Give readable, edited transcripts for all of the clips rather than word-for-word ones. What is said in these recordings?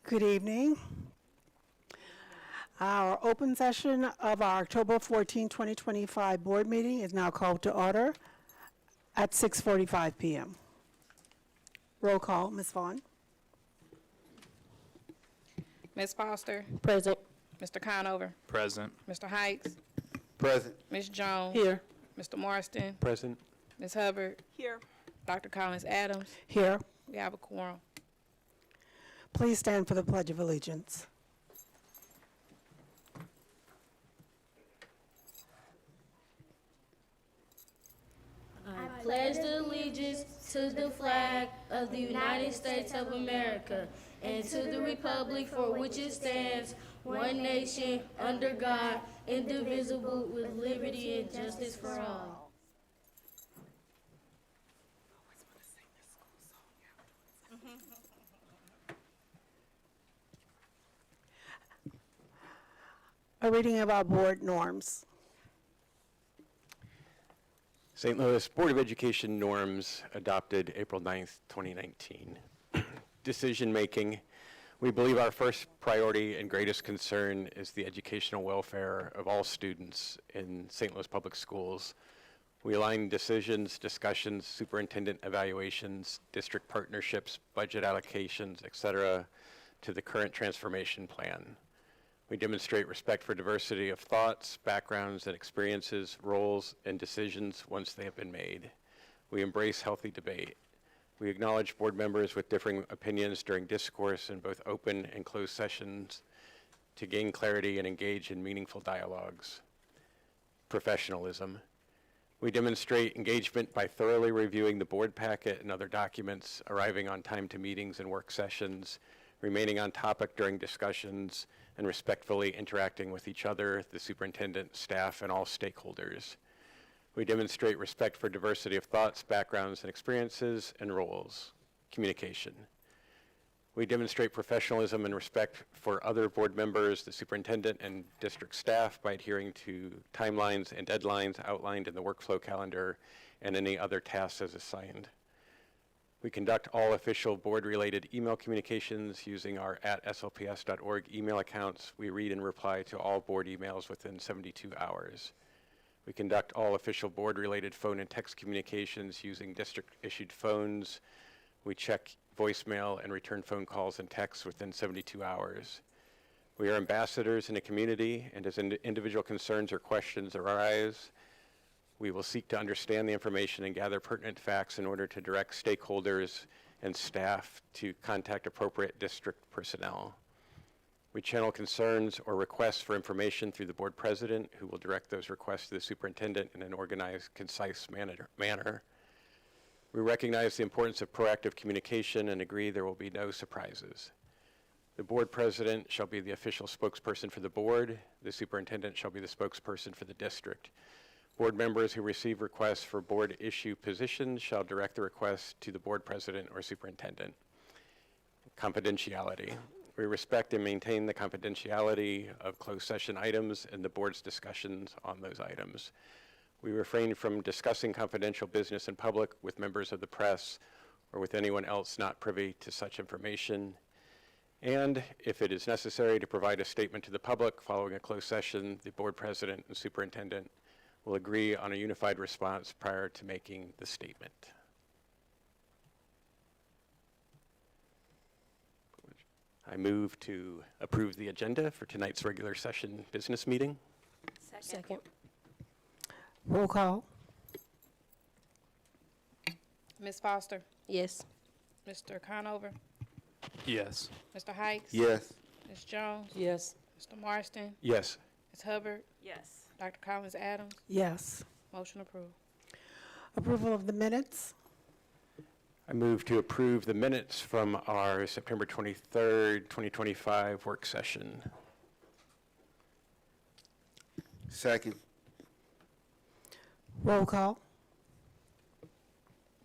Good evening. Our open session of our October 14, 2025 board meeting is now called to order at 6:45 p.m. Roll call, Ms. Vaughn. Ms. Foster. Present. Mr. Conover. Present. Mr. Hikes. Present. Ms. Jones. Here. Mr. Marston. Present. Ms. Hubbard. Here. Dr. Collins Adams. Here. We have a quorum. Please stand for the Pledge of Allegiance. I pledge allegiance to the flag of the United States of America and to the republic for which it stands, one nation, under God, indivisible, with liberty and justice for all. A reading of our board norms. St. Louis Board of Education norms adopted April 9th, 2019. Decision making. We believe our first priority and greatest concern is the educational welfare of all students in St. Louis Public Schools. We align decisions, discussions, superintendent evaluations, district partnerships, budget allocations, etc., to the current transformation plan. We demonstrate respect for diversity of thoughts, backgrounds, and experiences, roles, and decisions once they have been made. We embrace healthy debate. We acknowledge board members with differing opinions during discourse in both open and closed sessions to gain clarity and engage in meaningful dialogues. Professionalism. We demonstrate engagement by thoroughly reviewing the board packet and other documents, arriving on time to meetings and work sessions, remaining on topic during discussions, and respectfully interacting with each other, the superintendent, staff, and all stakeholders. We demonstrate respect for diversity of thoughts, backgrounds, and experiences, and roles. Communication. We demonstrate professionalism and respect for other board members, the superintendent, and district staff by adhering to timelines and deadlines outlined in the workflow calendar and any other tasks as assigned. We conduct all official board-related email communications using our @slps.org email accounts. We read and reply to all board emails within 72 hours. We conduct all official board-related phone and text communications using district-issued phones. We check voicemail and return phone calls and texts within 72 hours. We are ambassadors in a community, and as individual concerns or questions arise, we will seek to understand the information and gather pertinent facts in order to direct stakeholders and staff to contact appropriate district personnel. We channel concerns or requests for information through the board president, who will direct those requests to the superintendent in an organized, concise manner. We recognize the importance of proactive communication and agree there will be no surprises. The board president shall be the official spokesperson for the board. The superintendent shall be the spokesperson for the district. Board members who receive requests for board issue positions shall direct the request to the board president or superintendent. Confidentiality. We respect and maintain the confidentiality of closed session items and the board's discussions on those items. We refrain from discussing confidential business in public with members of the press or with anyone else not privy to such information. And if it is necessary to provide a statement to the public following a closed session, the board president and superintendent will agree on a unified response prior to making the statement. I move to approve the agenda for tonight's regular session business meeting. Second. Roll call. Ms. Foster. Yes. Mr. Conover. Yes. Mr. Hikes. Yes. Ms. Jones. Yes. Mr. Marston. Yes. Ms. Hubbard. Yes. Dr. Collins Adams. Yes. Motion approved. Approval of the minutes. I move to approve the minutes from our September 23rd, 2025 work session. Second. Roll call.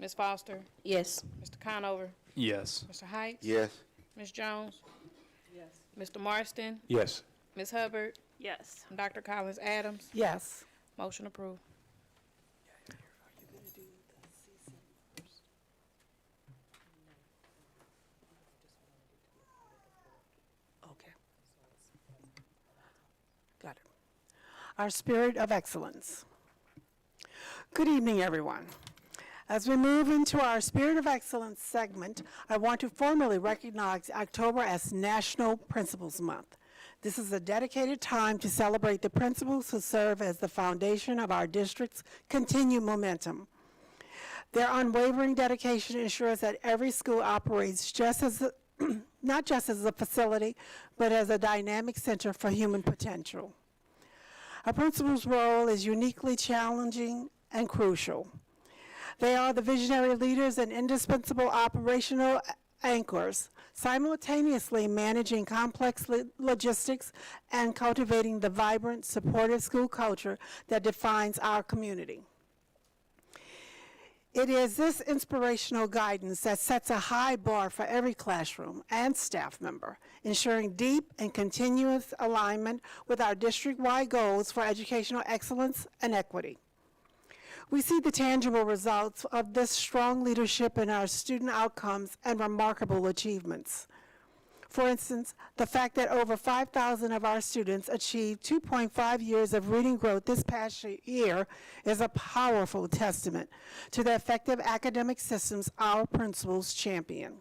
Ms. Foster. Yes. Mr. Conover. Yes. Mr. Hikes. Yes. Ms. Jones. Yes. Mr. Marston. Yes. Ms. Hubbard. Yes. Dr. Collins Adams. Yes. Motion approved. our spirit of excellence. Good evening, everyone. As we move into our Spirit of Excellence segment, I want to formally recognize October as National Principals Month. This is a dedicated time to celebrate the principals who serve as the foundation of our district's continued momentum. Their unwavering dedication ensures that every school operates not just as a facility, but as a dynamic center for human potential. A principal's role is uniquely challenging and crucial. They are the visionary leaders and indispensable operational anchors, simultaneously managing complex logistics and cultivating the vibrant, supportive school culture that defines our community. It is this inspirational guidance that sets a high bar for every classroom and staff member, ensuring deep and continuous alignment with our district-wide goals for educational excellence and equity. We see the tangible results of this strong leadership in our student outcomes and remarkable achievements. For instance, the fact that over 5,000 of our students achieved 2.5 years of reading growth this past year is a powerful testament to the effective academic systems our principals champion.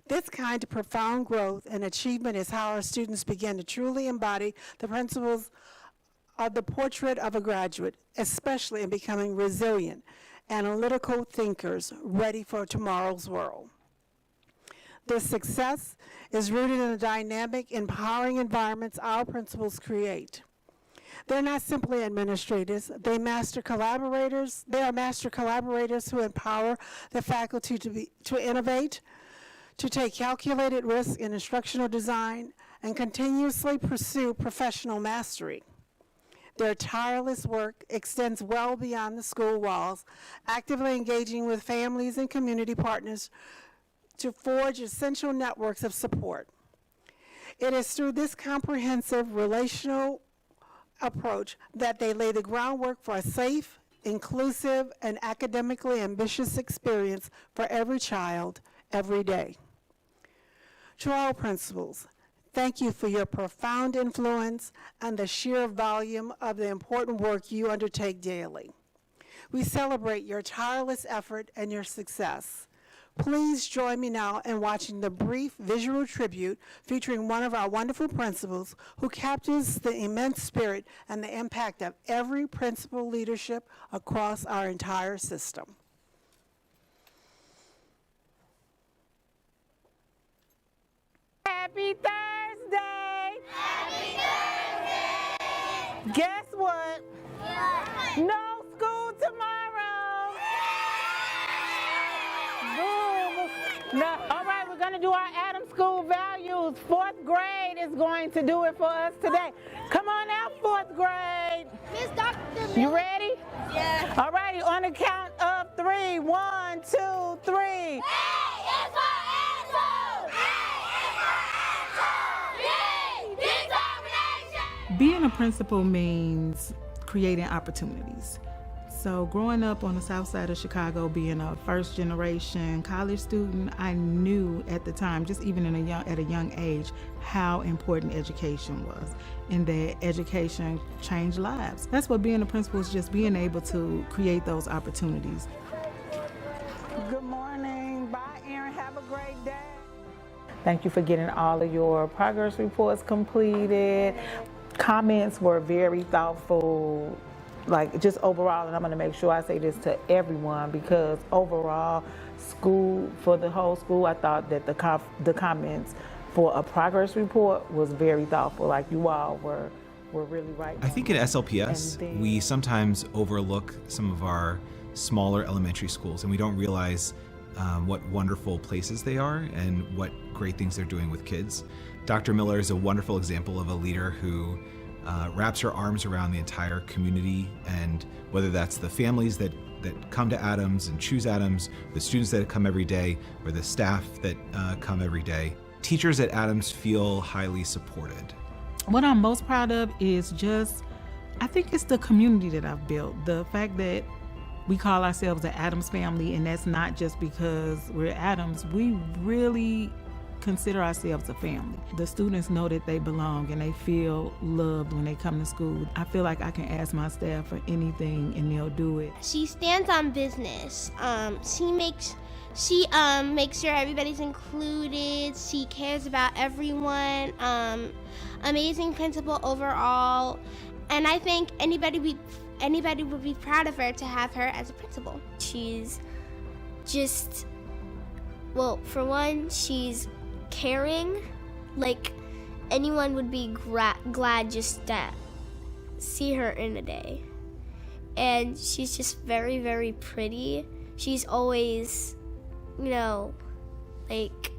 This kind of profound growth and achievement is how our students begin to truly embody the principles of the portrait of a graduate, especially in becoming resilient, analytical thinkers ready for tomorrow's world. This success is rooted in the dynamic, empowering environments our principals create. They're not simply administrators, they are master collaborators who empower the faculty to innovate, to take calculated risks in instructional design, and continuously pursue professional mastery. Their tireless work extends well beyond the school walls, actively engaging with families and community partners to forge essential networks of support. It is through this comprehensive relational approach that they lay the groundwork for a safe, inclusive, and academically ambitious experience for every child, every day. To all principals, thank you for your profound influence and the sheer volume of the important work you undertake daily. We celebrate your tireless effort and your success. Please join me now in watching the brief visual tribute featuring one of our wonderful principals who captures the immense spirit and the impact of every principal leadership across our entire system. Happy Thursday! Happy Thursday! Guess what? No school tomorrow! Boom! No, all right, we're going to do our Adams School values. 4th grade is going to do it for us today. Come on out, 4th grade. Miss Dr. You ready? Yeah. All righty, on the count of 3. 1, 2, 3. Being a principal means creating opportunities. So growing up on the south side of Chicago, being a first generation college student, I knew at the time, just even at a young age, how important education was and that education changed lives. That's what being a principal is, just being able to create those opportunities. Good morning. Bye, Erin. Have a great day. Thank you for getting all of your progress reports completed. Comments were very thoughtful, like just overall, and I'm going to make sure I say this to everyone because overall, for the whole school, I thought that the comments for a progress report was very thoughtful. Like you all were really right. I think at SLPS, we sometimes overlook some of our smaller elementary schools and we don't realize what wonderful places they are and what great things they're doing with kids. Dr. Miller is a wonderful example of a leader who wraps her arms around the entire community, and whether that's the families that come to Adams and choose Adams, the students that come every day, or the staff that come every day, teachers at Adams feel highly supported. What I'm most proud of is I think it's the community that I've built. The fact that we call ourselves the Adams family, and that's not just because we're Adams. We really consider ourselves a family. The students know that they belong and they feel loved when they come to school. I feel like I can ask my staff for anything and they'll do it. She stands on business. She makes sure everybody's included. She cares about everyone. Amazing principal overall, and I think anybody would be proud of her to have her as a principal. She's just, well, for one, she's caring. Like, anyone would be glad just to see her in a day. And she's just very, very pretty. She's always, like,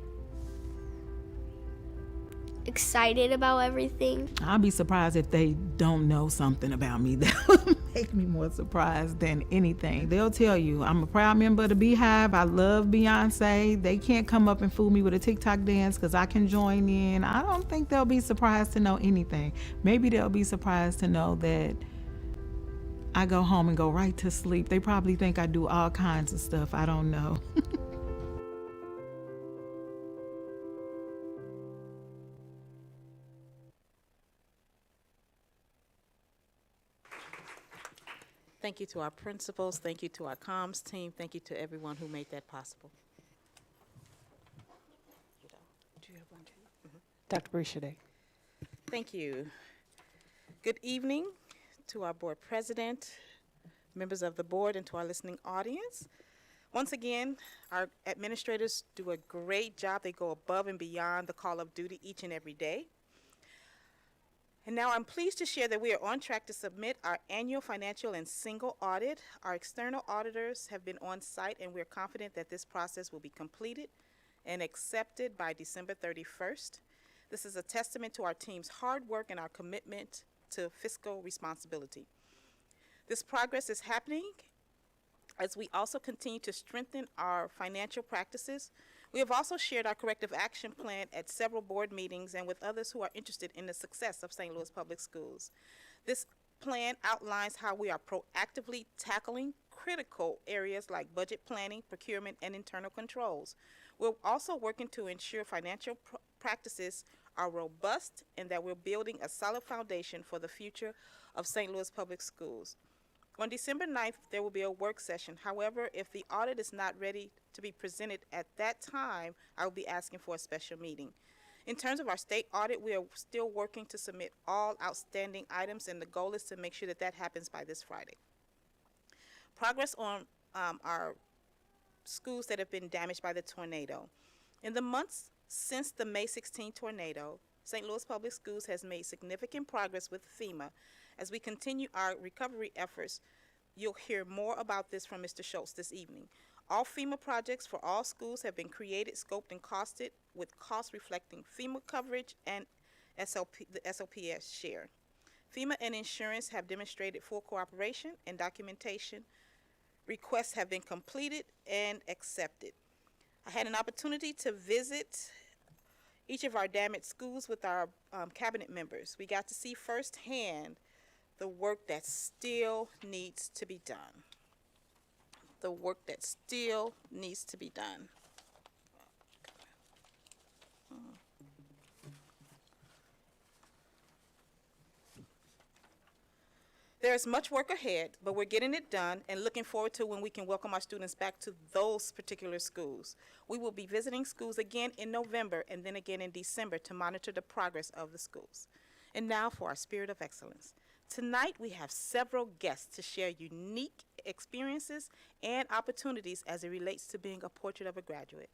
excited about everything. I'll be surprised if they don't know something about me. That would make me more surprised than anything. They'll tell you, I'm a proud member of the Beehive. I love Beyonce. They can't come up and fool me with a TikTok dance because I can join in. I don't think they'll be surprised to know anything. Maybe they'll be surprised to know that I go home and go right to sleep. They probably think I do all kinds of stuff. I don't know. Thank you to our principals. Thank you to our comms team. Thank you to everyone who made that possible. Dr. Boucher. Thank you. Good evening to our board president, members of the board, and to our listening audience. Once again, our administrators do a great job. They go above and beyond the call of duty each and every day. And now I'm pleased to share that we are on track to submit our annual financial and single audit. Our external auditors have been on site, and we're confident that this process will be completed and accepted by December 31st. This is a testament to our team's hard work and our commitment to fiscal responsibility. This progress is happening as we also continue to strengthen our financial practices. We have also shared our corrective action plan at several board meetings and with others who are interested in the success of St. Louis Public Schools. This plan outlines how we are proactively tackling critical areas like budget planning, procurement, and internal controls. We're also working to ensure financial practices are robust and that we're building a solid foundation for the future of St. Louis Public Schools. On December 9th, there will be a work session. However, if the audit is not ready to be presented at that time, I will be asking for a special meeting. In terms of our state audit, we are still working to submit all outstanding items, and the goal is to make sure that that happens by this Friday. Progress on our schools that have been damaged by the tornado. In the months since the May 16 tornado, St. Louis Public Schools has made significant progress with FEMA. As we continue our recovery efforts, you'll hear more about this from Mr. Schultz this evening. All FEMA projects for all schools have been created, scoped, and costed, with costs reflecting FEMA coverage and the SLPS share. FEMA and insurance have demonstrated full cooperation and documentation. Requests have been completed and accepted. I had an opportunity to visit each of our damaged schools with our cabinet members. We got to see firsthand the work that still needs to be done. The work that still needs to be done. There is much work ahead, but we're getting it done and looking forward to when we can welcome our students back to those particular schools. We will be visiting schools again in November and then again in December to monitor the progress of the schools. And now for our Spirit of Excellence. Tonight we have several guests to share unique experiences and opportunities as it relates to being a portrait of a graduate.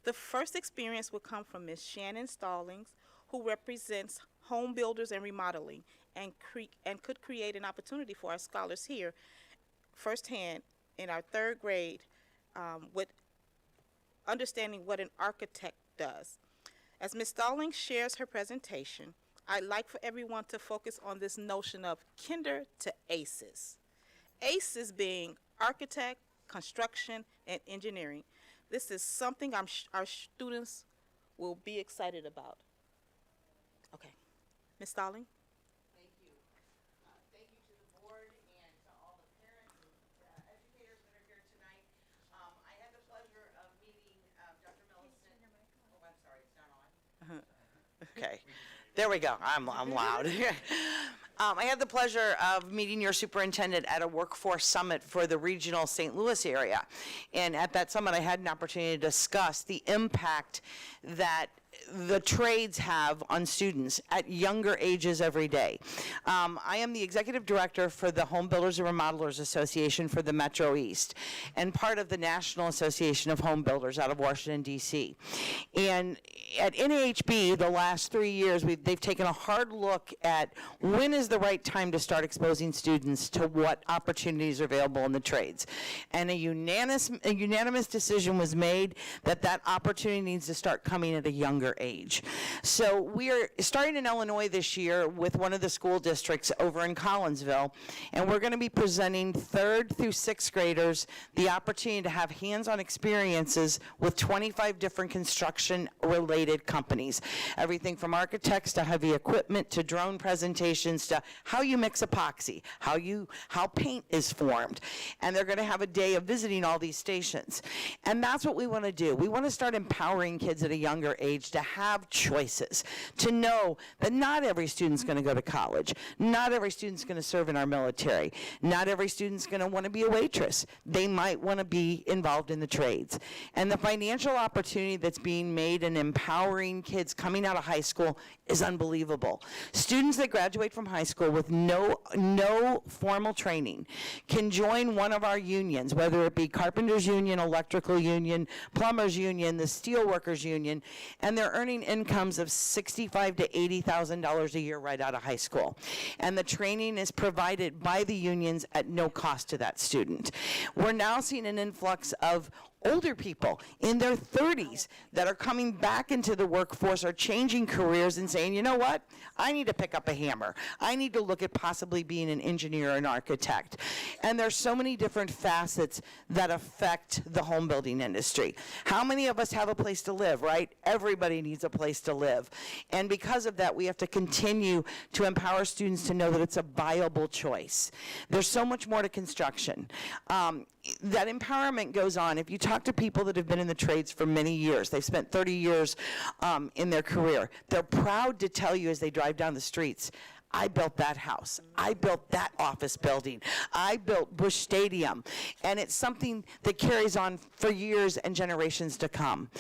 The first experience will come from Ms. Shannon Stallings, who represents Home Builders and Remodeling, and could create an opportunity for our scholars here firsthand in our third grade with understanding what an architect does. As Ms. Stallings shares her presentation, I'd like for everyone to focus on this notion of kinder to ACES. ACES being architect, construction, and engineering. This is something our students will be excited about. Okay, Ms. Stallings? Thank you. Thank you to the board and to all the parents and educators that are here tonight. I had the pleasure of meeting Dr. Millicent. Oh, I'm sorry, it's not on. Okay. There we go. I'm loud. I had the pleasure of meeting your superintendent at a workforce summit for the regional St. Louis area. And at that summit, I had an opportunity to discuss the impact that the trades have on students at younger ages every day. I am the executive director for the Home Builders and Remodelers Association for the Metro East, and part of the National Association of Home Builders out of Washington, D.C. And at NAHB, the last 3 years, they've taken a hard look at when is the right time to start exposing students to what opportunities are available in the trades. And a unanimous decision was made that that opportunity needs to start coming at a younger age. So we are starting in Illinois this year with one of the school districts over in Collinsville, and we're going to be presenting 3rd through 6th graders the opportunity to have hands-on experiences with 25 different construction-related companies. Everything from architects to heavy equipment to drone presentations to how you mix epoxy, how paint is formed. And they're going to have a day of visiting all these stations. And that's what we want to do. We want to start empowering kids at a younger age to have choices, to know that not every student's going to go to college. Not every student's going to serve in our military. Not every student's going to want to be a waitress. They might want to be involved in the trades. And the financial opportunity that's being made in empowering kids coming out of high school is unbelievable. Students that graduate from high school with no formal training can join one of our unions, whether it be Carpenters Union, Electrical Union, Plumbers Union, the Steelworkers Union, and they're earning incomes of $65,000 to $80,000 a year right out of high school. And the training is provided by the unions at no cost to that student. We're now seeing an influx of older people in their 30s that are coming back into the workforce, are changing careers and saying, you know what, I need to pick up a hammer. I need to look at possibly being an engineer or an architect. And there's so many different facets that affect the home building industry. How many of us have a place to live, right? Everybody needs a place to live. And because of that, we have to continue to empower students to know that it's a viable choice. There's so much more to construction. That empowerment goes on. If you talk to people that have been in the trades for many years, they've spent 30 years in their career, they're proud to tell you as they drive down the streets, I built that house. I built that office building. I built Busch Stadium. And it's something that carries on for years and generations to come.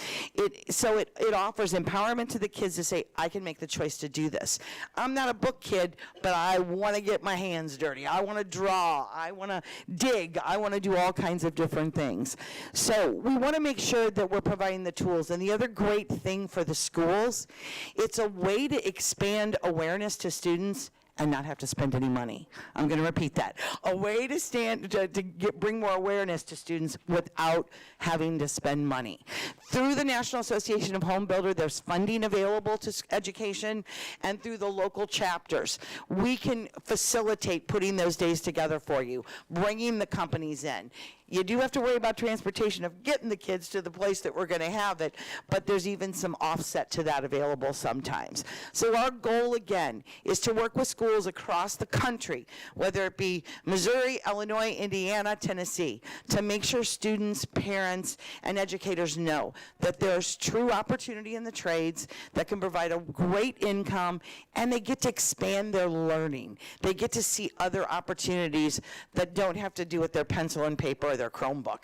So it offers empowerment to the kids to say, I can make the choice to do this. I'm not a book kid, but I want to get my hands dirty. I want to draw. I want to dig. I want to do all kinds of different things. So we want to make sure that we're providing the tools. And the other great thing for the schools, it's a way to expand awareness to students and not have to spend any money. I'm going to repeat that. A way to bring more awareness to students without having to spend money. Through the National Association of Home Builders, there's funding available to education, and through the local chapters, we can facilitate putting those days together for you, bringing the companies in. You do have to worry about transportation of getting the kids to the place that we're going to have it, but there's even some offset to that available sometimes. So our goal, again, is to work with schools across the country, whether it be Missouri, Illinois, Indiana, Tennessee, to make sure students, parents, and educators know that there's true opportunity in the trades that can provide a great income, and they get to expand their learning. They get to see other opportunities that don't have to do with their pencil and paper or their Chromebook.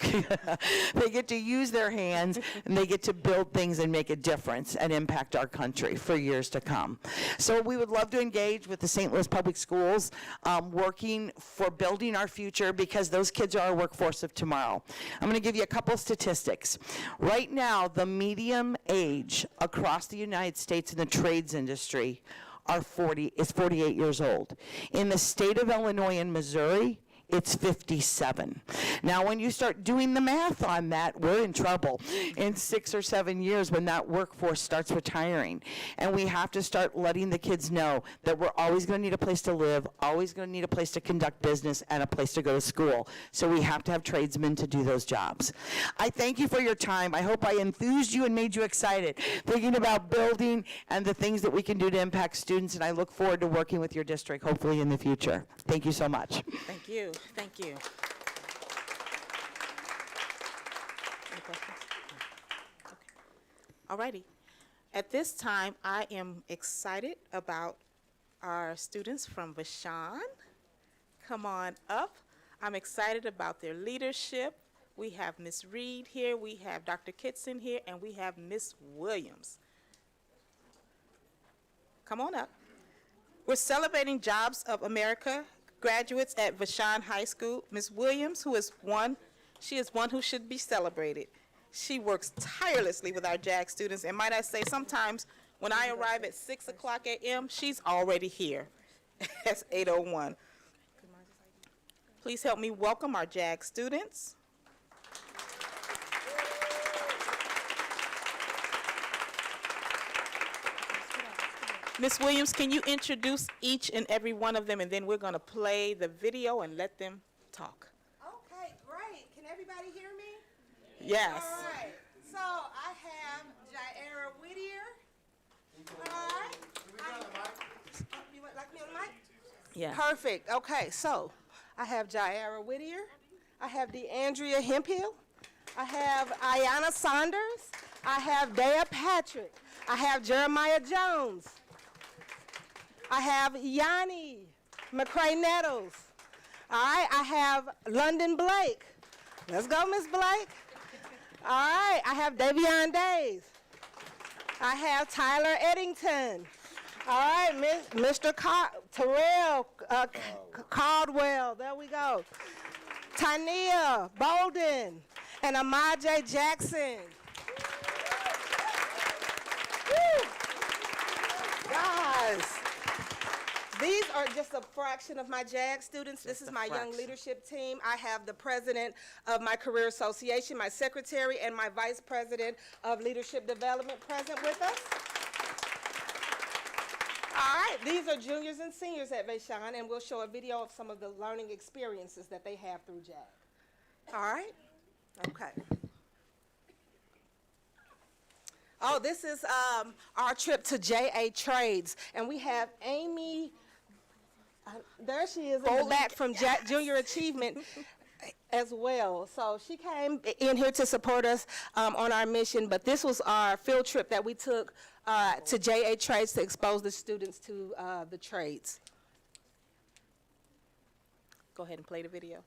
They get to use their hands, and they get to build things and make a difference and impact our country for years to come. So we would love to engage with the St. Louis Public Schools, working for building our future, because those kids are our workforce of tomorrow. I'm going to give you a couple statistics. Right now, the median age across the United States in the trades industry is 48 years old. In the state of Illinois and Missouri, it's 57. Now, when you start doing the math on that, we're in trouble in 6 or 7 years when that workforce starts retiring. And we have to start letting the kids know that we're always going to need a place to live, always going to need a place to conduct business, and a place to go to school. So we have to have tradesmen to do those jobs. I thank you for your time. I hope I enthused you and made you excited, thinking about building and the things that we can do to impact students, and I look forward to working with your district, hopefully in the future. Thank you so much. Thank you. Thank you. Any questions? Okay. All righty. At this time, I am excited about our students from Vashon. Come on up. I'm excited about their leadership. We have Miss Reed here, we have Dr. Kitson here, and we have Miss Williams. Come on up. We're celebrating Jobs of America graduates at Vashon High School. Ms. Williams, she is one who should be celebrated. She works tirelessly with our JAG students, and might I say, sometimes when I arrive at 6 o'clock a.m., she's already here. That's 8:01. Please help me welcome our JAG students. Ms. Williams, can you introduce each and every one of them, and then we're going to play the video and let them talk. Okay, great. Can everybody hear me? Yes. All right. So I have Jaira Whittier. All right. You would like me on the mic? Yeah. Perfect. Okay, so I have Jaira Whittier. I have DeAndrea Hemphill. I have Ayanna Saunders. I have Dea Patrick. I have Jeremiah Jones. I have Yanni McCray Nettles. All right, I have London Blake. Let's go, Miss Blake. All right, I have Davion Days. I have Tyler Eddington. All right, Mr. Terrell Caldwell. There we go. Tania Bolden and Amaje Jackson. Woo. Guys, these are just a fraction of my JAG students. This is my young leadership team. I have the president of my career association, my secretary, and my vice president of leadership development present with us. All right, these are juniors and seniors at Vashon, and we'll show a video of some of the learning experiences that they have through JAG. All right? Okay. Oh, this is our trip to JA Trades, and we have Amy, there she is in the back from Junior Achievement as well. So she came in here to support us on our mission, but this was our field trip that we took to JA Trades to expose the students to the trades. Go ahead and play the video.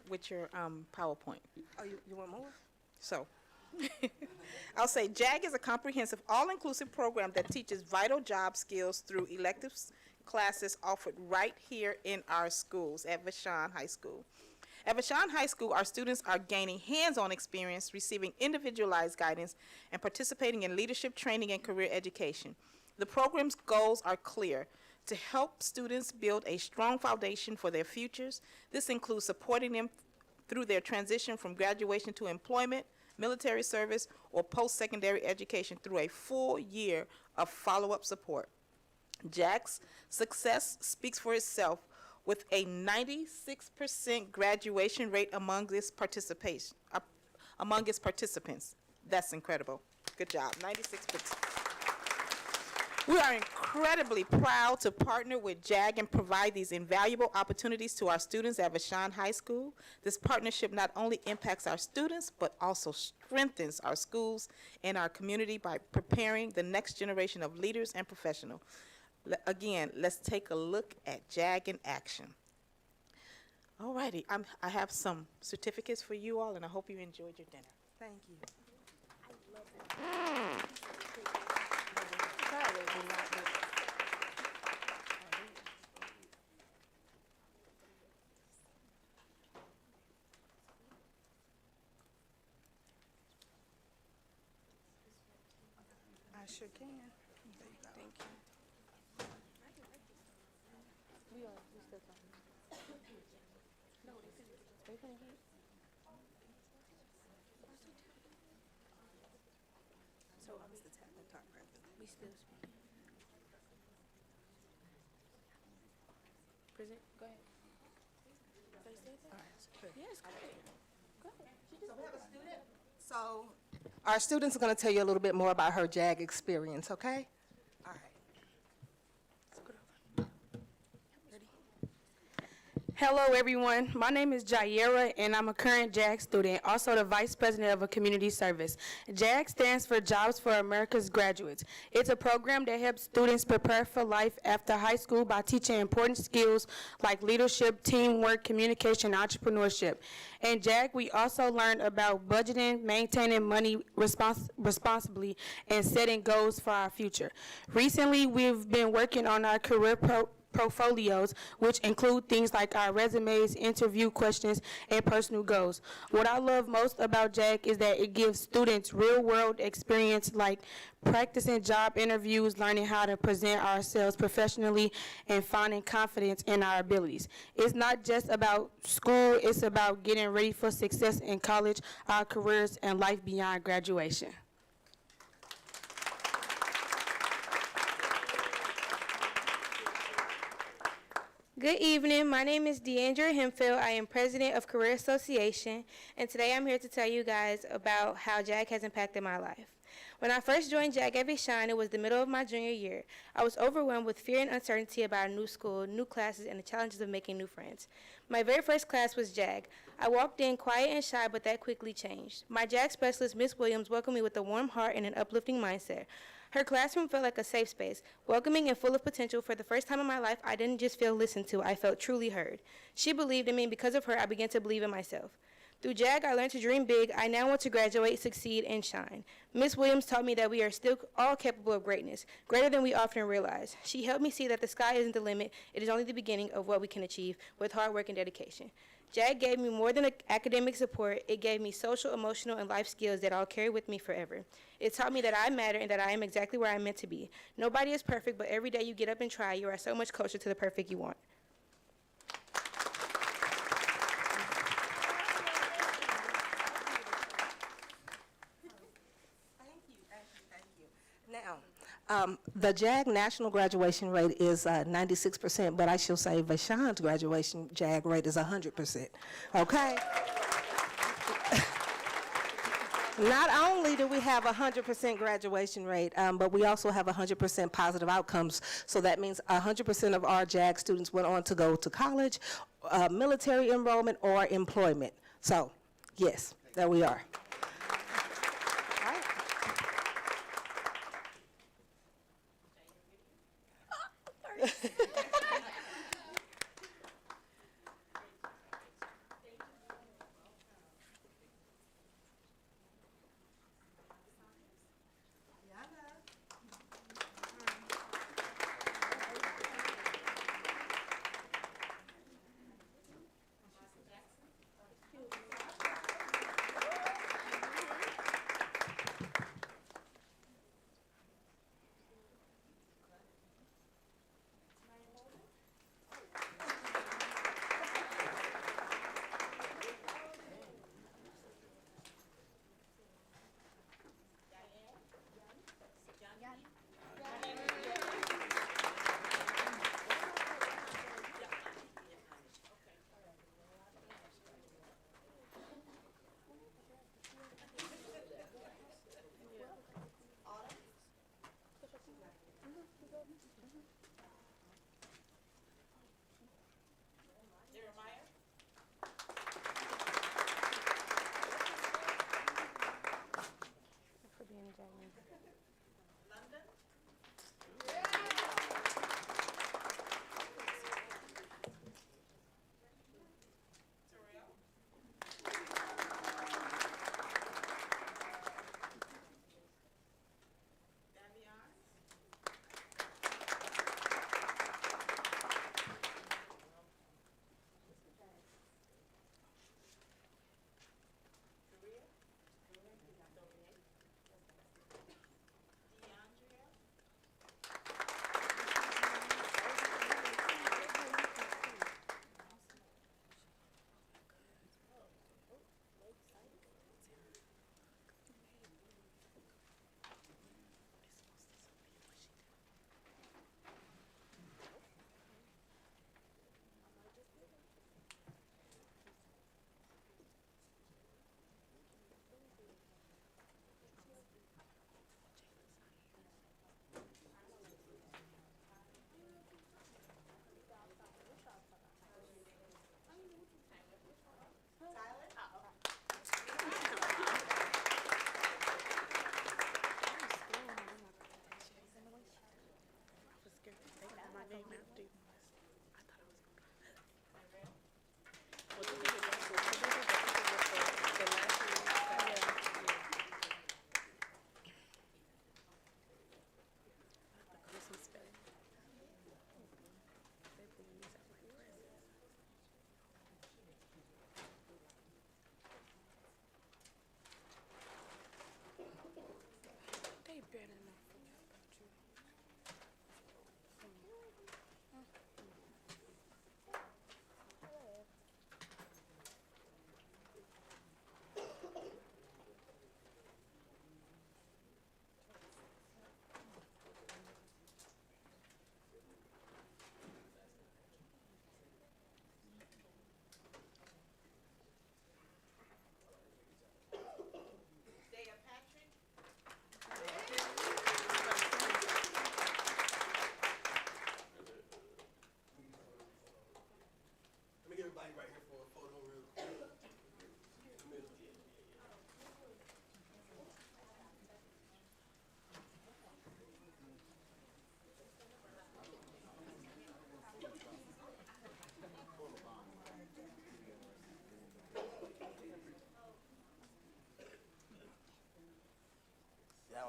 With your PowerPoint. Oh, you want more? So, I'll say JAG is a comprehensive, all-inclusive program that teaches vital job skills through elective classes offered right here in our schools at Vashon High School. At Vashon High School, our students are gaining hands-on experience, receiving individualized guidance, and participating in leadership training and career education. The program's goals are clear: to help students build a strong foundation for their futures. This includes supporting them through their transition from graduation to employment, military service, or post-secondary education through a full year of follow-up support. JAG's success speaks for itself with a 96% graduation rate among its participants. That's incredible. Good job, 96%. We are incredibly proud to partner with JAG and provide these invaluable opportunities to our students at Vashon High School. This partnership not only impacts our students, but also strengthens our schools and our community by preparing the next generation of leaders and professionals. Again, let's take a look at JAG in action. All righty, I have some certificates for you all, and I hope you enjoyed your dinner. Thank you. I sure can. Thank you. So I was the top president. We still speaking. Present, go ahead. Yes, go ahead. Go ahead. So we have a student. So our students are going to tell you a little bit more about her JAG experience, okay? All right. Hello, everyone. My name is Jaira, and I'm a current JAG student, also the Vice President of a Community Service. JAG stands for Jobs for America's Graduates. It's a program that helps students prepare for life after high school by teaching important skills like leadership, teamwork, communication, and entrepreneurship. In JAG, we also learn about budgeting, maintaining money responsibly, and setting goals for our future. Recently, we've been working on our career portfolios, which include things like our resumes, interview questions, and personal goals. What I love most about JAG is that it gives students real-world experience like practicing job interviews, learning how to present ourselves professionally, and finding confidence in our abilities. It's not just about school, it's about getting ready for success in college, our careers, and life beyond graduation. Good evening. My name is Deandra Hemphill. I am president of Career Association, and today I'm here to tell you guys about how JAG has impacted my life. When I first joined JAG at Vashon, it was the middle of my junior year. I was overwhelmed with fear and uncertainty about a new school, new classes, and the challenges of making new friends. My very first class was JAG. I walked in quiet and shy, but that quickly changed. My JAG specialist, Ms. Williams, welcomed me with a warm heart and an uplifting mindset. Her classroom felt like a safe space, welcoming and full of potential. For the first time in my life, I didn't just feel listened to, I felt truly heard. She believed in me, and because of her, I began to believe in myself. Through JAG, I learned to dream big. I now want to graduate, succeed, and shine. Ms. Williams taught me that we are still all capable of greatness, greater than we often realize. She helped me see that the sky isn't the limit. It is only the beginning of what we can achieve with hard work and dedication. JAG gave me more than academic support. It gave me social, emotional, and life skills that I'll carry with me forever. It taught me that I matter and that I am exactly where I'm meant to be. Nobody is perfect, but every day you get up and try, you are so much closer to the perfect you want. Now, the JAG national graduation rate is 96%, but I shall say Vashon's graduation JAG rate is 100%, okay? Not only do we have a 100% graduation rate, but we also have 100% positive outcomes. So that means 100% of our JAG students went on to go to college, military enrollment, or employment. So, yes, there we are.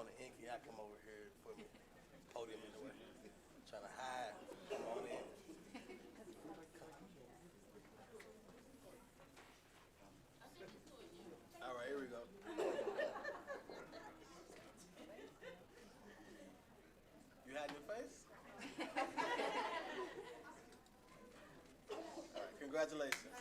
on the ink, y'all come over here for me. Podium in the way. Trying to hide. Come on in. All right, here we go. You hiding your face? All right, congratulations.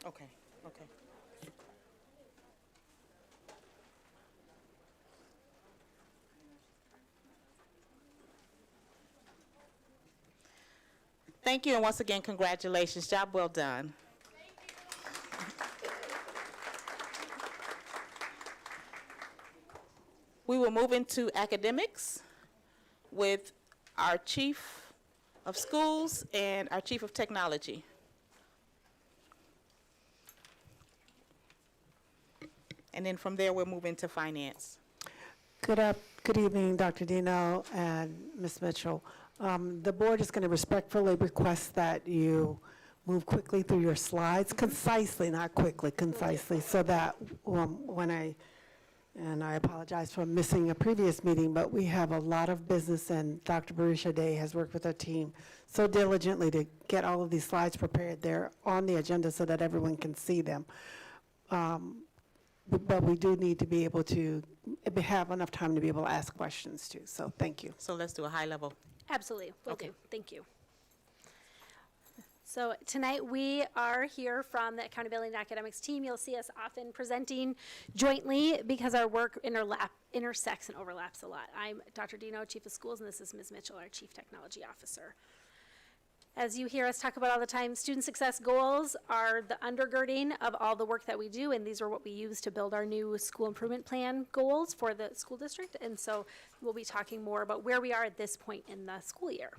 Okay, okay. Thank you, and once again, congratulations. Job well done. We will move into academics with our Chief of Schools and our Chief of Technology. And then from there, we'll move into finance. Good evening, Dr. Dino and Ms. Mitchell. The board is going to respectfully request that you move quickly through your slides, concisely, not quickly, concisely, so that and I apologize for missing a previous meeting, but we have a lot of business, and Dr. Barisha Day has worked with our team so diligently to get all of these slides prepared. They're on the agenda so that everyone can see them. But we do need to be able to have enough time to be able to ask questions too, so thank you. So let's do a high level. Absolutely, will Okay. do. Thank you. So tonight we are here from the Accountability and Academics team. You'll see us often presenting jointly because our work intersects and overlaps a lot. I'm Dr. Dino, Chief of Schools, and this is Ms. Mitchell, our Chief Technology Officer. As you hear us talk about all the time, student success goals are the undergirding of all the work that we do, and these are what we use to build our new school improvement plan goals for the school district. And so we'll be talking more about where we are at this point in the school year.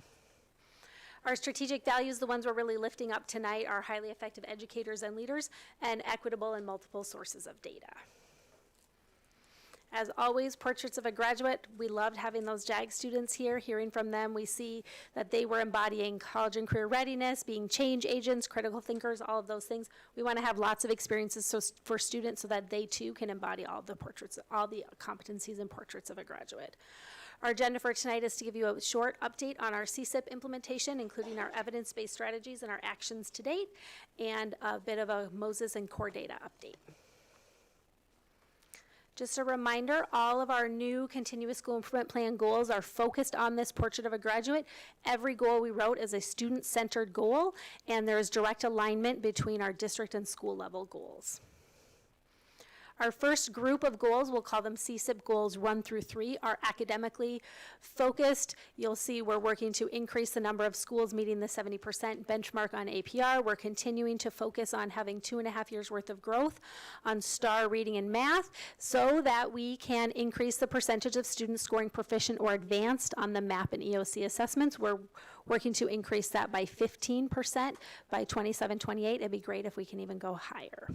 Our strategic values, the ones we're really lifting up tonight, are highly effective educators and leaders and equitable and multiple sources of data. As always, portraits of a graduate. We loved having those JAG students here, hearing from them. We see that they were embodying college and career readiness, being change agents, critical thinkers, all of those things. We want to have lots of experiences for students so that they too can embody all the portraits, all the competencies and portraits of a graduate. Our agenda for tonight is to give you a short update on our CSIP implementation, including our evidence-based strategies and our actions to date, and a bit of a Moses and core data update. Just a reminder, all of our new continuous school improvement plan goals are focused on this portrait of a graduate. Every goal we wrote is a student-centered goal, and there is direct alignment between our district and school level goals. Our first group of goals, we'll call them CSIP goals 1 through 3, are academically focused. You'll see we're working to increase the number of schools meeting the 70% benchmark on APR. We're continuing to focus on having 2.5 years worth of growth on STAR reading and math so that we can increase the percentage of students scoring proficient or advanced on the MAP and EOC assessments. We're working to increase that by 15% by 27-28. It'd be great if we can even go higher.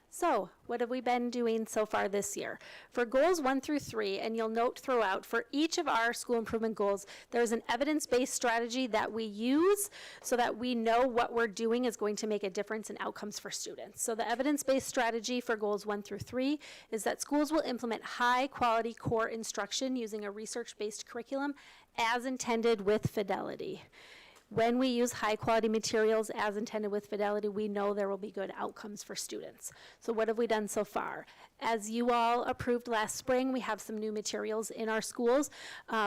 So, what have we been doing so far this year? For goals 1 through 3, and you'll note throughout, for each of our school improvement goals, there's an evidence-based strategy that we use so that we know what we're doing is going to make a difference in outcomes for students. So the evidence-based strategy for goals 1 through 3 is that schools will implement high-quality core instruction using a research-based curriculum as intended with fidelity. When we use high quality materials as intended with fidelity, we know there will be good outcomes for students. So what have we done so far? As you all approved last spring, we have some new materials in our schools.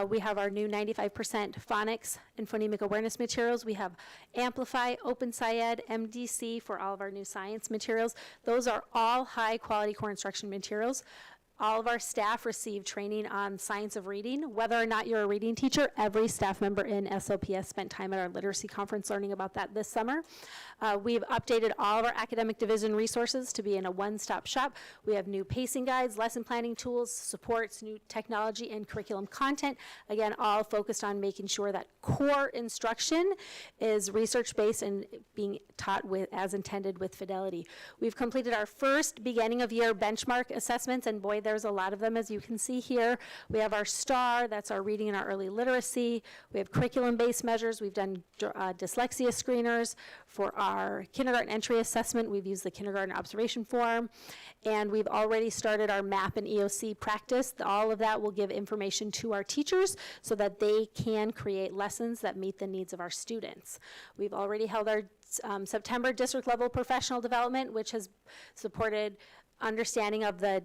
We have our new 95% phonics and phonemic awareness materials. We have Amplify, OpenSciEd, MDC for all of our new science materials. Those are all high quality core instruction materials. All of our staff receive training on science of reading. Whether or not you're a reading teacher, every staff member in SLPS spent time at our literacy conference learning about that this summer. We've updated all of our academic division resources to be in a one-stop shop. We have new pacing guides, lesson planning tools, supports, new technology, and curriculum content. Again, all focused on making sure that core instruction is research-based and being taught with, as intended, with fidelity. We've completed our first beginning of year benchmark assessments, and boy, there's a lot of them, as you can see here. We have our STAR, that's our reading and our early literacy. We have curriculum-based measures. We've done dyslexia screeners. For our kindergarten entry assessment, we've used the kindergarten observation form, and we've already started our MAP and EOC practice. All of that will give information to our teachers so that they can create lessons that meet the needs of our students. We've already held our September district level professional development, which has supported understanding of the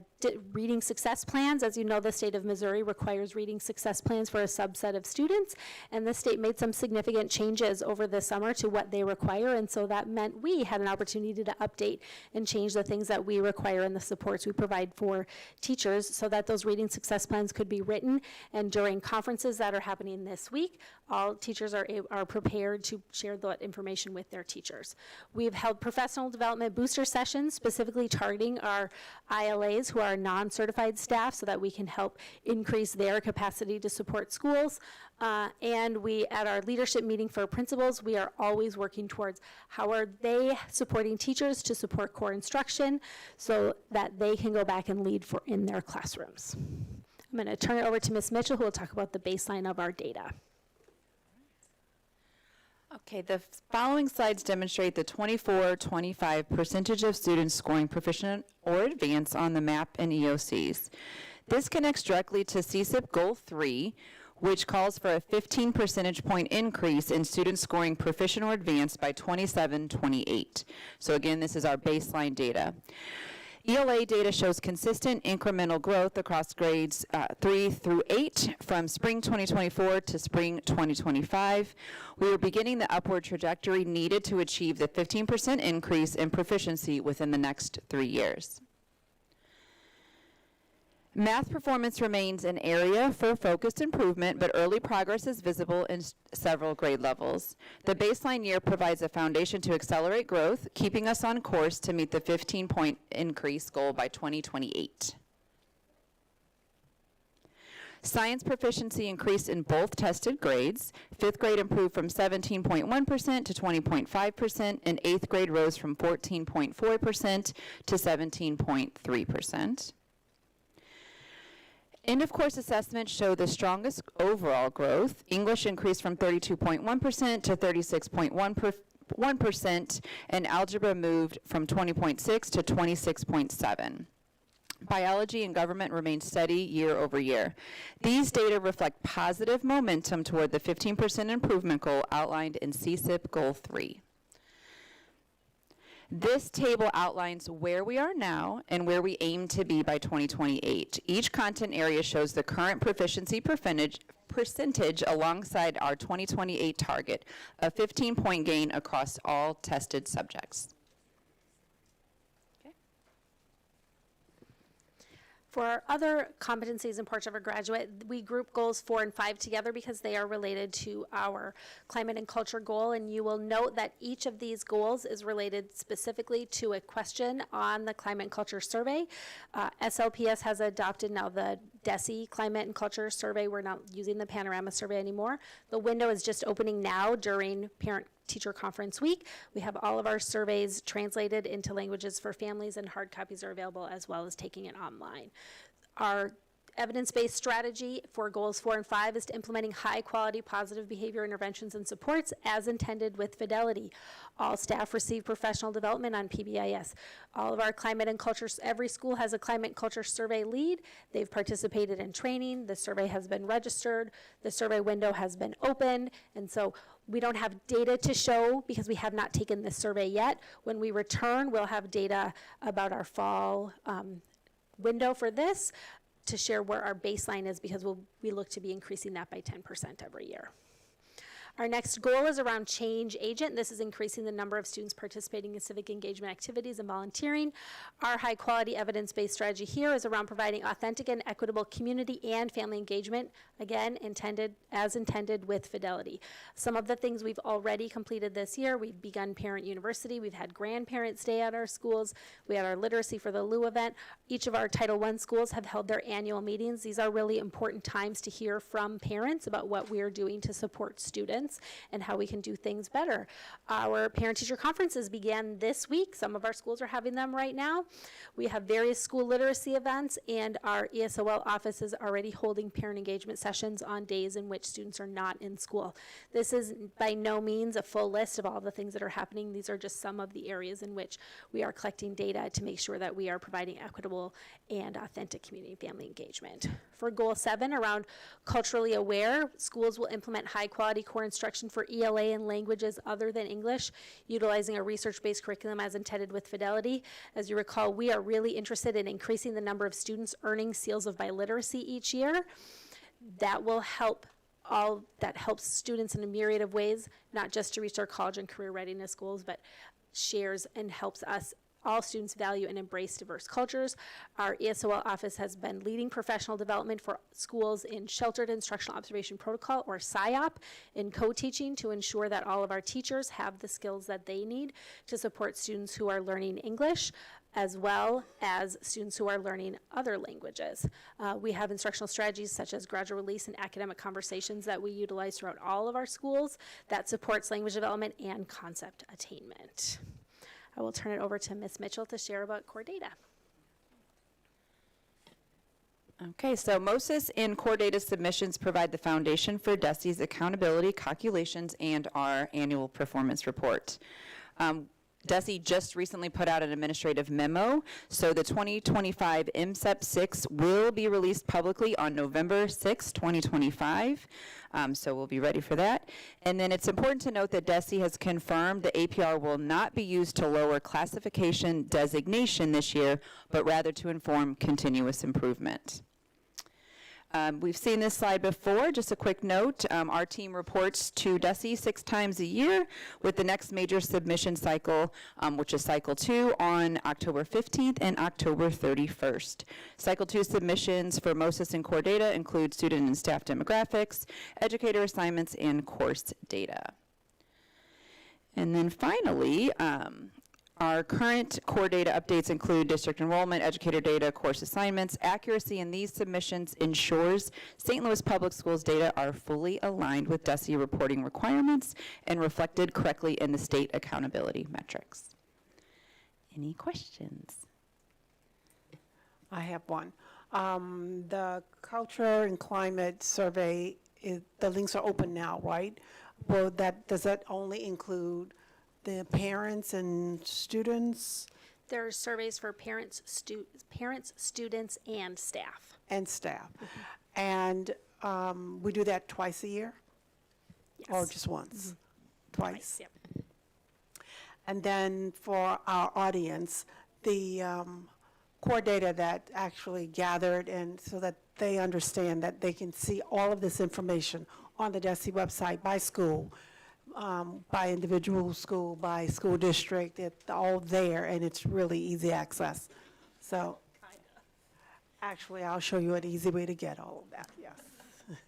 reading success plans. As you know, the state of Missouri requires reading success plans for a subset of students, and the state made some significant changes over the summer to what they require, and so that meant we had an opportunity to update and change the things that we require and the supports we provide for teachers so that those reading success plans could be written. And during conferences that are happening this week, all teachers are prepared to share that information with their teachers. We've held professional development booster sessions, specifically targeting our ILAs, who are non-certified staff, so that we can help increase their capacity to support schools. And we, at our leadership meeting for principals, we are always working towards how are they supporting teachers to support core instruction so that they can go back and lead in their classrooms. I'm going to turn it over to Ms. Mitchell, who will talk about the baseline of our data. Okay, the following slides demonstrate the 24-25 percentage of students scoring proficient or advanced on the MAP and EOCs. This connects directly to CSIP Goal 3, which calls for a 15 percentage point increase in students scoring proficient or advanced by 27-28. So again, this is our baseline data. ELA data shows consistent incremental growth across grades 3 through 8 from spring 2024 to spring 2025. We are beginning the upward trajectory needed to achieve the 15% increase in proficiency within the next 3 years. Math performance remains an area for focused improvement, but early progress is visible in several grade levels. The baseline year provides a foundation to accelerate growth, keeping us on course to meet the 15-point increase goal by 2028. Science proficiency increased in both tested grades. 5th grade improved from 17.1% to 20.5%, and 8th grade rose from 14.4% to 17.3%. End of course assessments show the strongest overall growth. English increased from 32.1% to 36.1%, and algebra moved from 20.6 to 26.7. Biology and government remained steady year over year. These data reflect positive momentum toward the 15% improvement goal outlined in CSIP Goal 3. This table outlines where we are now and where we aim to be by 2028. Each content area shows the current proficiency percentage alongside our 2028 target, a 15-point gain across all tested subjects. For our other competencies in Portrait of a Graduate, we group goals 4 and 5 together because they are related to our climate and culture goal, and you will note that each of these goals is related specifically to a question on the climate and culture survey. SLPS has adopted now the DESE climate and culture survey. We're not using the Panorama survey anymore. The window is just opening now during Parent-Teacher Conference Week. We have all of our surveys translated into languages for families, and hard copies are available, as well as taking it online. Our evidence-based strategy for goals 4 and 5 is to implementing high-quality positive behavior interventions and supports as intended with fidelity. All staff receive professional development on PBIS. All of our climate and culture, every school has a climate and culture survey lead. They've participated in training. The survey has been registered. The survey window has been opened. And so we don't have data to show because we have not taken this survey yet. When we return, we'll have data about our fall window for this to share where our baseline is, because we look to be increasing that by 10% every year. Our next goal is around change agent. This is increasing the number of students participating in civic engagement activities and volunteering. Our high quality evidence-based strategy here is around providing authentic and equitable community and family engagement, again, as intended with fidelity. Some of the things we've already completed this year: we've begun Parent University, we've had Grandparents Day at our schools, we had our Literacy for the Lou event. Each of our Title I schools have held their annual meetings. These are really important times to hear from parents about what we're doing to support students and how we can do things better. Our parent-teacher conferences began this week. Some of our schools are having them right now. We have various school literacy events, and our ESOL office is already holding parent engagement sessions on days in which students are not in school. This is by no means a full list of all the things that are happening. These are just some of the areas in which we are collecting data to make sure that we are providing equitable and authentic community and family engagement. For Goal 7, around culturally aware, schools will implement high-quality core instruction for ELA and languages other than English, utilizing a research-based curriculum as intended with fidelity. As you recall, we are really interested in increasing the number of students earning seals of biliteracy each year. That will help that helps students in a myriad of ways, not just to reach their college and career readiness goals, but shares and helps us all students value and embrace diverse cultures. Our ESOL office has been leading professional development for schools in Sheltered Instructional Observation Protocol, or SIOP, in co-teaching to ensure that all of our teachers have the skills that they need to support students who are learning English, as well as students who are learning other languages. We have instructional strategies such as gradual release and academic conversations that we utilize throughout all of our schools that supports language development and concept attainment. I will turn it over to Ms. Mitchell to share about core data. Okay, so MOSIS and core data submissions provide the foundation for DESE's accountability calculations and our annual performance report. DESE just recently put out an administrative memo, so the 2025 MSEP 6 will be released publicly on November 6, 2025, so we'll be ready for that. And then it's important to note that DESE has confirmed the APR will not be used to lower classification designation this year, but rather to inform continuous improvement. We've seen this slide before. Just a quick note, our team reports to DESE 6 times a year, with the next major submission cycle, which is Cycle 2, on October 15th and October 31st. Cycle 2 submissions for MOSIS and core data include student and staff demographics, educator assignments, and course data. And then finally, our current core data updates include district enrollment, educator data, course assignments. Accuracy in these submissions ensures St. Louis Public Schools data are fully aligned with DESE reporting requirements and reflected correctly in the state accountability metrics. Any questions? I have one. The culture and climate survey, the links are open now, right? Well, does that only include the parents and students? There are surveys for parents, students, and staff. And staff. And we do that twice a year? Yes. Or just once? Twice? Yep. And then for our audience, the core data that actually gathered, and so that they understand that they can see all of this information on the DESE website by school, by individual school, by school district. It's all there, and it's really easy access. So actually, I'll show you an easy way to get all of that, yes.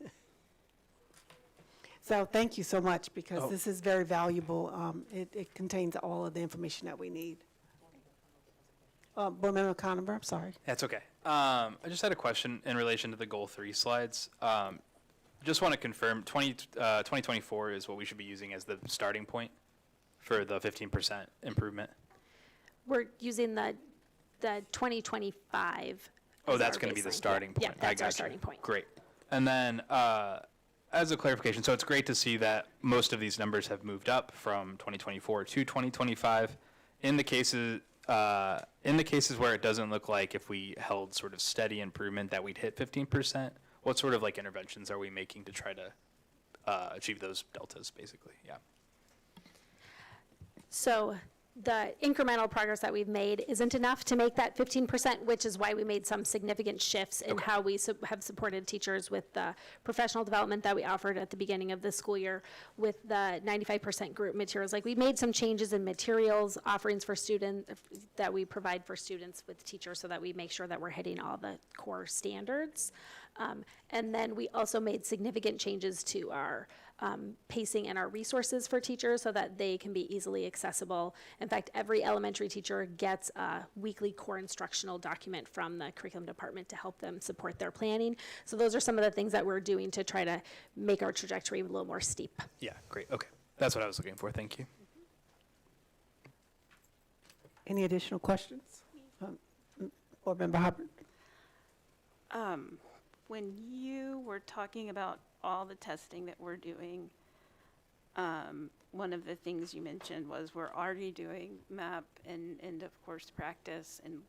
So thank you so much, because this is very valuable. It contains all of the information that we need. Board Member Conover, I'm sorry. That's okay. I just had a question in relation to the Goal 3 slides. Just want to confirm, 2024 is what we should be using as the starting point for the 15% improvement? We're using the 2025. Oh, that's going to be the starting point. Yeah, that's our starting point. Great. And then as a clarification, so it's great to see that most of these numbers have moved up from 2024 to 2025. In the cases where it doesn't look like, if we held sort of steady improvement, that we'd hit 15%, what sort of like interventions are we making to try to achieve those deltas, basically? Yeah. So the incremental progress that we've made isn't enough to make that 15%, which is why we made some significant shifts in how we have supported teachers with the professional development that we offered at the beginning of the school year with the 95% group materials. Like, we made some changes in materials offerings for students that we provide for students with teachers so that we make sure that we're hitting all the core standards. And then we also made significant changes to our pacing and our resources for teachers so that they can be easily accessible. In fact, every elementary teacher gets a weekly core instructional document from the curriculum department to help them support their planning. So those are some of the things that we're doing to try to make our trajectory a little more steep. Yeah, great. Okay. That's what I was looking for. Thank you. Any additional questions? Board Member Hubbard. When you were talking about all the testing that we're doing, one of the things you mentioned was we're already doing MAP and end of course practice and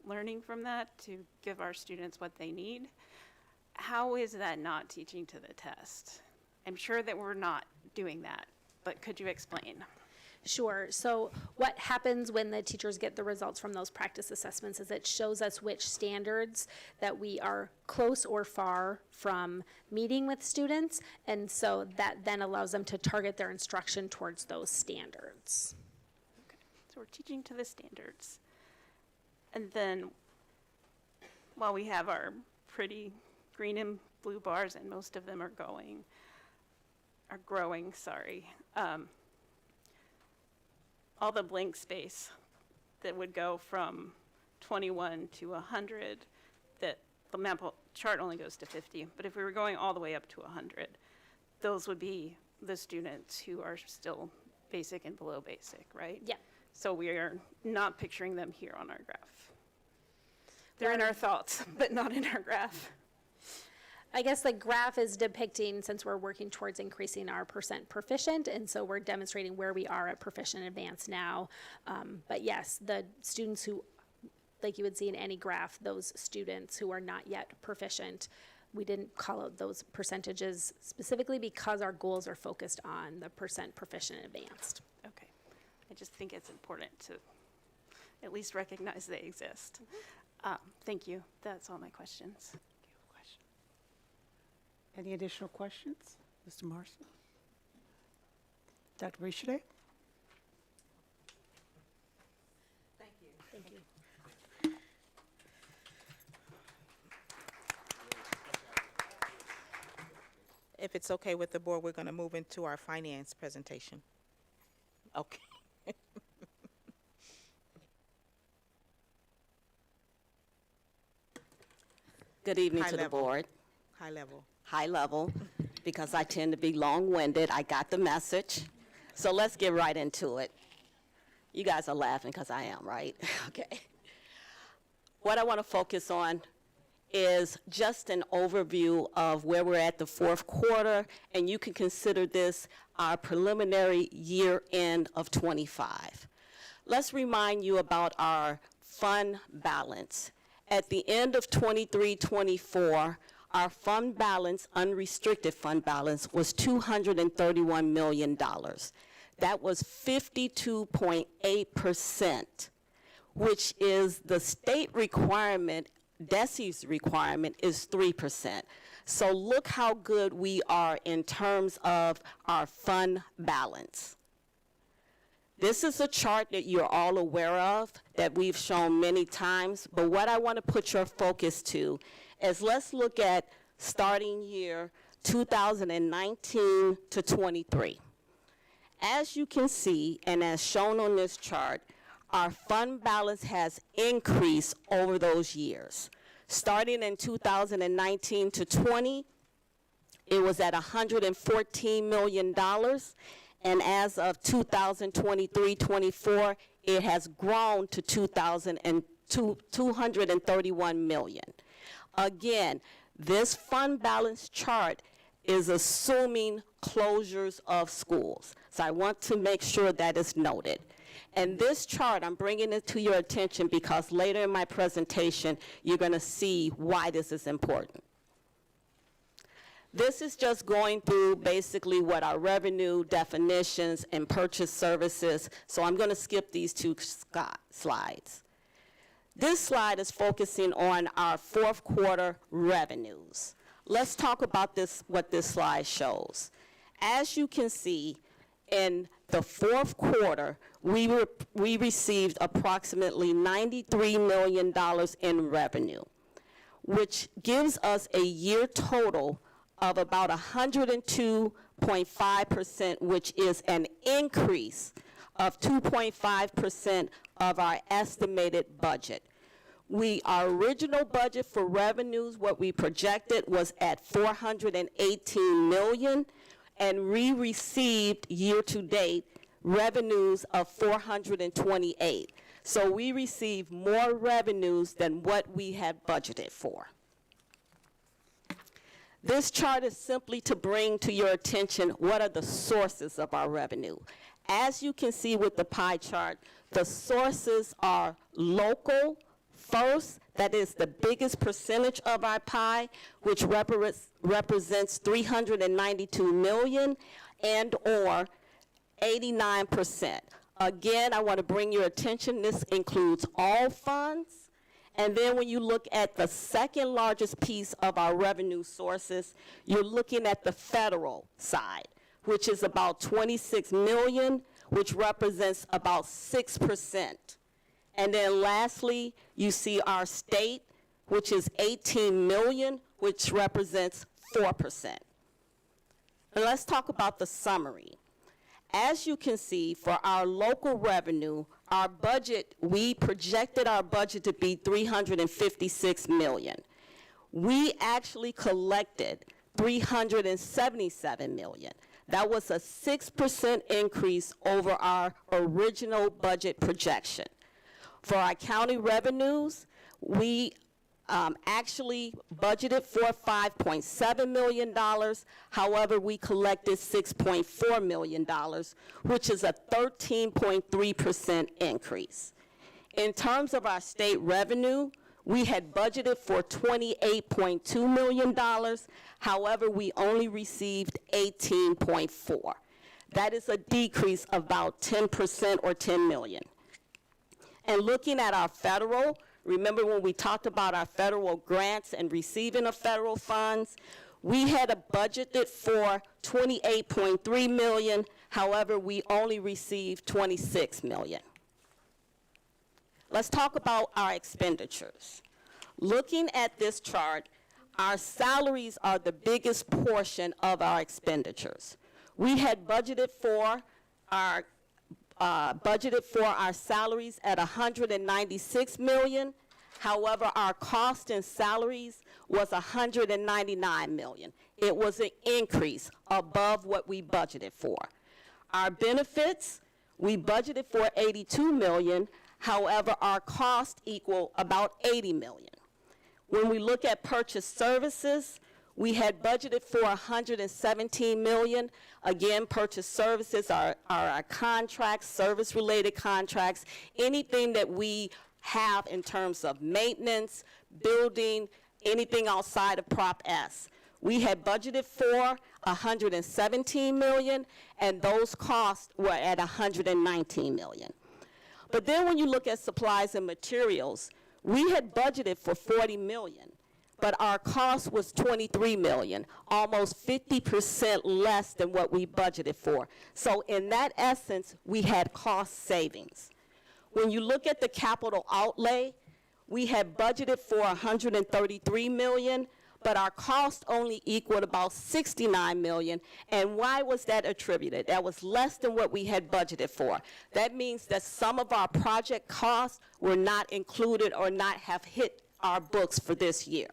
learning from that to give our students what they need. How is that not teaching to the test? I'm sure that we're not doing that, but could you explain? Sure. So what happens when the teachers get the results from those practice assessments is it shows us which standards that we are close or far from meeting with students, and so that then allows them to target their instruction towards those standards. Okay. So we're teaching to the standards. And then while we have our pretty green and blue bars, and most of them are growing, all the blank space that would go from 21 to 100, that the map chart only goes to 50, but if we were going all the way up to 100, those would be the students who are still basic and below basic, right? Yeah. So we are not picturing them here on our graph. They're in our thoughts, but not in our graph. I guess the graph is depicting, since we're working towards increasing our percent proficient, and so we're demonstrating where we are at proficient advanced now. But yes, the students who, like you would see in any graph, those students who are not yet proficient, we didn't call out those percentages specifically because our goals are focused on the percent proficient advanced. Okay. I just think it's important to at least recognize they exist. Thank you. That's all my questions. Any additional questions? Mr. Marson? Dr. Richedet? Thank you. If it's okay with the board, we're going to move into our finance presentation. Okay. Good evening High to the level. board. High level. High level, because I tend to be long-winded. I got the message. So let's get right into it. You guys are laughing because I am, right? Okay. What I want to focus on is just an overview of where we're at the fourth quarter, and you can consider this our preliminary year end of 25. Let's remind you about our fund balance. At the end of 23-24, our fund balance, unrestricted fund balance, was $231 million. That was 52.8%, which is the state requirement. DESE's requirement is 3%. So look how good we are in terms of our fund balance. This is a chart that you're all aware of, that we've shown many times, but what I want to put your focus to is let's look at starting year 2019 to 23. As you can see, and as shown on this chart, our fund balance has increased over those years. Starting in 2019 to 20, it was at $114 million, and as of 2023-24, it has grown to $231 million. Again, this fund balance chart is assuming closures of schools. So I want to make sure that is noted. And this chart, I'm bringing it to your attention because later in my presentation, you're going to see why this is important. This is just going through basically what our revenue definitions and purchase services. So I'm going to skip these two slides. This slide is focusing on our fourth quarter revenues. Let's talk about this, what this slide shows. As you can see, in the fourth quarter, we received approximately $93 million in revenue, which gives us a year total of about 102.5%, which is an increase of 2.5% of our estimated budget. Our original budget for revenues, what we projected, was at $418 million, and we received year-to-date revenues of $428. So we received more revenues than what we had budgeted for. This chart is simply to bring to your attention what are the sources of our revenue. As you can see with the pie chart, the sources are local first, that is the biggest percentage of our pie, which represents $392 million and or 89%. Again, I want to bring your attention, this includes all funds. And then when you look at the second largest piece of our revenue sources, you're looking at the federal side, which is about $26 million, which represents about 6%. And then lastly, you see our state, which is $18 million, which represents 4%. And let's talk about the summary. As you can see, for our local revenue, our budget, we projected our budget to be $356 million. We actually collected $377 million. That was a 6% increase over our original budget projection. For our county revenues, we actually budgeted for $5.7 million. However, we collected $6.4 million, which is a 13.3% increase. In terms of our state revenue, we had budgeted for $28.2 million. However, we only received $18.4. That is a decrease of about 10% or $10 million. And looking at our federal, remember when we talked about our federal grants and receiving of federal funds, we had budgeted for $28.3 million. However, we only received $26 million. Let's talk about our expenditures. Looking at this chart, our salaries are the biggest portion of our expenditures. We had budgeted for our salaries at $196 million. However, our cost in salaries was $199 million. It was an increase above what we budgeted for. Our benefits, we budgeted for $82 million. However, our cost equal about $80 million. When we look at purchase services, we had budgeted for $117 million. Again, purchase services are our contracts, service-related contracts, anything that we have in terms of maintenance, building, anything outside of Prop S. We had budgeted for $117 million, and those costs were at $119 million. But then when you look at supplies and materials, we had budgeted for $40 million. But our cost was $23 million, almost 50% less than what we budgeted for. So in that essence, we had cost savings. When you look at the capital outlay, we had budgeted for $133 million, but our cost only equaled about $69 million. And why was that attributed? That was less than what we had budgeted for. That means that some of our project costs were not included or not have hit our books for this year.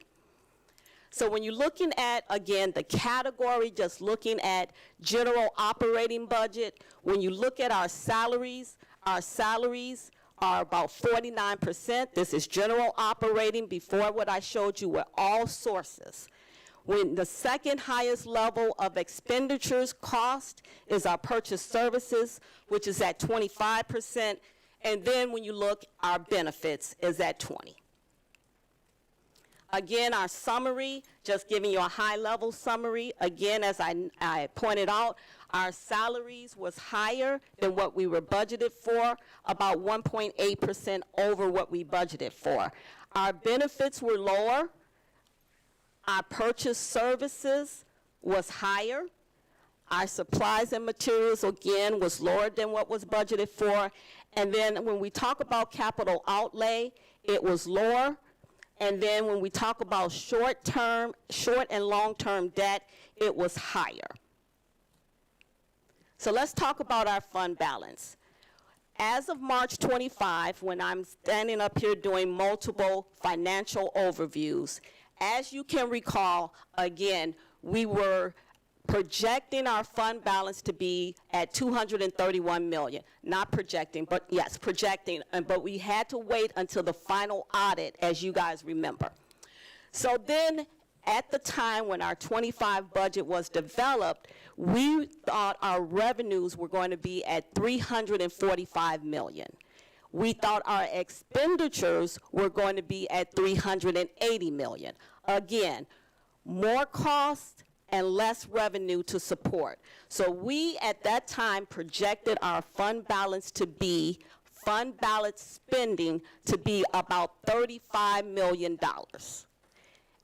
So when you're looking at, again, the category, just looking at general operating budget, when you look at our salaries are about 49%. This is general operating. Before what I showed you were all sources. When the second highest level of expenditures cost is our purchase services, which is at 25%. And then when you look, our benefits is at 20%. Again, our summary, just giving you a high-level summary. Again, as I pointed out, our salaries was higher than what we were budgeted for, about 1.8% over what we budgeted for. Our benefits were lower. Our purchase services was higher. Our supplies and materials, again, was lower than what was budgeted for. And then when we talk about capital outlay, it was lower. And then when we talk about short and long-term debt, it was higher. So let's talk about our fund balance. As of March 25, when I'm standing up here doing multiple financial overviews, as you can recall, again, we were projecting our fund balance to be at $231 million. Not projecting, but yes, projecting, but we had to wait until the final audit, as you guys remember. So then, at the time when our 25 budget was developed, we thought our revenues were going to be at $345 million. We thought our expenditures were going to be at $380 million. Again, more cost and less revenue to support. So we, at that time, projected our fund balance spending to be about $35 million.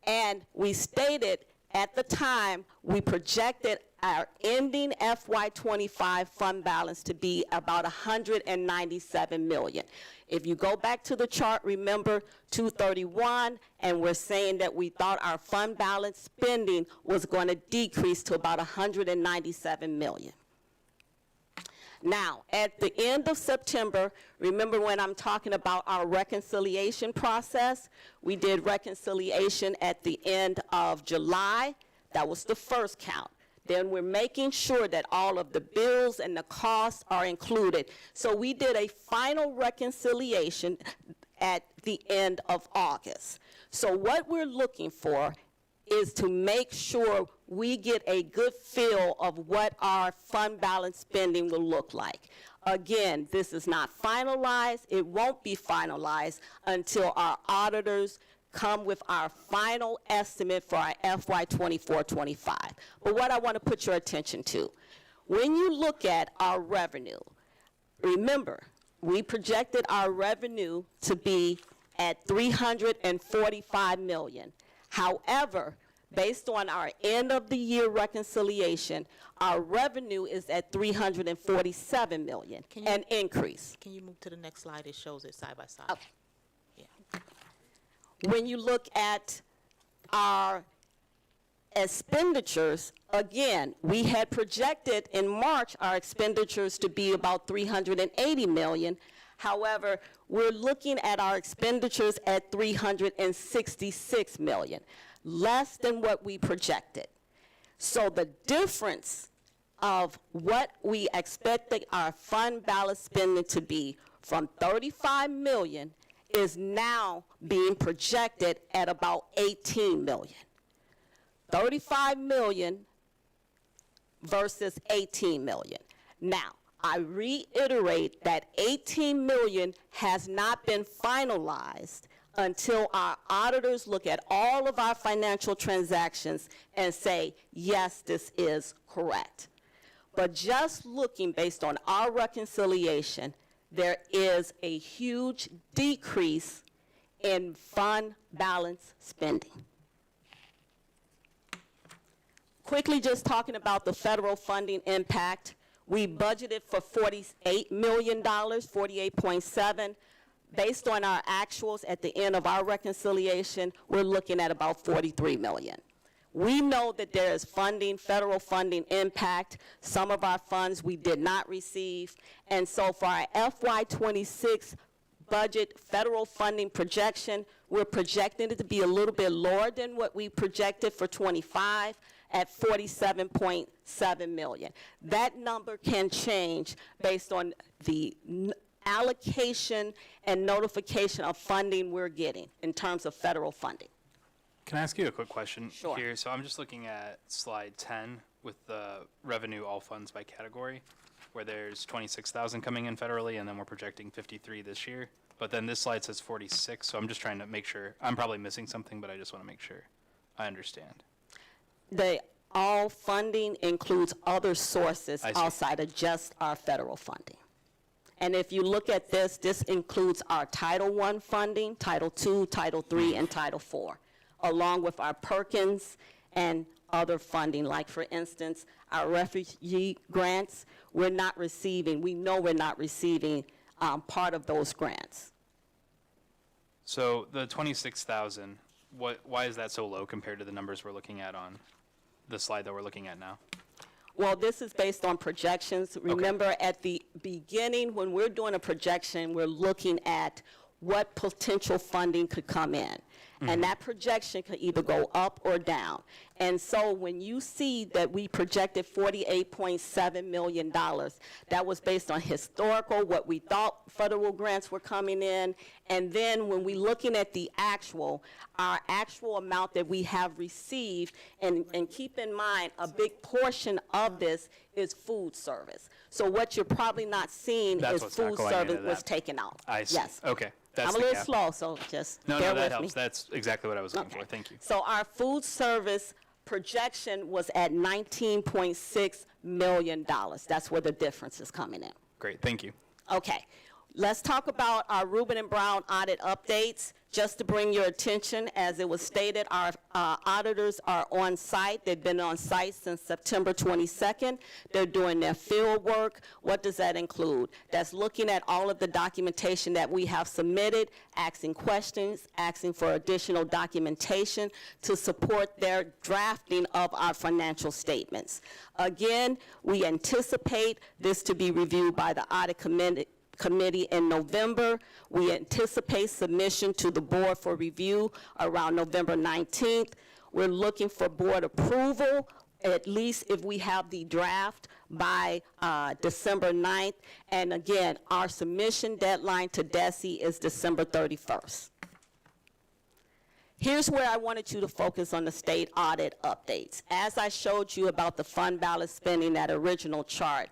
And we stated at the time, we projected our ending FY25 fund balance to be about $197 million. If you go back to the chart, remember 231, and we're saying that we thought our fund balance spending was going to decrease to about $197 million. Now, at the end of September, remember when I'm talking about our reconciliation process, we did reconciliation at the end of July. That was the first count. Then we're making sure that all of the bills and the costs are included. So we did a final reconciliation at the end of August. So what we're looking for is to make sure we get a good feel of what our fund balance spending will look like. Again, this is not finalized. It won't be finalized until our auditors come with our final estimate for our FY24-25. But what I want to put your attention to, when you look at our revenue, remember, we projected our revenue to be at $345 million. However, based on our end of the year reconciliation, our revenue is at $347 million, an increase. Can you move to the next slide? It shows it side by side. Okay. When you look at our expenditures, again, we had projected in March our expenditures to be about $380 million. However, we're looking at our expenditures at $366 million, less than what we projected. So the difference of what we expected our fund balance spending to be from $35 million is now being projected at about $18 million. 35 million versus 18 million. Now, I reiterate that 18 million has not been finalized until our auditors look at all of our financial transactions and say, yes, this is correct. But just looking based on our reconciliation, there is a huge decrease in fund balance spending. Quickly just talking about the federal funding impact, we budgeted for $48 million, 48.7. Based on our actuals at the end of our reconciliation, we're looking at about $43 million. We know that there is funding, federal funding impact. Some of our funds we did not receive. And so for our FY26 budget federal funding projection, we're projecting it to be a little bit lower than what we projected for 25 at $47.7 million. That number can change based on the allocation and notification of funding we're getting in terms of federal funding. Can I ask you a quick question Sure. here? So I'm just looking at slide 10 with the revenue all funds by category. where there's 26,000 coming in federally, and then we're projecting 53 this year. But then this slide says 46, so I'm just trying to make sure. I'm probably missing something, but I just want to make sure I understand. All funding includes other sources I see. outside of just our federal funding. And if you look at this, this includes our Title I funding, Title II, Title III, and Title IV, along with our Perkins and other funding. Like, for instance, our refugee grants, we know we're not receiving part of those grants. So the 26,000, why is that so low compared to the numbers we're looking at on the slide that we're looking at now? Well, this is based on projections. Remember, at the beginning, when we're doing a projection, we're looking at what potential funding could come in. And that projection could either go up or down. And so when you see that we projected $48.7 million, that was based on historical, what we thought federal grants were coming in. And then when we're looking at our actual amount that we have received, and keep in mind, a big portion of this is food service. So what you're probably not seeing is food service was taken out. I see. Yes. Okay. That's I'm a little slow, so just No, bear that with helps. me. That's exactly what I was looking for. Thank you. So our food service projection was at $19.6 million. That's where the difference is coming in. Great. Thank you. Okay. Let's talk about our Rubin and Brown audit updates. Just to bring your attention, as it was stated, our auditors are on site. They've been on site since September 22nd. They're doing their field work. What does that include? That's looking at all of the documentation that we have submitted, asking questions, asking for additional documentation to support their drafting of our financial statements. Again, we anticipate this to be reviewed by the audit committee in November. We anticipate submission to the board for review around November 19th. We're looking for board approval, at least if we have the draft by December 9th. And again, our submission deadline to DESE is December 31st. Here's where I wanted you to focus on the state audit updates. As I showed you about the fund balance spending, that original chart,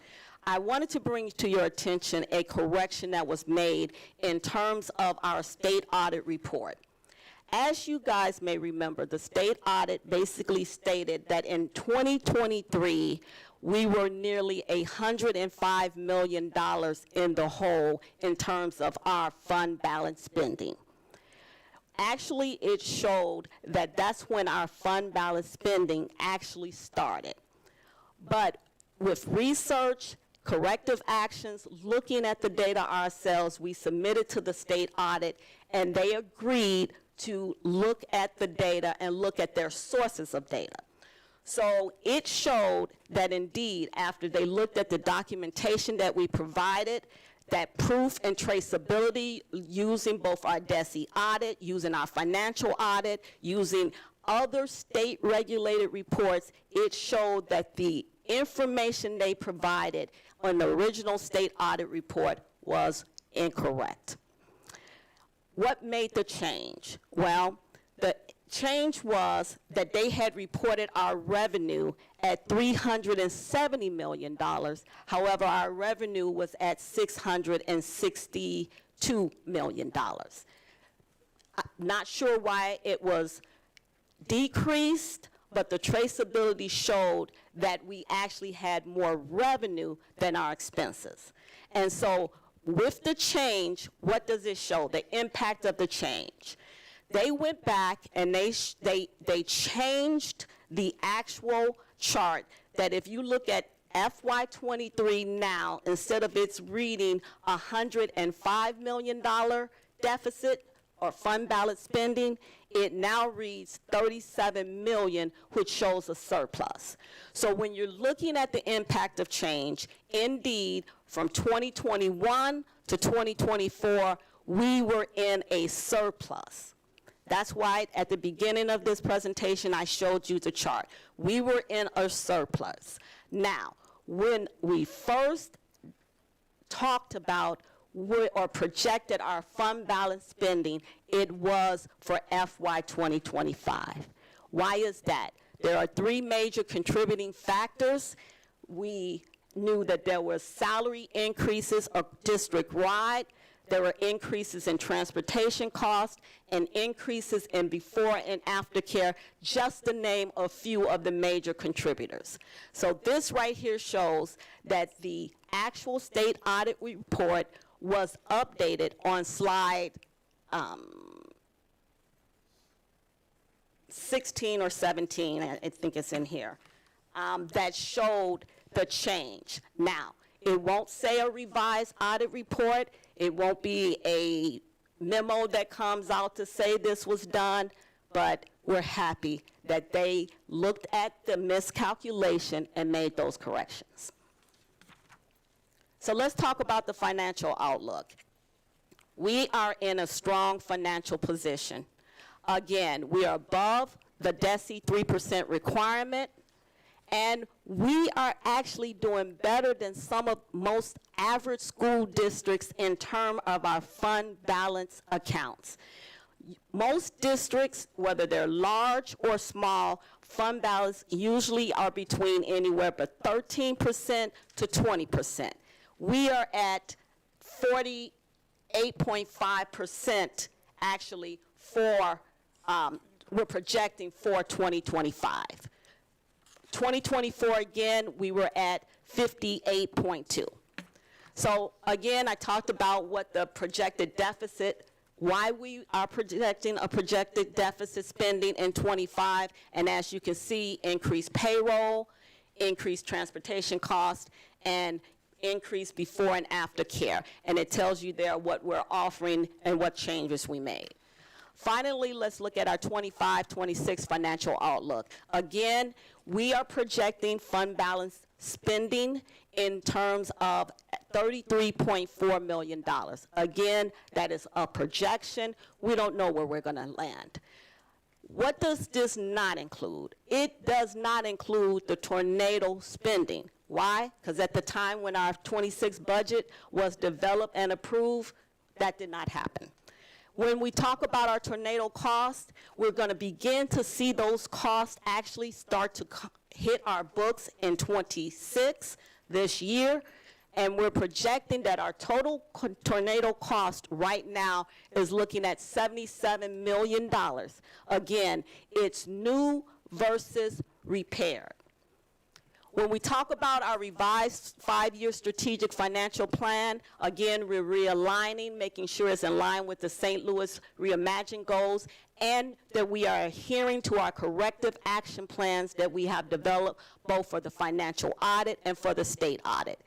I wanted to bring to your attention a correction that was made in terms of our state audit report. As you guys may remember, the state audit basically stated that in 2023, we were nearly $105 million in the hole in terms of our fund balance spending. Actually, it showed that that's when our fund balance spending actually started. But with research, corrective actions, looking at the data ourselves, we submitted to the state audit, and they agreed to look at the data and look at their sources of data. So it showed that indeed, after they looked at the documentation that we provided, that proof and traceability using both our DESE audit, using our financial audit, using other state regulated reports, it showed that the information they provided on the original state audit report was incorrect. What made the change? Well, the change was that they had reported our revenue at $370 million. However, our revenue was at $662 million. I'm not sure why it was decreased, but the traceability showed that we actually had more revenue than our expenses. And so with the change, what does it show? The impact of the change. They went back and they changed the actual chart, that if you look at FY23 now, instead of its reading $105 million deficit or fund balance spending, it now reads 37 million, which shows a surplus. So when you're looking at the impact of change, indeed, from 2021 to 2024, we were in a surplus. That's why at the beginning of this presentation, I showed you the chart. We were in a surplus. Now, when we first talked about or projected our fund balance spending, it was for FY 2025. Why is that? There are three major contributing factors. We knew that there were salary increases district-wide, there were increases in transportation costs, and increases in before and after care, just to name a few of the major contributors. So this right here shows that the actual state audit report was updated on slide 16 or 17, I think it's in here, that showed the change. Now, it won't say a revised audit report. It won't be a memo that comes out to say this was done, but we're happy that they looked at the miscalculation and made those corrections. So let's talk about the financial outlook. We are in a strong financial position. Again, we are above the DESE 3% requirement, and we are actually doing better than most average school districts in terms of our fund balance accounts. Most districts, whether they're large or small, fund balance usually are between anywhere but 13% to 20%. We are at 48.5% actually for, we're projecting for 2025. 2024, again, we were at 58.2. So again, I talked about what the projected deficit, why we are projecting a projected deficit spending in 25, and as you can see, increased payroll, increased transportation costs, and increased before and after care. And it tells you there what we're offering and what changes we made. Finally, let's look at our 25-26 financial outlook. Again, we are projecting fund balance spending in terms of $33.4 million. Again, that is a projection. We don't know where we're going to land. What does this not include? It does not include the tornado spending. Why? Because at the time when our 26 budget was developed and approved, that did not happen. When we talk about our tornado costs, we're going to begin to see those costs actually start to hit our books in 26 this year, and we're projecting that our total tornado cost right now is looking at $77 million. Again, it's new versus repaired. When we talk about our revised 5-year strategic financial plan, again, we're realigning, making sure it's in line with the St. Louis Reimagined goals, and that we are adhering to our corrective action plans that we have developed both for the financial audit and for the state audit.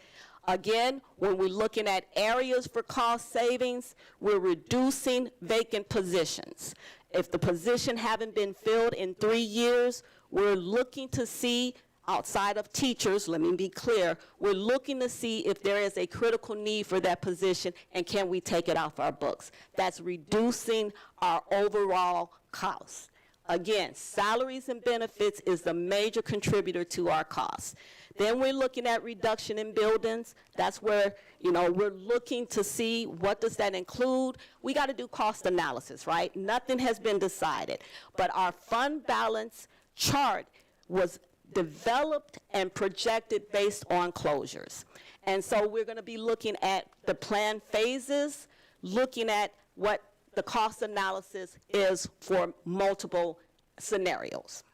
Again, when we're looking at areas for cost savings, we're reducing vacant positions. If the position haven't been filled in 3 years, we're looking to see, outside of teachers, let me be clear, we're looking to see if there is a critical need for that position and can we take it off our books. That's reducing our overall costs. Again, salaries and benefits is the major contributor to our costs. Then we're looking at reduction in buildings. That's where, we're looking to see what does that include. We got to do cost analysis, right? Nothing has been decided. But our fund balance chart was developed and projected based on closures. And so we're going to be looking at the plan phases, looking at what the cost analysis is for multiple scenarios.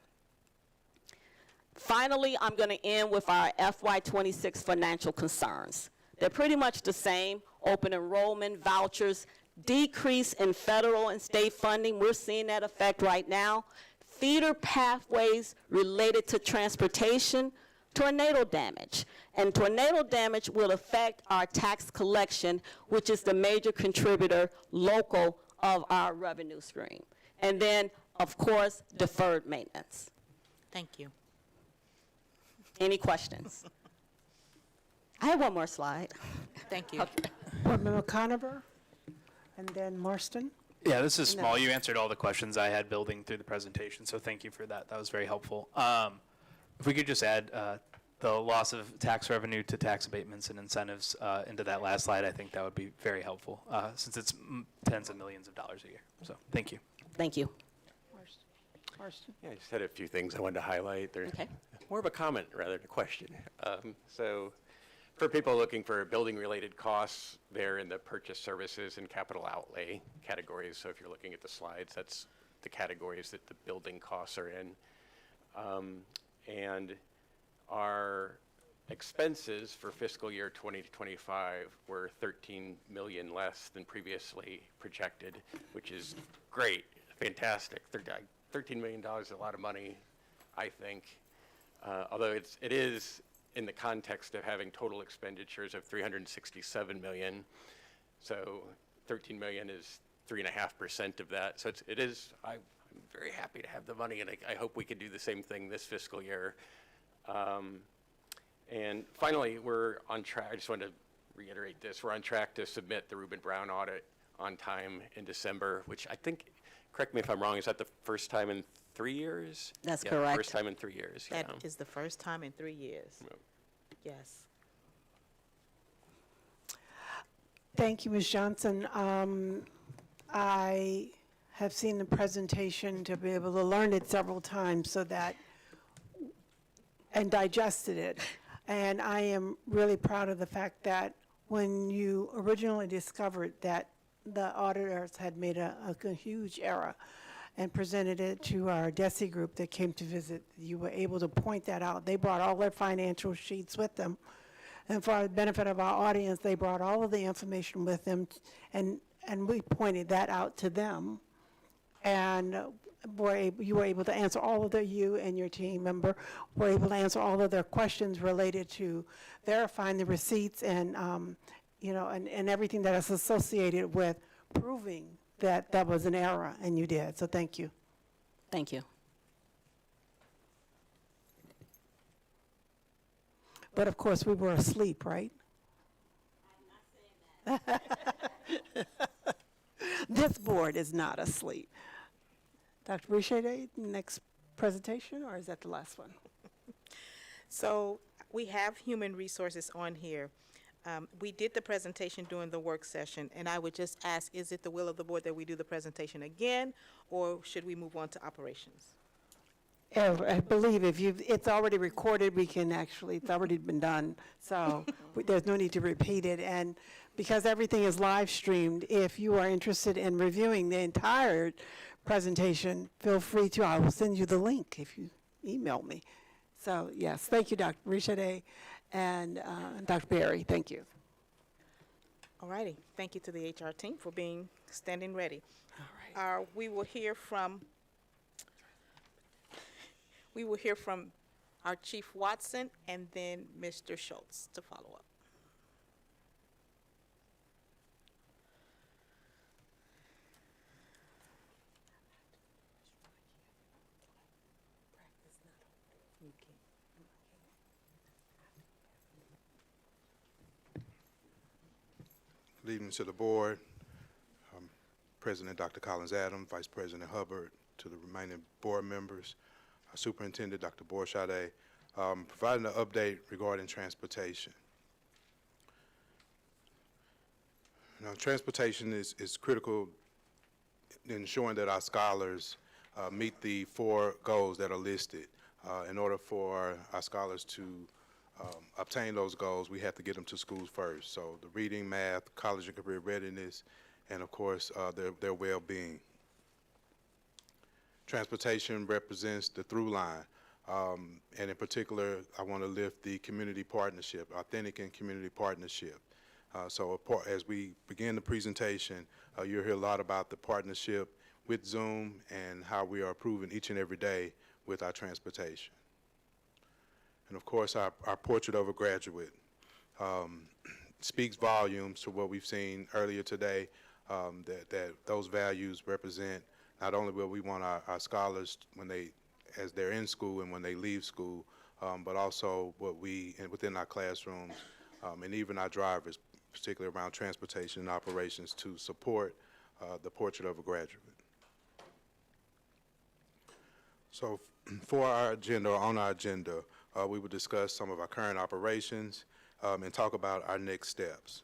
Finally, I'm going to end with our FY26 financial concerns. They're pretty much the same: open enrollment, vouchers, decrease in federal and state funding. We're seeing that effect right now. Feeder pathways related to transportation, tornado damage. And tornado damage will affect our tax collection, which is the major contributor local of our revenue stream. And then, of course, deferred maintenance. Thank you. Any questions? I have one more slide. Thank you. Okay. Board Member Conover, and then Marston. Yeah, this is small. You answered all the questions I had building through the presentation, so thank you for that. That was very helpful. If we could just add the loss of tax revenue to tax abatements and incentives into that last slide, I think that would be very helpful, since it's tens of millions of dollars a year. So thank you. Thank you. Marston. Yeah, I just had a few things I wanted to highlight. They're Okay. more of a comment rather than a question. So For people looking for building-related costs, they're in the purchase services and capital outlay categories. So if you're looking at the slides, that's the categories that the building costs are in. And our expenses for fiscal year 2025 were 13 million less than previously projected, which is great, fantastic. $13 million is a lot of money, I think. Although it is in the context of having total expenditures of 367 million. So 13 million is 3.5% of that. So I'm very happy to have the money, and I hope we can do the same thing this fiscal year. And finally, we're on track. I just want to reiterate this. We're on track to submit the Reuben Brown audit on time in December, which I think, correct me if I'm wrong, is that the first time in 3 years? That's Yeah, correct. First time in 3 years. That yeah. is the first time in 3 years. Yes. Thank you, Ms. Johnson. I have seen the presentation to be able to learn it several times and digested it. And I am really proud of the fact that when you originally discovered that the auditors had made a huge error and presented it to our DESE group that came to visit, you were able to point that out. They brought all their financial sheets with them. And for the benefit of our audience, they brought all of the information with them, and we pointed that out to them. And you were able to answer all of you and your team member were able to answer all of their questions related to verifying the receipts and, and everything that is associated with proving that that was an error, and you did. So thank you. Thank you. But of course, we were asleep, right? This board is not asleep. Dr. Bouchard, next presentation, or is that the last one? So we have human resources on here. We did the presentation during the work session, and I would just ask, is it the will of the board that we do the presentation again, or should we move on to operations? I believe it's already recorded, it's already been done, so there's no need to repeat it. And because everything is live streamed, if you are interested in reviewing the entire presentation, feel free to. I will send you the link if you email me. So yes, thank you, Dr. Richard and Dr. Berry. Thank you. All righty. Thank you to the HR team for standing ready. All right. We will hear from our Chief Watson and then Mr. Schultz to follow up. Good evening to the board, President Dr. Collins Adams, Vice President Hubbard, to the remaining board members, our Superintendent Dr. Bouchard, providing an update regarding transportation. Now, transportation is critical in ensuring that our scholars meet the 4 goals that are listed. In order for our scholars to obtain those goals, we have to get them to schools first. So the reading, math, college and career readiness, and of course their well-being. Transportation represents the through line, and in particular, I want to lift the community partnership, authentic and community partnership. So as we begin the presentation, you'll hear a lot about the partnership with Zoom and how we are improving each and every day with our transportation. And of course, our portrait of a graduate speaks volumes to what we've seen earlier today, that those values represent not only what we want our scholars as they're in school and when they leave school, but also what within our classrooms and even our drivers, particularly around transportation and operations, to support the portrait of a graduate. So for our agenda, or on our agenda, we will discuss some of our current operations and talk about our next steps.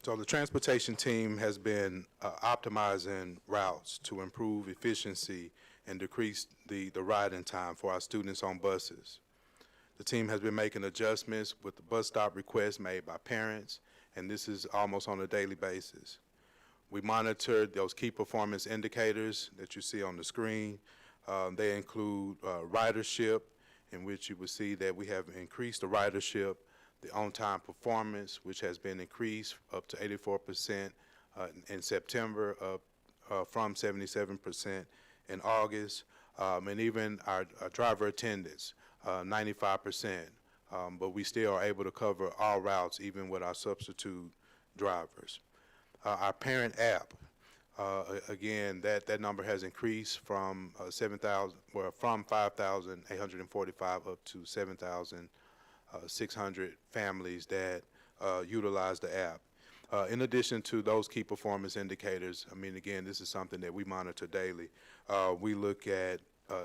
So the transportation team has been optimizing routes to improve efficiency and decrease the riding time for our students on buses. The team has been making adjustments with the bus stop requests made by parents, and this is almost on a daily basis. We monitored those key performance indicators that you see on the screen. They include ridership, in which you will see that we have increased the ridership, the on-time performance, which has been increased up to 84% in September, from 77% in August, and even our driver attendance, 95%. But we still are able to cover all routes, even with our substitute drivers. Our parent app, again, that number has increased from 5,845 up to 7,600 families that utilize the app. In addition to those key performance indicators, I mean, again, this is something that we monitor daily. We look at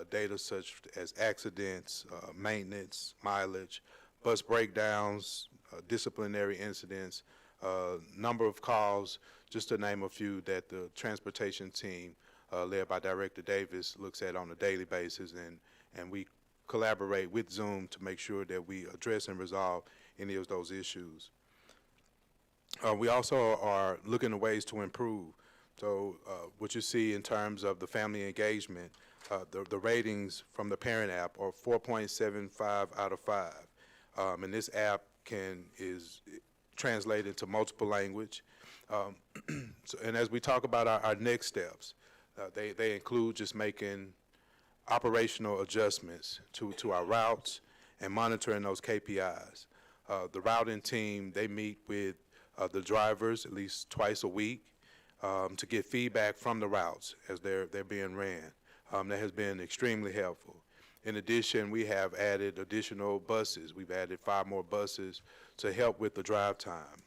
data such as accidents, maintenance, mileage, bus breakdowns, disciplinary incidents, number of calls, just to name a few that the transportation team, led by Director Davis, looks at on a daily basis, and we collaborate with Zoom to make sure that we address and resolve any of those issues. We also are looking at ways to improve. So what you see in terms of the family engagement, the ratings from the parent app are 4.75 out of 5. And this app is translated to multiple language. And as we talk about our next steps, they include just making operational adjustments to our routes and monitoring those KPIs. The routing team, they meet with the drivers at least twice a week to get feedback from the routes as they're being ran. That has been extremely helpful. In addition, we have added additional buses. We've added 5 more buses to help with the drive time,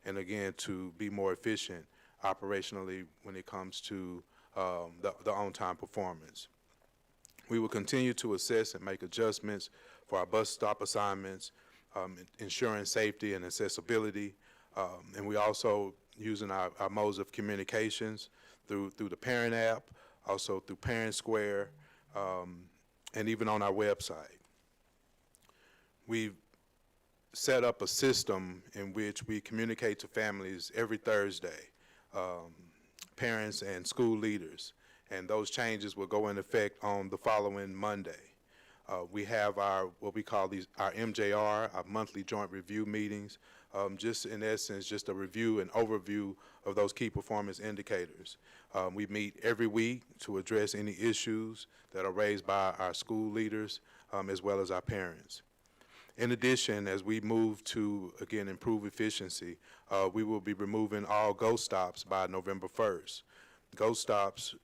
and again, to be more efficient operationally when it comes to the on-time performance. We will continue to assess and make adjustments for our bus stop assignments, ensuring safety and accessibility, and we also using our modes of communications through the parent app, also through Parent Square, and even on our website. We've set up a system in which we communicate to families every Thursday, parents and school leaders, and those changes will go in effect on the following Monday. We have what we call our MJR, our monthly joint review meetings, just in essence, just a review and overview of those key performance indicators. We meet every week to address any issues that are raised by our school leaders, as well as our parents. In addition, as we move to, again, improve efficiency, we will be removing all ghost stops by November 1st. Ghost stops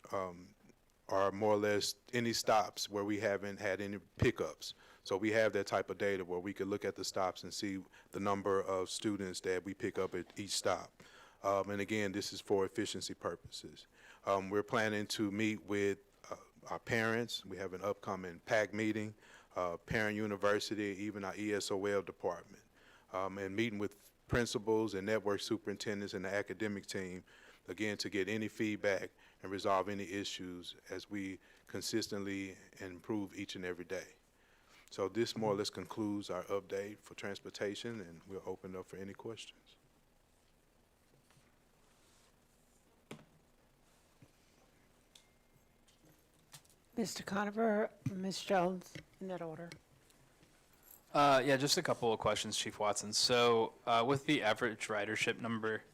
are more or less any stops where we haven't had any pickups. So we have that type of data where we could look at the stops and see the number of students that we pick up at each stop. And again, this is for efficiency purposes. We're planning to meet with our parents. We have an upcoming PAC meeting, Parent University, even our ESOL department, and meeting with principals and network superintendents and the academic team, again, to get any feedback and resolve any issues as we consistently improve each and every day. So this more or less concludes our update for transportation, and we'll open up for any questions. Mr. Conover, Ms. Jones, in that order. Yeah, just a couple of questions, Chief Watson. So with the average ridership number,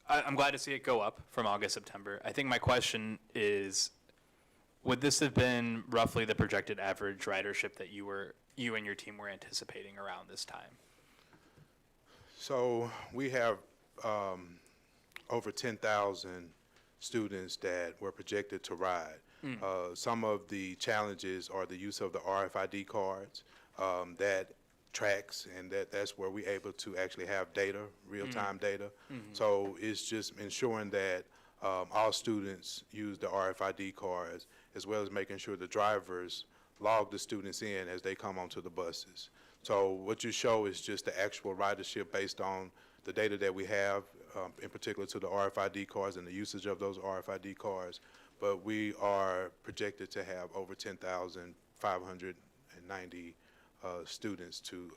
I'm glad to see it go up from August, September. I think my question is, would this have been roughly the projected average ridership that you and your team were anticipating around this time? So we have over 10,000 students that were projected to ride. Some of the challenges are the use of the RFID cards that tracks, and that's where we're able to actually have data, real-time data. So it's just ensuring that all students use the RFID cards, as well as making sure the drivers log the students in as they come onto the buses. So what you show is just the actual ridership based on the data that we have, in particular to the RFID cards and the usage of those RFID cards. But we are projected to have over 10,500 590 students to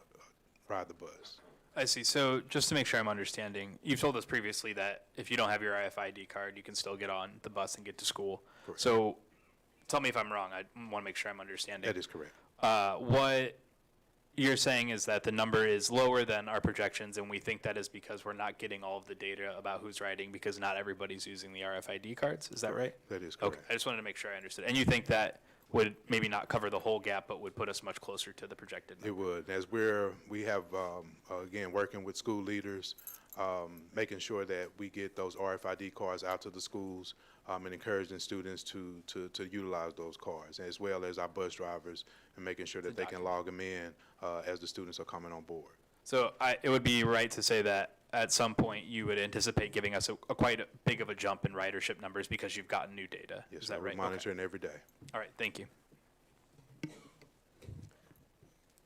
ride the bus. I see. So just to make sure I'm understanding, you've told us previously that if you don't have your RFID card, you can still get on the bus and get to school. Correct. So tell me if I'm wrong. I want to make sure I'm understanding. That is correct. What you're saying is that the number is lower than our projections, and we think that is because we're not getting all of the data about who's riding because not everybody's using the RFID cards. Is that right? That is correct. Okay. I just wanted to make sure I understood. And you think that would maybe not cover the whole gap, but would put us much closer to the projected number? It would. As we have, again, working with school leaders, making sure that we get those RFID cards out to the schools and encouraging students to utilize those cards, as well as our bus drivers, and making sure that they can log them in as the students are coming on board. So it would be right to say that at some point you would anticipate giving us a quite big of a jump in ridership numbers because you've gotten new data. Yes, Is sir. that right? We're monitoring every day. All right, thank you.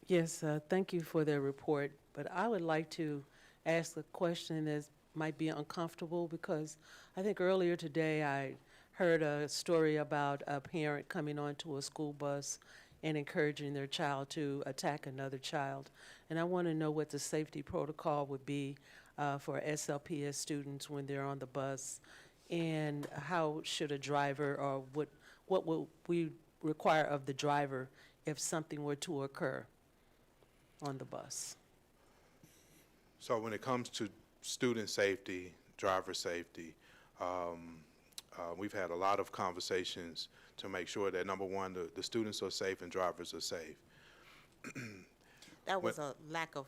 Yes, thank you for the report, but I would like to ask a question that might be uncomfortable, because I think earlier today I heard a story about a parent coming onto a school bus and encouraging their child to attack another child. And I want to know what the safety protocol would be for SLPS students when they're on the bus, and how should a driver, or what will we require of the driver if something were to occur on the bus? So when it comes to student safety, driver safety, we've had a lot of conversations to make sure that, number one, the students are safe and drivers are safe. That was a lack of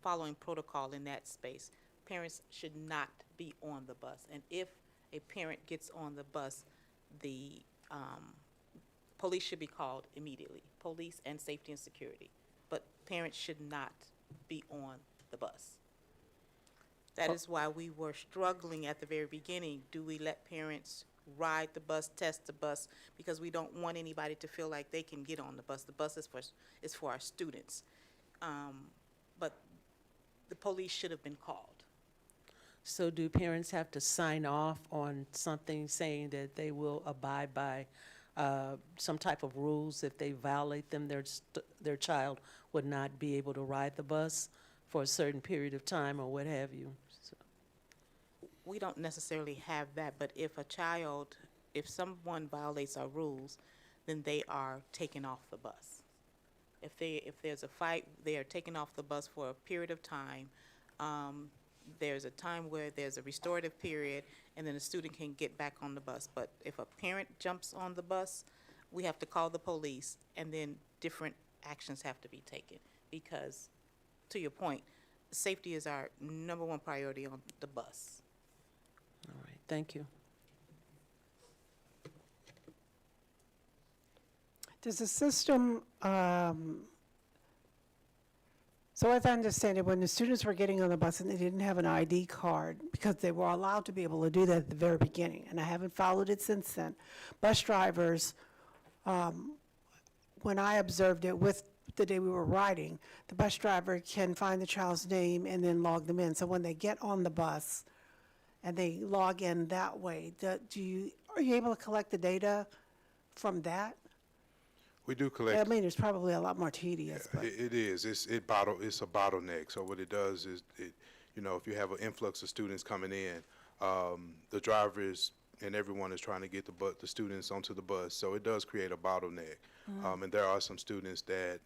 following protocol in that space. Parents should not be on the bus, and if a parent gets on the bus, the police should be called immediately, police and safety and security. But parents should not be on the bus. That is why we were struggling at the very beginning. Do we let parents ride the bus, test the bus? Because we don't want anybody to feel like they can get on the bus. The bus is for our students. But the police should have been called. So do parents have to sign off on something saying that they will abide by some type of rules? If they violate them, their child would not be able to ride the bus for a certain period of time, or what have you? So. We don't necessarily have that, but if someone violates our rules, then they are taken off the bus. If there's a fight, they are taken off the bus for a period of time. There's a time where there's a restorative period, and then the student can get back on the bus. But if a parent jumps on the bus, we have to call the police, and then different actions have to be taken. Because, to your point, safety is our number one priority on the bus. All right, thank you. Does the system, so as I understand it, when the students were getting on the bus and they didn't have an ID card, because they were allowed to be able to do that at the very beginning, and I haven't followed it since then, bus drivers, when I observed it with the day we were riding, the bus driver can find the child's name and then log them in. So when they get on the bus and they log in that way, are you able to collect the data from that? We do collect. I mean, it's probably a lot more tedious, but. It is. It's a bottleneck. So what it does is, if you have an influx of students coming in, the drivers and everyone is trying to get the students onto the bus. So it does create a bottleneck. And there are some students that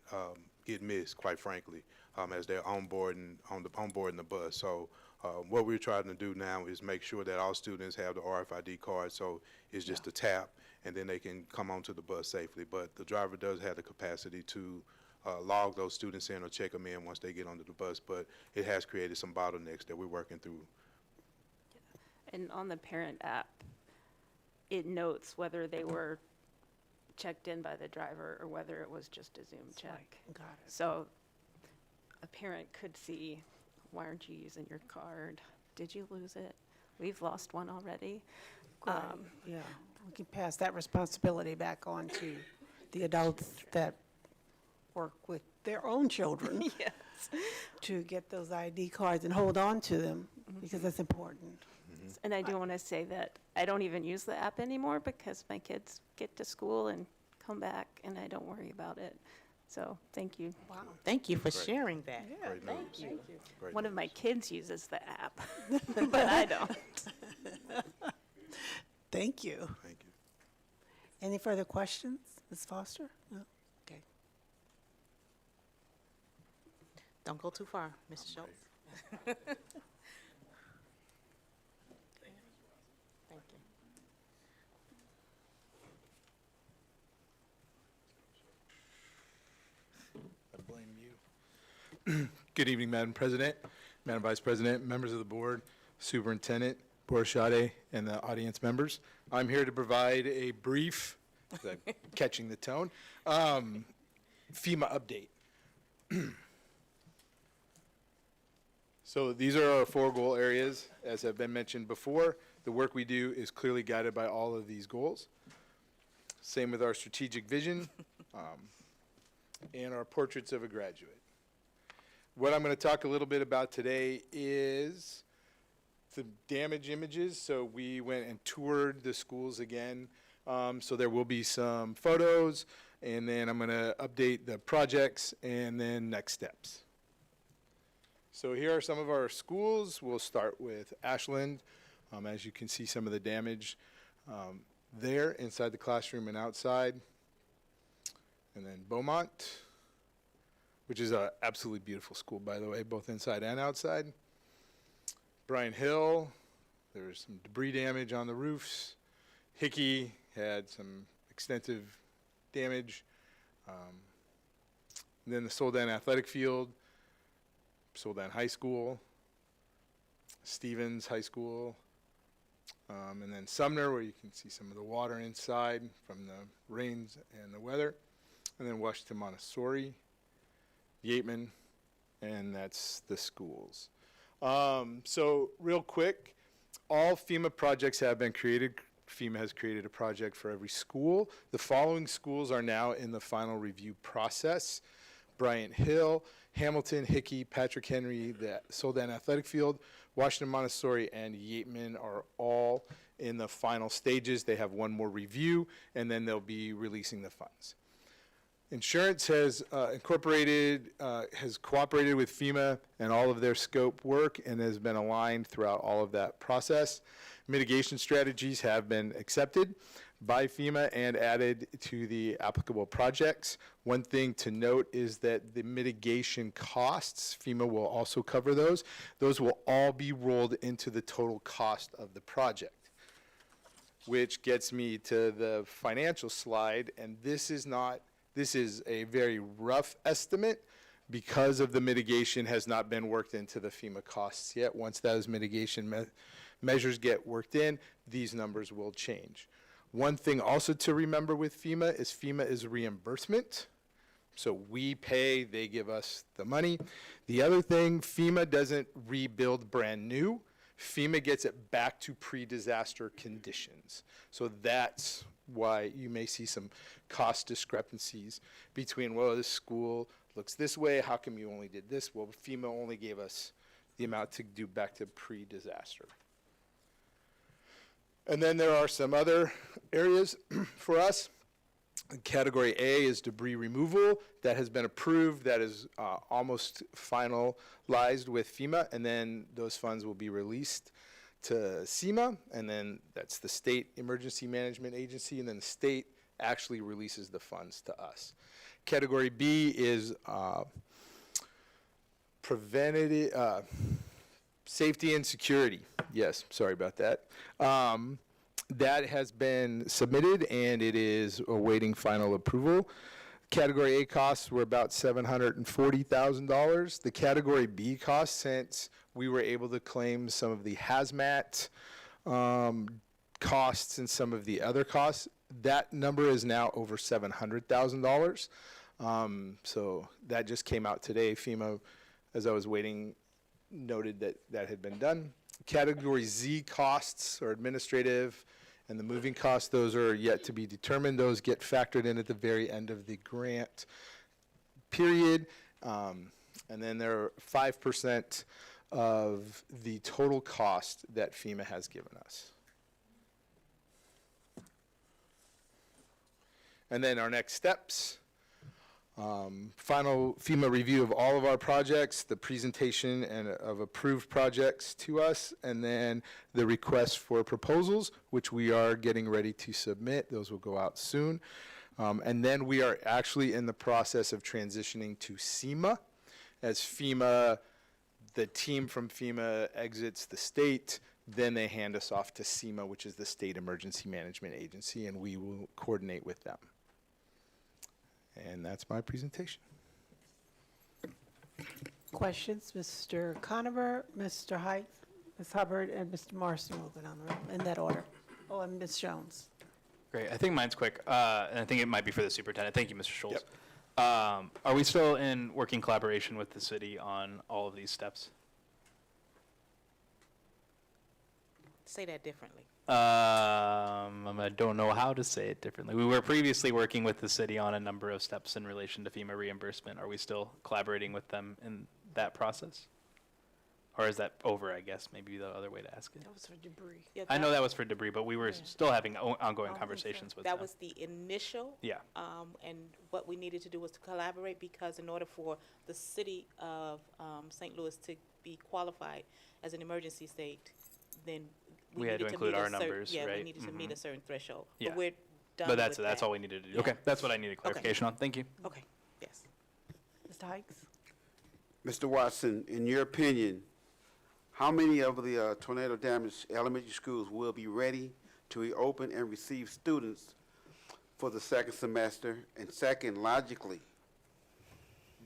get missed, quite frankly, as they're onboarding the bus. So what we're trying to do now is make sure that all students have the RFID card. So it's just a tap, and then they can come onto the bus safely. But the driver does have the capacity to log those students in or check them in once they get onto the bus. But it has created some bottlenecks that we're working through. And on the parent app, it notes whether they were checked in by the driver or whether it was just a Zoom check. Got it. So a parent could see, why aren't you using your card? Did you lose it? We've lost one already. Great. Yeah, we can pass that responsibility back on to the adults that work with their own children. Yes. To get those ID cards and hold on to them, because that's important. And I do want to say that I don't even use the app anymore because my kids get to school and come back and I don't worry about it. So thank you. Wow. Thank you for Great. sharing that. Yeah, Great thank news. you. Great One of news. my kids uses the app, but I don't. Thank you. Thank you. Any further questions, Ms. Foster? No? Okay. Don't go too far, Mrs. Schultz. Thank you. I blame you. Good evening, Madam President, Madam Vice President, members of the board, Superintendent Borshade, and the audience members. I'm here to provide a brief, catching the tone, FEMA update. So these are our 4 goal areas. As have been mentioned before, the work we do is clearly guided by all of these goals. Same with our strategic vision and our portraits of a graduate. What I'm going to talk a little bit about today is the damage images. So we went and toured the schools again. So there will be some photos, and then I'm going to update the projects and then next steps. So here are some of our schools. We'll start with Ashland. As you can see, some of the damage there inside the classroom and outside. And then Beaumont, which is an absolutely beautiful school, by the way, both inside and outside. Bryan Hill, there's some debris damage on the roofs. Hickey had some extensive damage. And then the Soldan Athletic Field, Soldan High School, Stevens High School, and then Sumner, where you can see some of the water inside from the rains and the weather, and then Washington Montessori, Yateman, and that's the schools. So real quick, all FEMA projects have been created. FEMA has created a project for every school. The following schools are now in the final review process: Bryant Hill, Hamilton, Hickey, Patrick Henry, the Soldan Athletic Field, Washington Montessori, and Yateman are all in the final stages. They have one more review, and then they'll be releasing the funds. Insurance has cooperated with FEMA and all of their scope work and has been aligned throughout all of that process. Mitigation strategies have been accepted by FEMA and added to the applicable projects. One thing to note is that the mitigation costs, FEMA will also cover those. Those will all be rolled into the total cost of the project, which gets me to the financial slide, and this is a very rough estimate because of the mitigation has not been worked into the FEMA costs yet. Once those mitigation measures get worked in, these numbers will change. One thing also to remember with FEMA is reimbursement. So we pay, they give us the money. The other thing, FEMA doesn't rebuild brand new. FEMA gets it back to pre-disaster conditions. So that's why you may see some cost discrepancies between, well, this school looks this way, how come you only did this? Well, FEMA only gave us the amount to do back to pre-disaster. And then there are some other areas for us. Category A is debris removal. That has been approved. That is almost finalized with FEMA, and then those funds will be released to SEMA, and then that's the State Emergency Management Agency, and then the state actually releases the funds to us. Category B is preventative, safety and security. Yes, sorry about that. That has been submitted and it is awaiting final approval. Category A costs were about $740,000. The Category B costs, since we were able to claim some of the hazmat costs and some of the other costs, that number is now over $700,000. So that just came out today. FEMA, as I was waiting, noted that that had been done. Category Z costs are administrative, and the moving costs, those are yet to be determined. Those get factored in at the very end of the grant period. And then there are 5% of the total cost that FEMA has given us. And then our next steps, final FEMA review of all of our projects, the presentation of approved projects to us, and then the request for proposals, which we are getting ready to submit. Those will go out soon. And then we are actually in the process of transitioning to SEMA. As FEMA, the team from FEMA exits the state, then they hand us off to SEMA, which is the State Emergency Management Agency, and we will coordinate with them. And that's my presentation. Questions, Mr. Conover, Mr. Height, Ms. Hubbard, and Mr. Morrison will go down the row in that order. Oh, and Ms. Jones. Great. I think mine's quick, and I think it might be for the superintendent. Thank you, Mr. Schultz. Are we still in working collaboration with the city on all of these steps? Say that differently. I don't know how to say it differently. We were previously working with the city on a number of steps in relation to FEMA reimbursement. Are we still collaborating with them in that process? Or is that over, I guess, maybe the other way to ask it? That was for debris. Yeah, I know that was for debris, but we were still having ongoing conversations with them. That was the initial. Yeah. And what we needed to do was to collaborate, because in order for the city of St. Louis to be qualified as an emergency state, then we had to include our numbers, yeah, right? we needed to meet a certain threshold. Yeah. But we're done But that's with that's that. all we needed to do. Yeah. Okay, that's what I needed clarification on. Thank you. Okay, yes. Mr. Hikes? Mr. Watson, in your opinion, how many of the tornado damaged elementary schools will be ready to reopen and receive students for the second semester? And second, logically,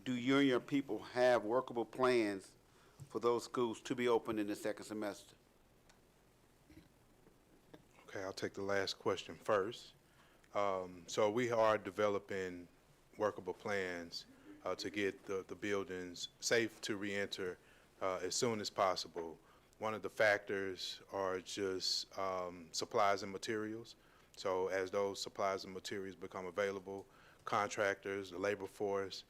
do you and your people have workable plans for those schools to be open in the second semester? Okay, I'll take the last question first. So we are developing workable plans to get the buildings safe to reenter as soon as possible. One of the factors are just supplies and materials. So as those supplies and materials become available, contractors, the labor force,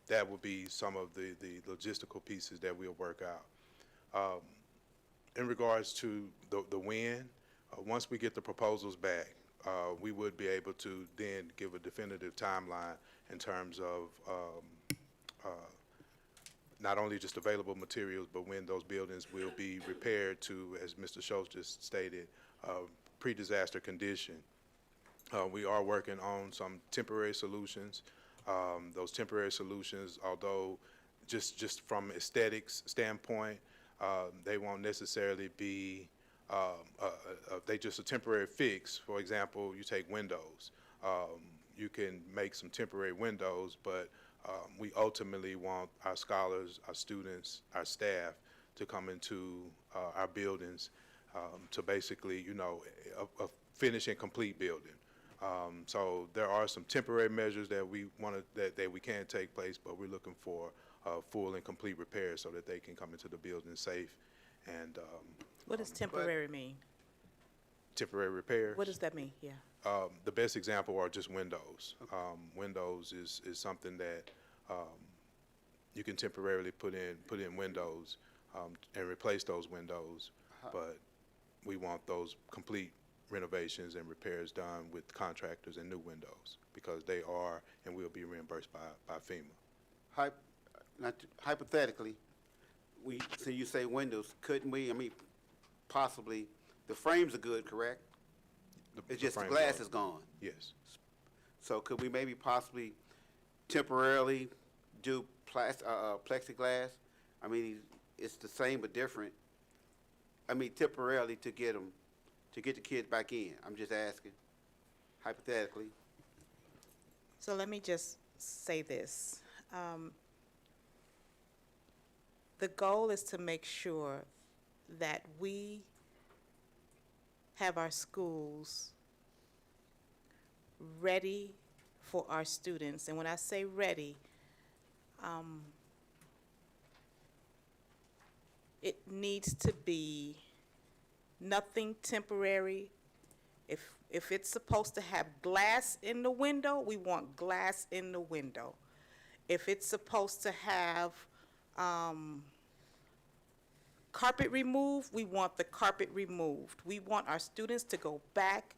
that will be some of the logistical pieces that we'll work out. In regards to the when, once we get the proposals back, we would be able to then give a definitive timeline in terms of not only just available materials, but when those buildings will be repaired to, as Mr. Schultz just stated, pre-disaster condition. We are working on some temporary solutions. Those temporary solutions, although just from aesthetics standpoint, they won't necessarily be, they just a temporary fix. For example, you take windows. You can make some temporary windows, but we ultimately want our scholars, our students, our staff to come into our buildings to basically, a finish and complete building. So there are some temporary measures that we that we can take place, but we're looking for full and complete repairs so that they can come into the building safe. And What does temporary mean? temporary repairs. What does that mean? Yeah. The best example are just windows. Windows is something that you can temporarily put in windows and replace those windows, but we want those complete renovations and repairs done with contractors and new windows, because they are and will be reimbursed by FEMA. Hypothetically, so you say windows, couldn't we, possibly, the frames are good, correct? It's just the frames glass are- is gone. Yes. So could we maybe possibly temporarily do plexiglass? It's the same but different. Temporarily to get the kids back in. I'm just asking, hypothetically. So let me just say this. The goal is to make sure that we have our schools ready for our students. And when I say ready, it needs to be nothing temporary. If it's supposed to have glass in the window, we want glass in the window. If it's supposed to have carpet removed, we want the carpet removed. We want our students to go back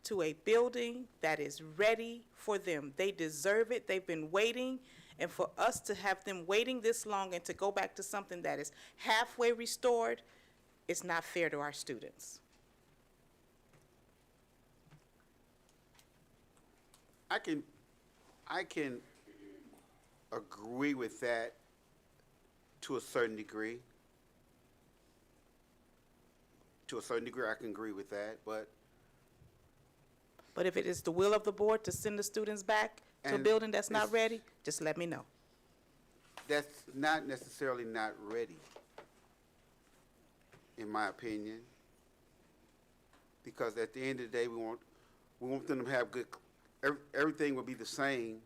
to a building that is ready for them. They deserve it. They've been waiting. And for us to have them waiting this long and to go back to something that is halfway restored, it's not fair to our students. I can agree with that to a certain degree. To a certain degree, I can agree with that, but if it is the will of the board to send the students back to a And building that's not it's- ready, just let me know. that's not necessarily not ready, in my opinion. Because at the end of the day, we want them to have good, everything will be the same.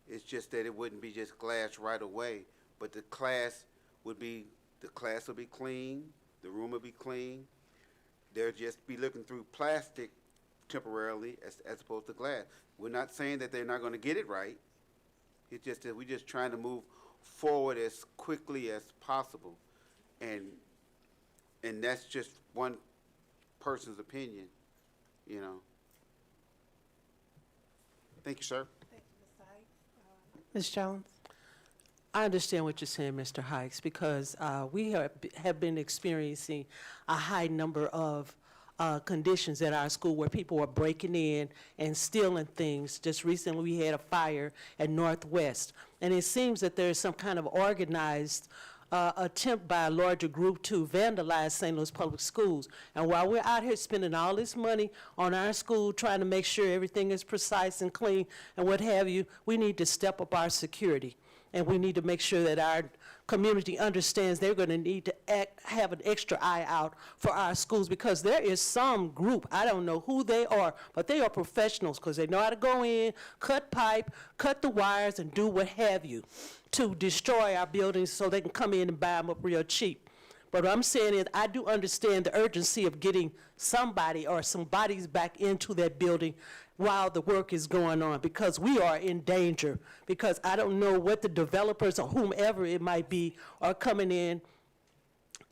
It's just that it wouldn't be just glass right away, but the class will be clean, the room will be clean. They'll just be looking through plastic temporarily as opposed to glass. We're not saying that they're not going to get it right. It's just that we're just trying to move forward as quickly as possible. And that's just one person's opinion, you know. Thank you, sir. Ms. Jones? I understand what you're saying, Mr. Hikes, because we have been experiencing a high number of conditions at our school where people are breaking in and stealing things. Just recently, we had a fire at Northwest, and it seems that there's some kind of organized attempt by a larger group to vandalize St. Louis Public Schools. And while we're out here spending all this money on our school, trying to make sure everything is precise and clean and what have you, we need to step up our security. And we need to make sure that our community understands they're going to need to have an extra eye out for our schools, because there is some group, I don't know who they are, but they are professionals because they know how to go in, cut pipe, cut the wires, and do what have you to destroy our buildings so they can come in and buy them up real cheap. But what I'm saying is I do understand the urgency of getting somebody or some bodies back into that building while the work is going on, because we are in danger, because I don't know what the developers or whomever it might be are coming in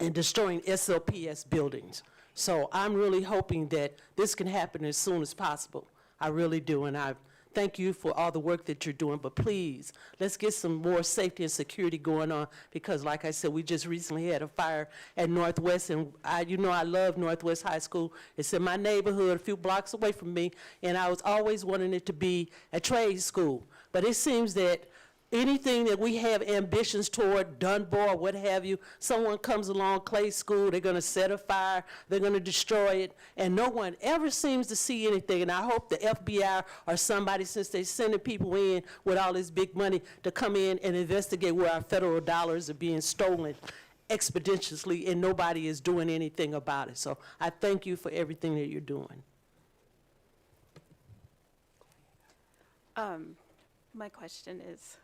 and destroying SLPS buildings. So I'm really hoping that this can happen as soon as possible. I really do, and I thank you for all the work that you're doing, but please, let's get some more safety and security going on, because like I said, we just recently had a fire at Northwest, and I love Northwest High School. It's in my neighborhood, a few blocks away from me, and I was always wanting it to be a trade school. But it seems that anything that we have ambitions toward, Dunbar, what have you, someone comes along, Clay School, they're going to set a fire, they're going to destroy it, and no one ever seems to see anything. And I hope the FBI or somebody, since they're sending people in with all this big money, to come in and investigate where our federal dollars are being stolen expeditiously, and nobody is doing anything about it. So I thank you for everything that you're doing. My question is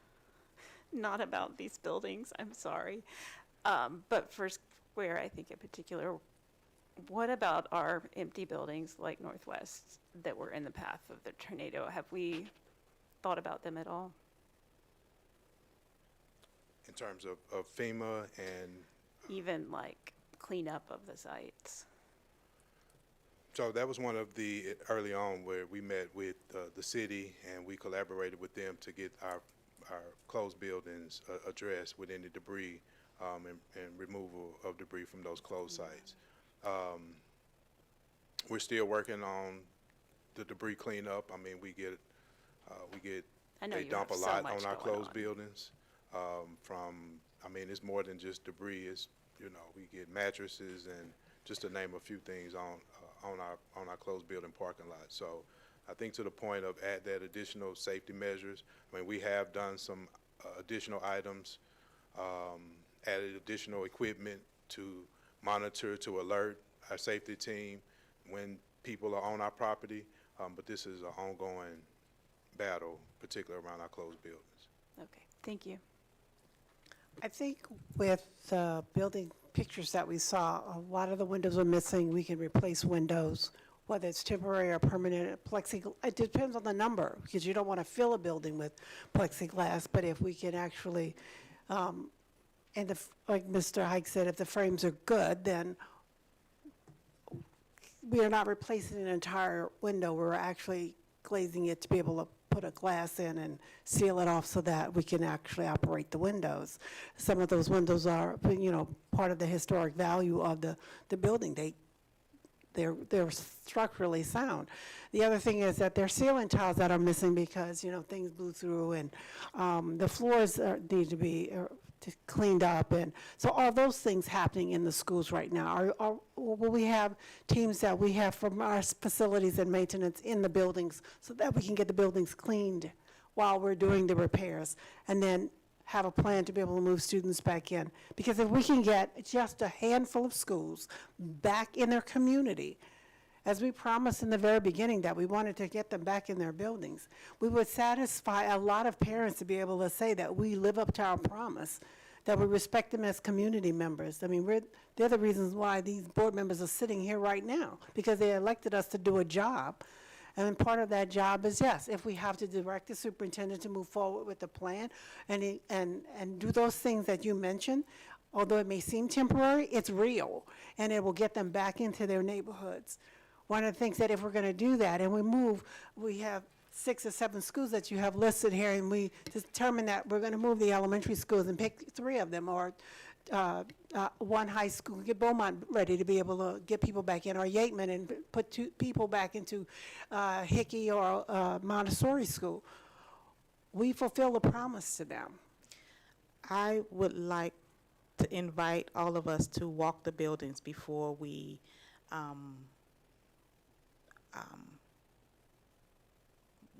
not about these buildings, I'm sorry. But for Square, I think in particular, what about our empty buildings like Northwest that were in the path of the tornado? Have we thought about them at all? In terms of FEMA and Even like cleanup of the sites? so that was one of the, early on, where we met with the city and we collaborated with them to get our closed buildings addressed with any debris and removal of debris from those closed sites. We're still working on the debris cleanup. I mean, we get I know they you dump a have so lot much on our going closed on. buildings. I mean, it's more than just debris. It's, we get mattresses and just to name a few things on our closed building parking lot. So I think to the point of add that additional safety measures, I mean, we have done some additional items, added additional equipment to monitor, to alert our safety team when people are on our property. But this is an ongoing battle, particularly around our closed buildings. Okay, thank you. I think with the building pictures that we saw, a lot of the windows are missing. We can replace windows, whether it's temporary or permanent plexiglass. It depends on the number, because you don't want to fill a building with plexiglass, but if we can actually, like Mr. Hike said, if the frames are good, then we are not replacing an entire window. We're actually glazing it to be able to put a glass in and seal it off so that we can actually operate the windows. Some of those windows are, part of the historic value of the building. They're structurally sound. The other thing is that there are ceiling tiles that are missing because, things blew through, and the floors need to be cleaned up, and so all those things happening in the schools right now. Will we have teams that we have from our facilities and maintenance in the buildings so that we can get the buildings cleaned while we're doing the repairs, and then have a plan to be able to move students back in? Because if we can get just a handful of schools back in their community, as we promised in the very beginning that we wanted to get them back in their buildings, we would satisfy a lot of parents to be able to say that we live up to our promise, that we respect them as community members. I mean, they're the reasons why these board members are sitting here right now, because they elected us to do a job. And part of that job is, yes, if we have to direct the superintendent to move forward with the plan and do those things that you mentioned, although it may seem temporary, it's real, and it will get them back into their neighborhoods. One of the things that if we're going to do that and we have 6 or 7 schools that you have listed here, and we determine that we're going to move the elementary schools and pick 3 of them, or one high school, get Beaumont ready to be able to get people back in, or Yateman, and put 2 people back into Hickey or Montessori school. We fulfill the promise to them. I would like to invite all of us to walk the buildings before we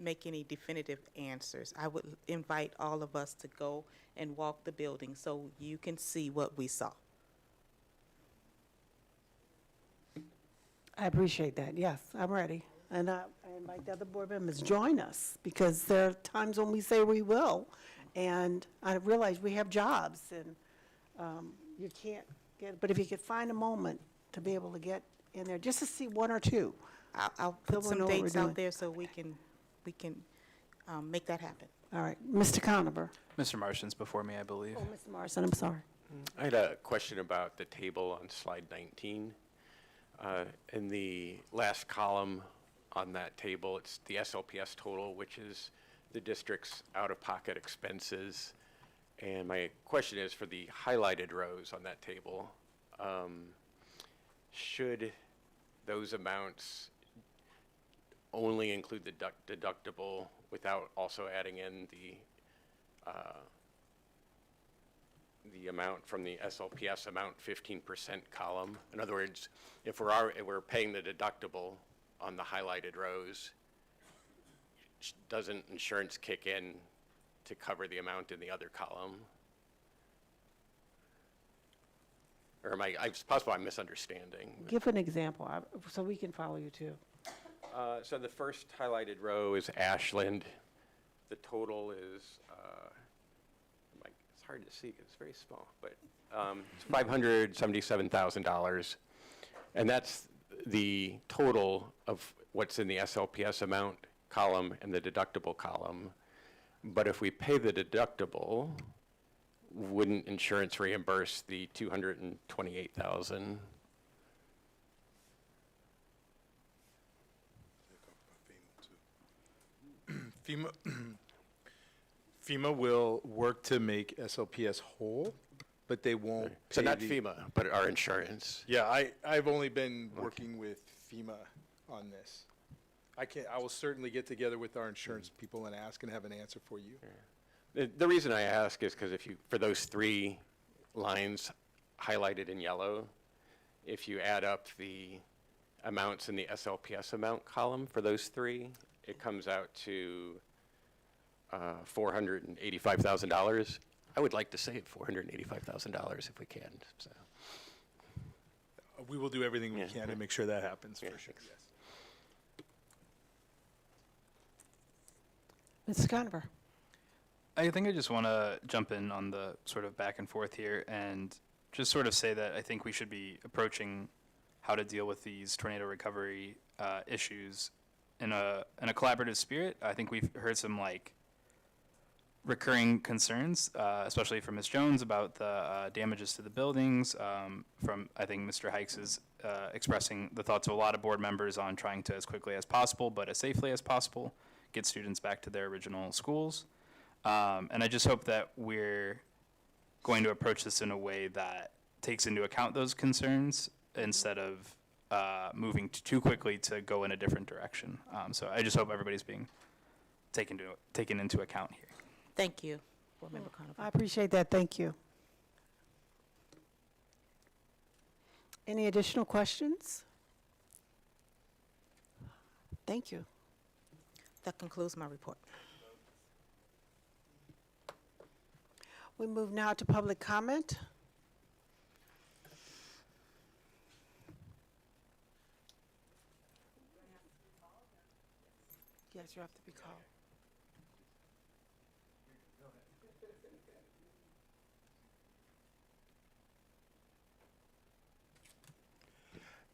make any definitive answers. I would invite all of us to go and walk the building so you can see what we saw. I appreciate that. Yes, I'm ready. And I invite the other board members, join us, because there are times when we say we will, and I realize we have jobs, and you can't but if you could find a moment to be able to get in there, just to see 1 or 2. I'll put some dates out there so we can make that happen. All right, Mr. Conover. Mr. Martian's before me, I believe. Oh, Mr. Morrison, I'm sorry. I had a question about the table on slide 19. In the last column on that table, it's the SLPS total, which is the district's out-of-pocket expenses. And my question is, for the highlighted rows on that table, should those amounts only include the deductible without also adding in the amount from the SLPS amount 15% column? In other words, if we're paying the deductible on the highlighted rows, doesn't insurance kick in to cover the amount in the other column? Or it's possible I'm misunderstanding. Give an example so we can follow you too. So the first highlighted row is Ashland. The total is, it's hard to see because it's very small, but it's $577,000. And that's the total of what's in the SLPS amount column and the deductible column. But if we pay the deductible, wouldn't insurance reimburse the $228,000? FEMA will work to make SLPS whole, but they won't. So not FEMA, but our insurance. Yeah, I've only been working with FEMA on this. I will certainly get together with our insurance people and ask and have an answer for you. The reason I ask is because for those 3 lines highlighted in yellow, if you add up the amounts in the SLPS amount column for those 3, it comes out to $485,000. I would like to save $485,000 if we can. So. We will do everything we can to make sure that happens, for sure. Yes. Mr. Conover. I think I just want to jump in on the sort of back and forth here and just sort of say that I think we should be approaching how to deal with these tornado recovery issues in a collaborative spirit. I think we've heard some recurring concerns, especially from Ms. Jones about the damages to the buildings. From, I think, Mr. Hikes is expressing the thoughts of a lot of board members on trying to, as quickly as possible, but as safely as possible, get students back to their original schools. And I just hope that we're going to approach this in a way that takes into account those concerns instead of moving too quickly to go in a different direction. So I just hope everybody's being taken into account here. Thank you. Board Member Conover. I appreciate that. Thank you. Any additional questions? Thank you. That concludes my report. We move now to public comment. Yes, you have to be called.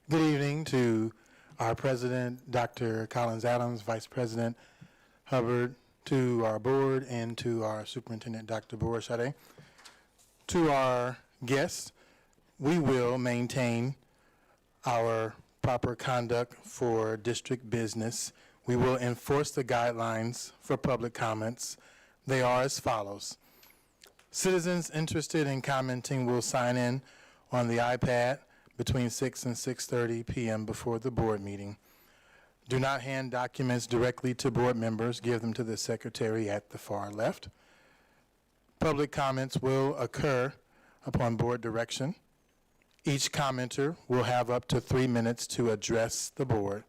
Good evening to our President, Dr. Collins Adams, Vice President Hubbard, to our board, and to our Superintendent, Dr. Bourachade. To our guests, we will maintain our proper conduct for district business. We will enforce the guidelines for public comments. They are as follows. Citizens interested in commenting will sign in on the iPad between 6 and 6:30 p.m. before the board meeting. Do not hand documents directly to board members. Give them to the secretary at the far left. Public comments will occur upon board direction. Each commenter will have up to 3 minutes to address the board.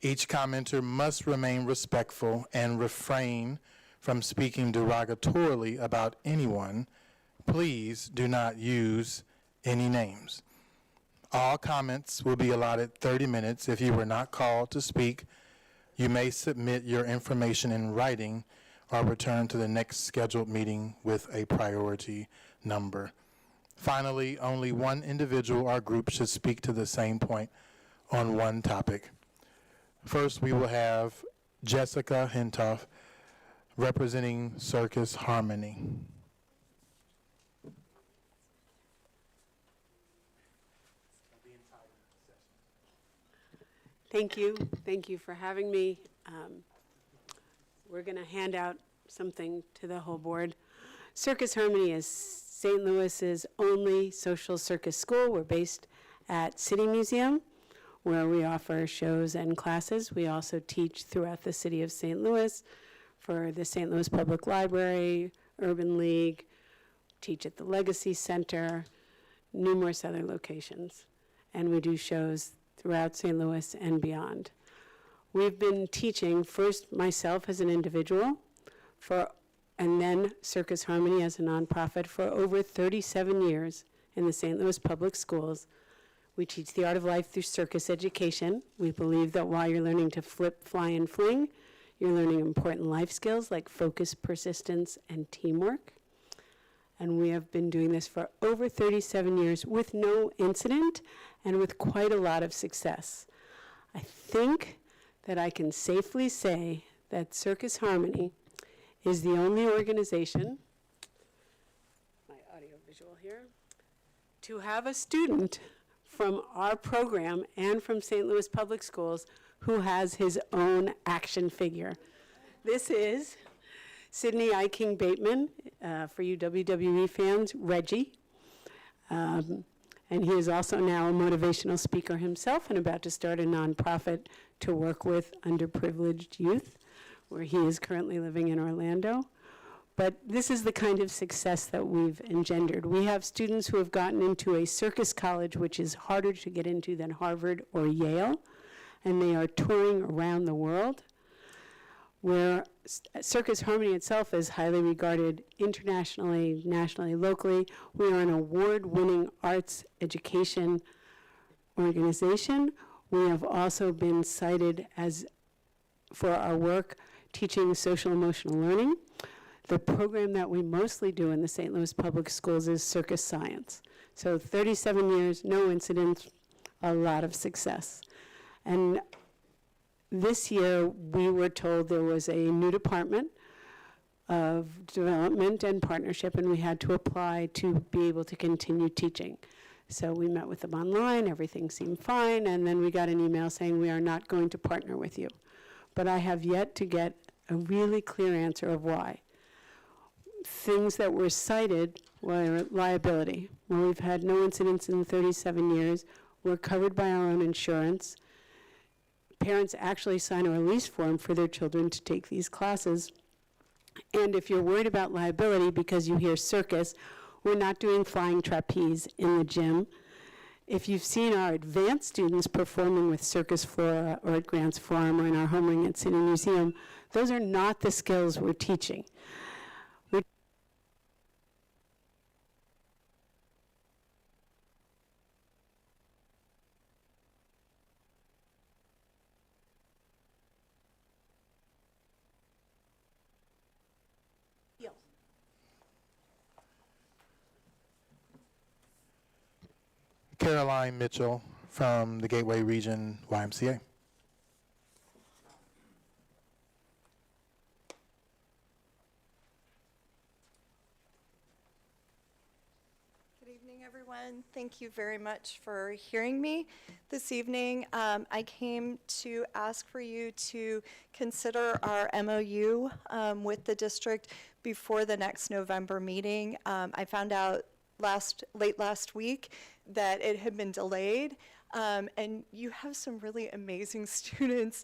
Each commenter must remain respectful and refrain from speaking derogatorily about anyone. Please do not use any names. All comments will be allotted 30 minutes. If you were not called to speak, you may submit your information in writing or return to the next scheduled meeting with a priority number. Finally, only one individual or group should speak to the same point on one topic. First, we will have Jessica Hentoff representing Circus Harmony. Thank you. Thank you for having me. We're going to hand out something to the whole board. Circus Harmony is St. Louis's only social circus school. We're based at City Museum, where we offer shows and classes. We also teach throughout the city of St. Louis for the St. Louis Public Library, Urban League, teach at the Legacy Center, numerous other locations. And we do shows throughout St. Louis and beyond. We've been teaching, first myself as an individual, and then Circus Harmony as a nonprofit for over 37 years in the St. Louis Public Schools. We teach the art of life through circus education. We believe that while you're learning to flip, fly, and fling, you're learning important life skills like focus, persistence, and teamwork. And we have been doing this for over 37 years with no incident and with quite a lot of success. I think that I can safely say that Circus Harmony is the only organization, my audio visual here, to have a student from our program and from St. Louis Public Schools who has his own action figure. This is Sidney I. King Bateman, for you WWE fans, Reggie. And he is also now a motivational speaker himself and about to start a nonprofit to work with underprivileged youth, where he is currently living in Orlando. But this is the kind of success that we've engendered. We have students who have gotten into a circus college, which is harder to get into than Harvard or Yale, and they are touring around the world, where Circus Harmony itself is highly regarded internationally, nationally, locally. We are an award-winning arts education organization. We have also been cited for our work teaching social emotional learning. The program that we mostly do in the St. Louis Public Schools is circus science. So 37 years, no incidents, a lot of success. And this year, we were told there was a new department of development and partnership, and we had to apply to be able to continue teaching. So we met with them online, everything seemed fine, and then we got an email saying we are not going to partner with you. But I have yet to get a really clear answer of why. Things that were cited were liability. Well, we've had no incidents in 37 years. We're covered by our own insurance. Parents actually sign a release form for their children to take these classes. And if you're worried about liability because you hear circus, we're not doing flying trapeze in the gym. If you've seen our advanced students performing with Circus Flora or at Grants Farm or in our home ring at City Museum, those are not the skills we're teaching. Caroline Mitchell from the Gateway Region YMCA. Good evening, everyone. Thank you very much for hearing me this evening. I came to ask for you to consider our MOU with the district before the next November meeting. I found out late last week that it had been delayed, and you have some really amazing students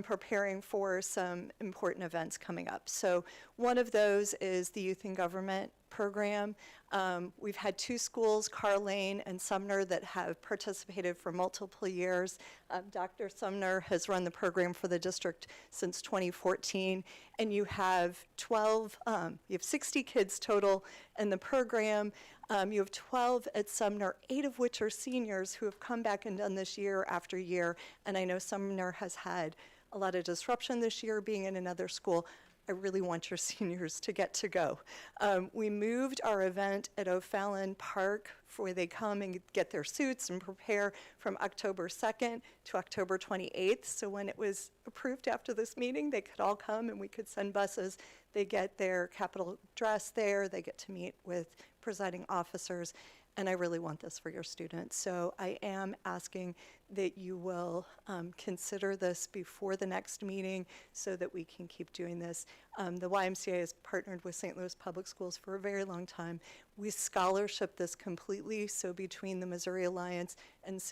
preparing for some important events coming up. So one of those is the Youth in Government program. We've had two schools, Carl Lane and Sumner, that have participated for multiple years. Dr. Sumner has run the program for the district since 2014, and you have 60 kids total in the program. You have 12 at Sumner, 8 of which are seniors who have come back and done this year after year, and I know Sumner has had a lot of disruption this year being in another school. I really want your seniors to get to go. We moved our event at O'Fallon Park where they come and get their suits and prepare from October 2nd to October 28th. So when it was approved after this meeting, they could all come and we could send buses. They get their Capitol dress there. They get to meet with presiding officers. And I really want this for your students. So I am asking that you will consider this before the next meeting so that we can keep doing this. The YMCA has partnered with St. Louis Public Schools for a very long time. We scholarship this completely, so between the Missouri Alliance and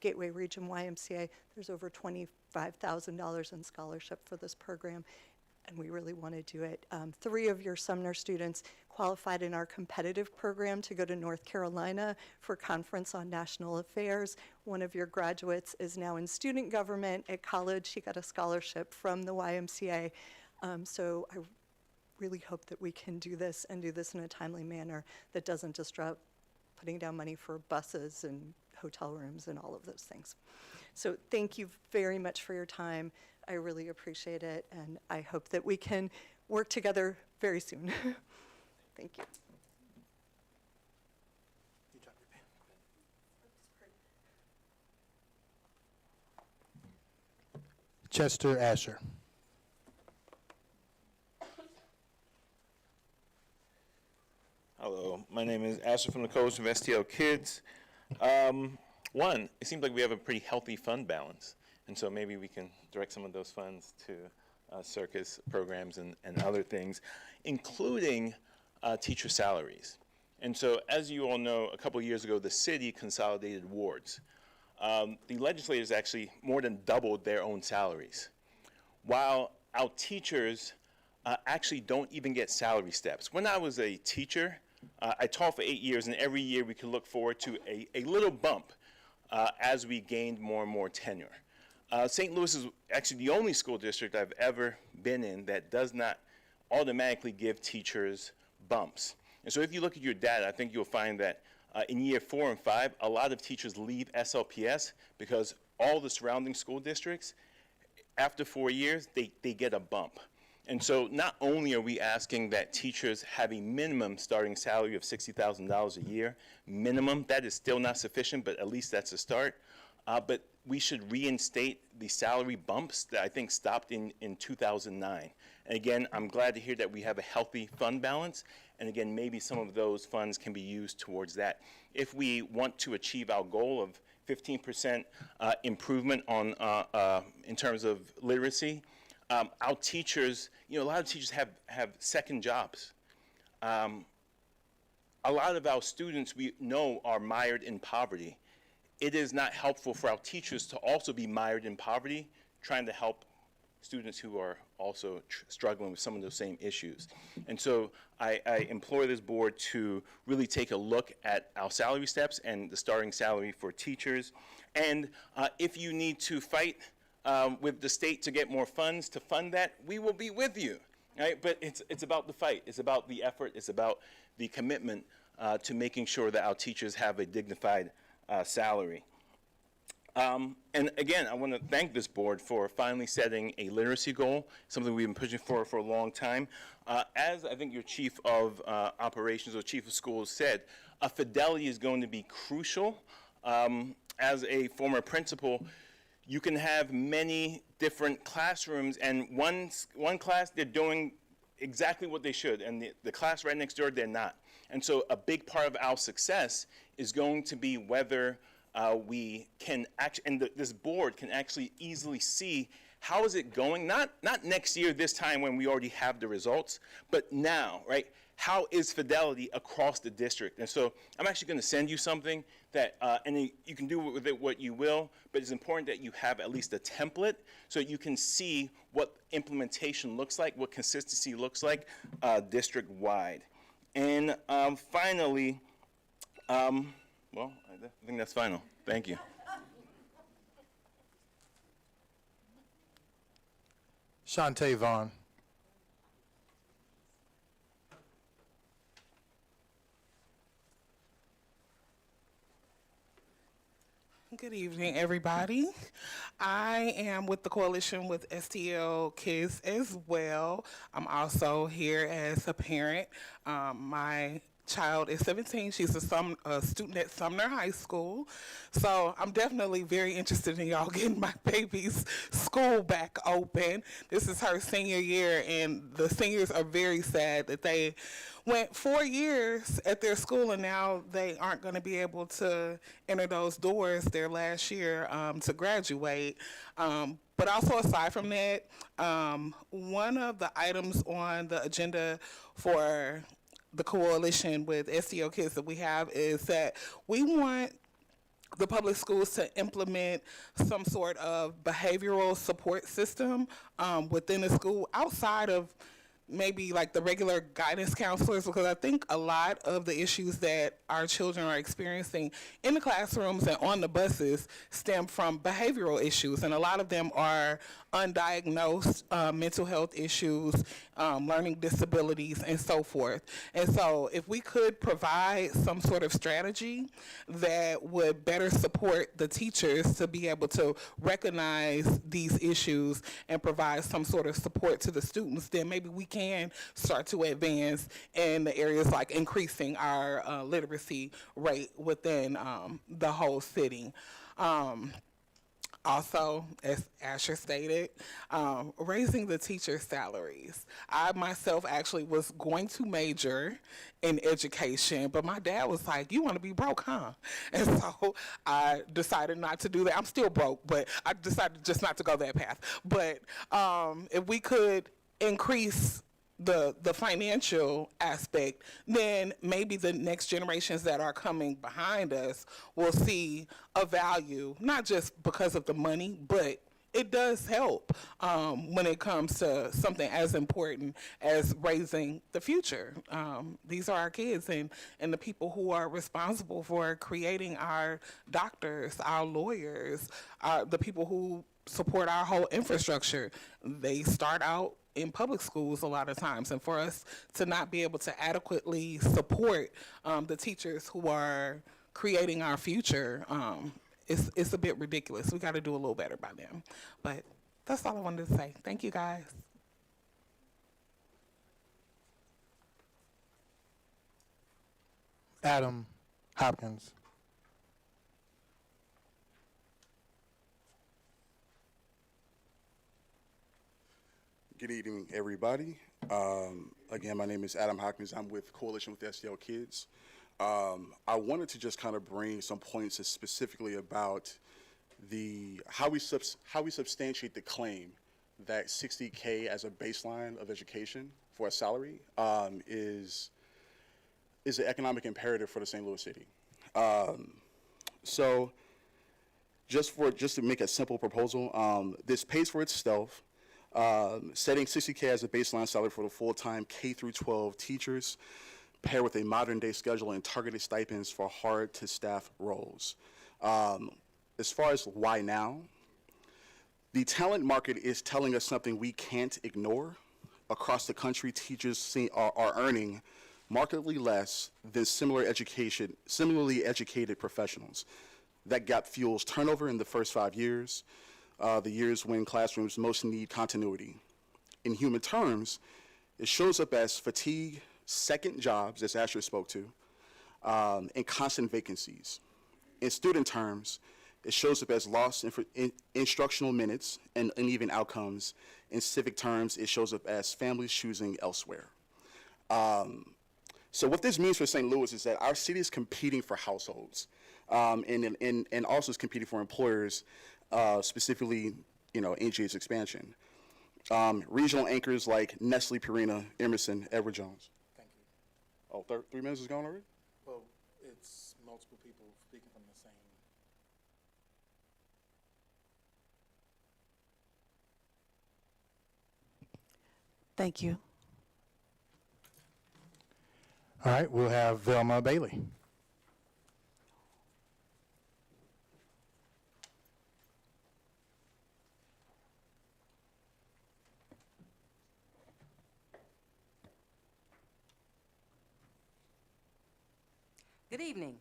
Gateway Region YMCA, there's over $25,000 in scholarship for this program, and we really want to do it. 3 of your Sumner students qualified in our competitive program to go to North Carolina for Conference on National Affairs. One of your graduates is now in student government at college. She got a scholarship from the YMCA. So I really hope that we can do this and do this in a timely manner that doesn't disrupt putting down money for buses and hotel rooms and all of those things. So thank you very much for your time. I really appreciate it, and I hope that we can work together very soon. Thank you. Chester Asher. Hello, my name is Asher from the Coalition of STL Kids. One, it seems like we have a pretty healthy fund balance, and so maybe we can direct some of those funds to circus programs and other things, including teacher salaries. And so, as you all know, a couple of years ago, the city consolidated wards. The legislators actually more than doubled their own salaries, while our teachers actually don't even get salary steps. When I was a teacher, I taught for 8 years, and every year we could look forward to a little bump as we gained more and more tenure. St. Louis is actually the only school district I've ever been in that does not automatically give teachers bumps. And so if you look at your data, I think you'll find that in year 4 and 5, a lot of teachers leave SLPS because all the surrounding school districts, after 4 years, they get a bump. And so not only are we asking that teachers have a minimum starting salary of $60,000 a year, minimum, that is still not sufficient, but at least that's a start. But we should reinstate the salary bumps that I think stopped in 2009. And again, I'm glad to hear that we have a healthy fund balance. And again, maybe some of those funds can be used towards that. If we want to achieve our goal of 15% improvement on in terms of literacy, our teachers, a lot of teachers have second jobs. A lot of our students we know are mired in poverty. It is not helpful for our teachers to also be mired in poverty, trying to help students who are also struggling with some of those same issues. And so I implore this board to really take a look at our salary steps and the starting salary for teachers. And if you need to fight with the state to get more funds to fund that, we will be with you. Right? But it's about the fight. It's about the effort. It's about the commitment to making sure that our teachers have a dignified salary. And again, I want to thank this board for finally setting a literacy goal, something we've been pushing for a long time. As I think your chief of operations or chief of schools said, fidelity is going to be crucial. As a former principal, you can have many different classrooms, and one class, they're doing exactly what they should, and the class right next door, they're not. And so a big part of our success is going to be whether we can actually, and this board can actually easily see how is it going, not next year, this time when we already have the results, but now, right? How is fidelity across the district? And so I'm actually going to send you something that, and you can do with it what you will, but it's important that you have at least a template so you can see what implementation looks like, what consistency looks like district-wide. And finally, well, I think that's final. Thank you. Shantae Vaughn. Good evening, everybody. I am with the coalition with STL Kids as well. I'm also here as a parent. My child is 17. She's a student at Sumner High School. So I'm definitely very interested in y'all getting my baby's school back open. This is her senior year, and the seniors are very sad that they went 4 years at their school and now they aren't going to be able to enter those doors their last year to graduate. But also aside from that, one of the items on the agenda for the coalition with STL Kids that we have is that we want the public schools to implement some sort of behavioral support system within the school outside of maybe like the regular guidance counselors, because I think a lot of the issues that our children are experiencing in the classrooms and on the buses stem from behavioral issues, and a lot of them are undiagnosed mental health issues, learning disabilities, and so forth. And so if we could provide some sort of strategy that would better support the teachers to be able to recognize these issues and provide some sort of support to the students, then maybe we can start to advance in the areas like increasing our literacy rate within the whole city. Also, as Asher stated, raising the teacher salaries. I myself actually was going to major in education, but my dad was like, "You want to be broke, huh?" And so I decided not to do that. I'm still broke, but I decided just not to go that path. But if we could increase the financial aspect, then maybe the next generations that are coming behind us will see a value, not just because of the money, but it does help when it comes to something as important as raising the future. These are our kids and the people who are responsible for creating our doctors, our lawyers, the people who support our whole infrastructure. They start out in public schools a lot of times, and for us to not be able to adequately support the teachers who are creating our future, it's a bit ridiculous. We got to do a little better by them. But that's all I wanted to say. Thank you, guys. Adam Hopkins. Good evening, everybody. Again, my name is Adam Hopkins. I'm with Coalition with STL Kids. I wanted to just kind of bring some points specifically about how we substantiate the claim that $60K as a baseline of education for a salary is an economic imperative for the St. Louis City. So just to make a simple proposal, this pays for itself. Setting $60K as a baseline salary for the full-time K through 12 teachers, paired with a modern-day schedule and targeted stipends for hard-to-staff roles. As far as why now, the talent market is telling us something we can't ignore. Across the country, teachers are earning markedly less than similarly educated professionals. That gap fuels turnover in the first 5 years, the years when classrooms most need continuity. In human terms, it shows up as fatigue, second jobs, as Asher spoke to, and constant vacancies. In student terms, it shows up as lost instructional minutes and uneven outcomes. In civic terms, it shows up as families choosing elsewhere. So what this means for St. Louis is that our city is competing for households, and also is competing for employers, specifically, NGH's expansion. Regional anchors like Nestle, Purina, Emerson, Edward Jones. Thank you. Oh, 3 minutes is gone already? Well, it's multiple people speaking from the same. Thank you. All right, we'll have Velma Bailey. Good evening.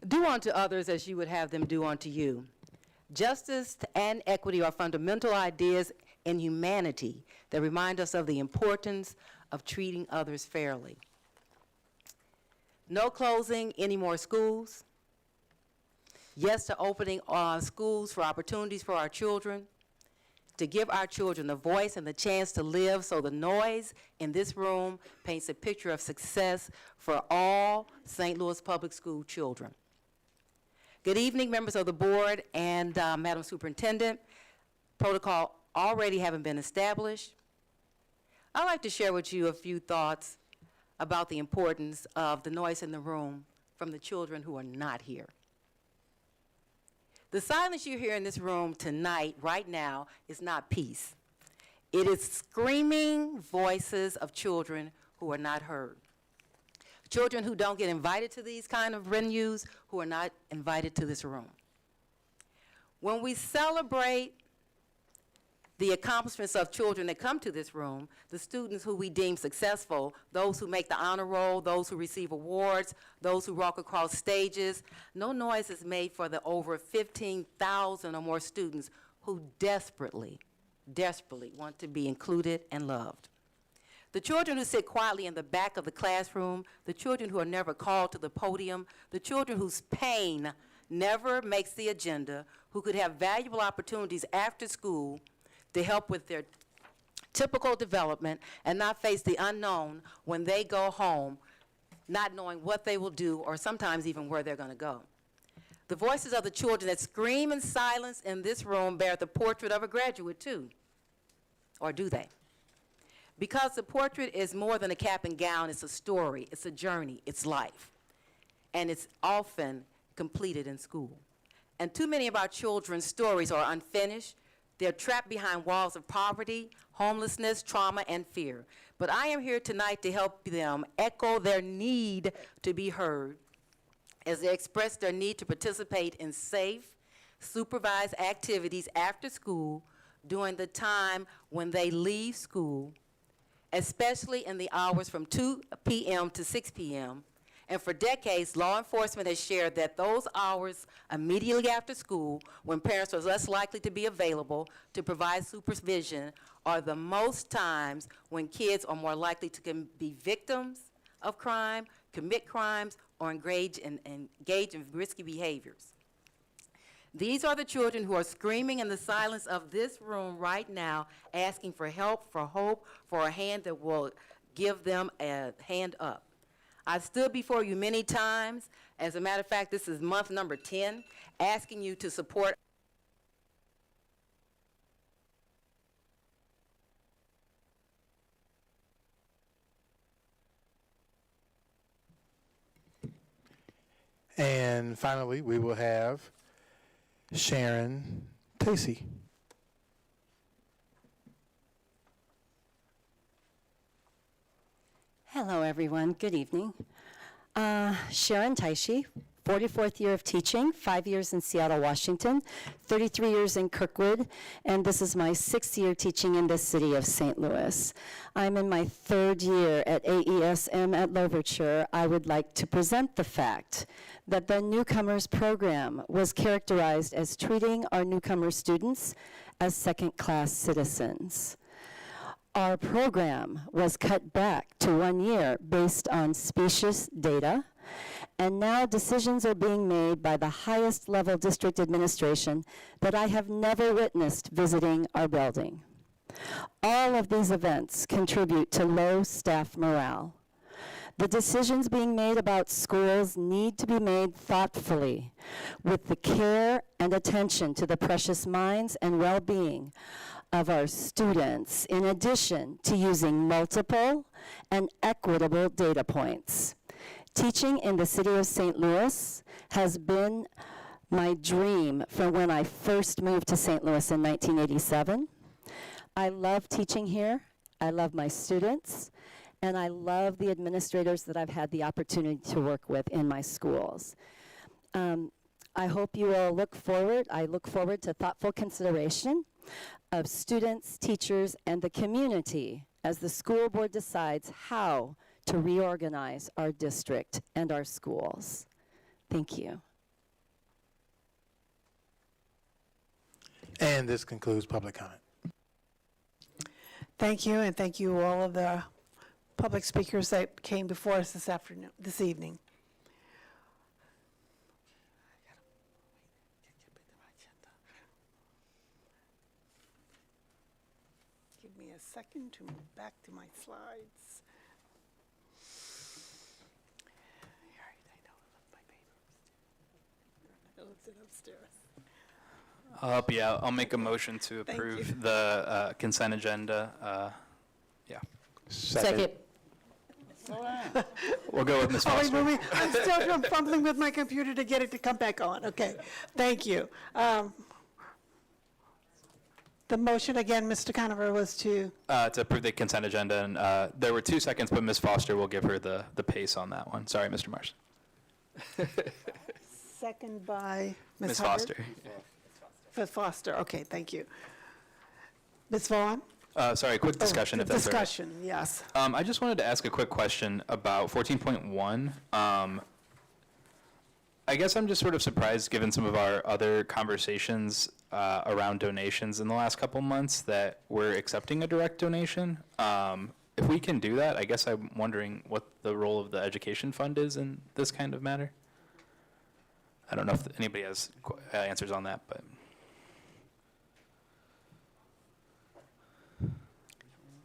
Do unto others as you would have them do unto you. Justice and equity are fundamental ideas in humanity that remind us of the importance of treating others fairly. No closing any more schools. Yes to opening schools for opportunities for our children, to give our children the voice and the chance to live, so the noise in this room paints a picture of success for all St. Louis Public School children. Good evening, members of the board and Madam Superintendent. Protocol already having been established, I'd like to share with you a few thoughts about the importance of the noise in the room from the children who are not here. The silence you hear in this room tonight, right now, is not peace. It is screaming voices of children who are not heard. Children who don't get invited to these kind of venues, who are not invited to this room. When we celebrate the accomplishments of children that come to this room, the students who we deem successful, those who make the honor roll, those who receive awards, those who walk across stages, no noise is made for the over 15,000 or more students who desperately want to be included and loved. The children who sit quietly in the back of the classroom, the children who are never called to the podium, the children whose pain never makes the agenda, who could have valuable opportunities after school to help with their typical development and not face the unknown when they go home, not knowing what they will do or sometimes even where they're going to go. The voices of the children that scream in silence in this room bear the portrait of a graduate too, or do they? Because the portrait is more than a cap and gown, it's a story, it's a journey, it's life. And it's often completed in school. And too many of our children's stories are unfinished. They're trapped behind walls of poverty, homelessness, trauma, and fear. But I am here tonight to help them echo their need to be heard as they express their need to participate in safe, supervised activities after school during the time when they leave school, especially in the hours from 2 p.m. to 6 p.m. And for decades, law enforcement has shared that those hours immediately after school, when parents are less likely to be available to provide supervision, are the most times when kids are more likely to be victims of crime, commit crimes, or engage in risky behaviors. These are the children who are screaming in the silence of this room right now, asking for help, for hope, for a hand that will give them a hand up. I've stood before you many times. As a matter of fact, this is month number 10, asking you to support. And finally, we will have Sharon Tacey. Hello, everyone. Good evening. Sharon Taishi, 44th year of teaching, 5 years in Seattle, Washington, 33 years in Kirkwood, and this is my 6th year teaching in the city of St. Louis. I'm in my 3rd year at AESM at Louverture. I would like to present the fact that the newcomers program was characterized as treating our newcomer students as second-class citizens. Our program was cut back to 1 year based on specious data, and now decisions are being made by the highest level district administration that I have never witnessed visiting our building. All of these events contribute to low staff morale. The decisions being made about schools need to be made thoughtfully, with the care and attention to the precious minds and well-being of our students, in addition to using multiple and equitable data points. Teaching in the city of St. Louis has been my dream from when I first moved to St. Louis in 1987. I love teaching here. I love my students. And I love the administrators that I've had the opportunity to work with in my schools. I hope you will look forward. I look forward to thoughtful consideration of students, teachers, and the community as the school board decides how to reorganize our district and our schools. Thank you. And this concludes public comment. Thank you, and thank you all of the public speakers that came before us this evening. Give me a second to move back to my slides. I left it upstairs. I'll help you out. I'll make a motion to Thank you. approve the consent agenda. Yeah. Second. We'll go with Ms. Oh, wait, Foster. wait, wait. I'm still fumbling with my computer to get it to come back on. Okay, thank you. The motion again, Mr. Conover, was to, To approve the consent agenda, and there were 2 seconds, but Ms. Foster will give her the pace on that one. Sorry, Mr. Marsh. second by Ms. Ms. Hubbard? Foster. Ms. Foster, okay, thank you. Ms. Vaughn? Sorry, quick discussion, if that's all right. Discussion, yes. I just wanted to ask a quick question about 14.1. I guess I'm just sort of surprised, given some of our other conversations around donations in the last couple months, that we're accepting a direct donation. If we can do that, I guess I'm wondering what the role of the education fund is in this kind of matter. I don't know if anybody has answers on that, but.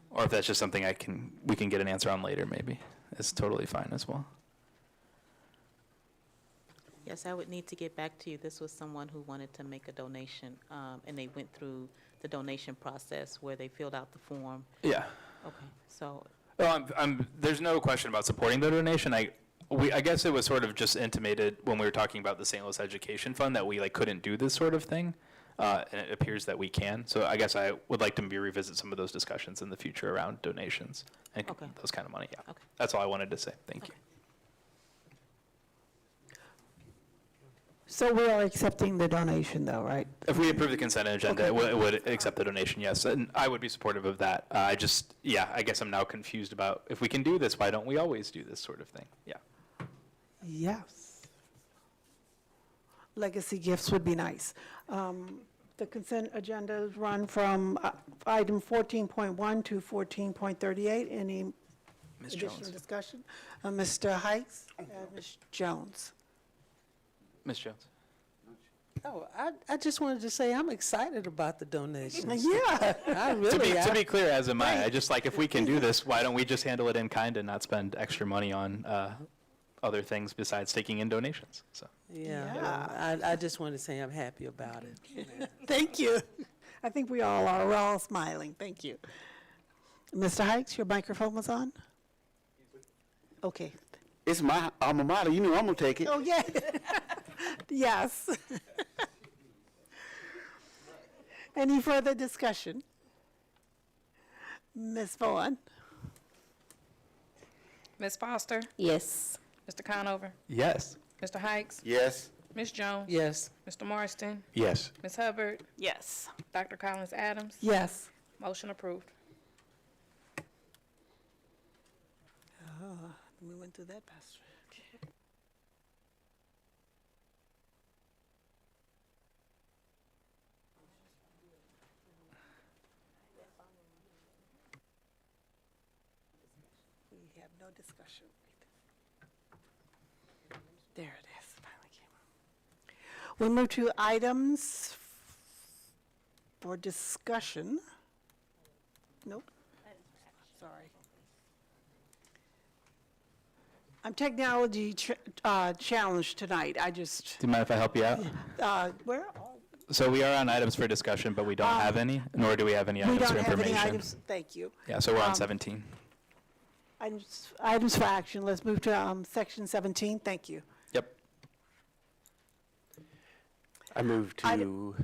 Or if that's just something we can get an answer on later, maybe. It's totally fine as well. Yes, I would need to get back to you. This was someone who wanted to make a donation, and they went through the donation process where they filled out the form. Yeah. Okay, so, Well, there's no question about supporting the donation. I guess it was sort of just intimated when we were talking about the St. Louis Education Fund that we couldn't do this sort of thing. And it appears that we can. So I guess I would like to revisit some of those discussions in the future around donations and Okay. those kind of money. Yeah. Okay. That's all I wanted to say. Thank you. So we are accepting the donation though, right? If we approve the consent agenda, Okay. it would accept the donation, yes. And I would be supportive of that. I guess I'm now confused about if we can do this, why don't we always do this sort of thing? Yeah. Yes. Legacy gifts would be nice. The consent agenda run from item 14.1 to 14.38. Any Ms. additional Jones. discussion? Mr. Heights and Ms. Jones. Ms. Jones. Oh, I just wanted to say I'm excited about the donations. Yeah. I To really be, am. to be clear, as am I. I just like, if we can do this, why don't we just handle it in kind and not spend extra money on other things besides taking in donations? So. Yeah. I just want to say I'm happy about it. Thank you. I think we all are. We're all smiling. Thank you. Mr. Hikes, your microphone was on? Okay. It's my alma mater. You know I'm gonna take it. Oh, yeah. Yes. Any further discussion? Ms. Vaughn? Ms. Foster? Yes. Mr. Conover? Yes. Mr. Hikes? Yes. Ms. Jones? Yes. Mr. Marston? Yes. Ms. Hubbard? Yes. Dr. Collins Adams? Yes. Motion approved. Oh, we went through that, Pastor. We have no discussion. There it is, finally came up. We move to items for discussion. Nope. Sorry. I'm technology challenged tonight. I just, Do you mind if I help you out? where? So we are on items for discussion, but we don't have any, nor do we have any We items don't for have any information. items, thank you. Yeah, so we're on 17. Items for action, let's move to section 17, thank you. Yep. I move to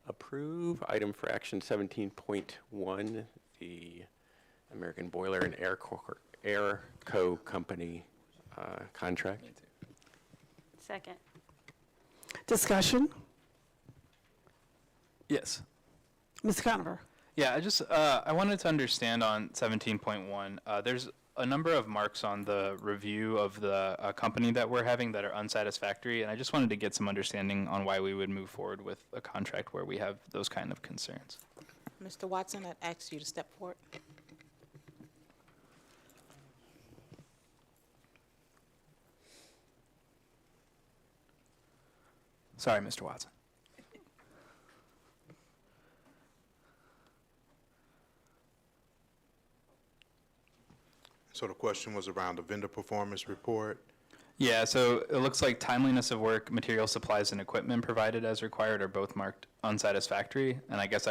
approve item for action 17.1, the American Boiler and Air Co. Company contract. Second. Discussion, Yes. Ms. Conover? Yeah, I wanted to understand on 17.1, there's a number of marks on the review of the company that we're having that are unsatisfactory, and I just wanted to get some understanding on why we would move forward with a contract where we have those kind of concerns. Mr. Watson, I'd ask you to step forward. Sorry, Mr. Watson. So the question was around the vendor performance report. Yeah, so it looks like timeliness of work, material supplies, and equipment provided as required are both marked unsatisfactory. And I guess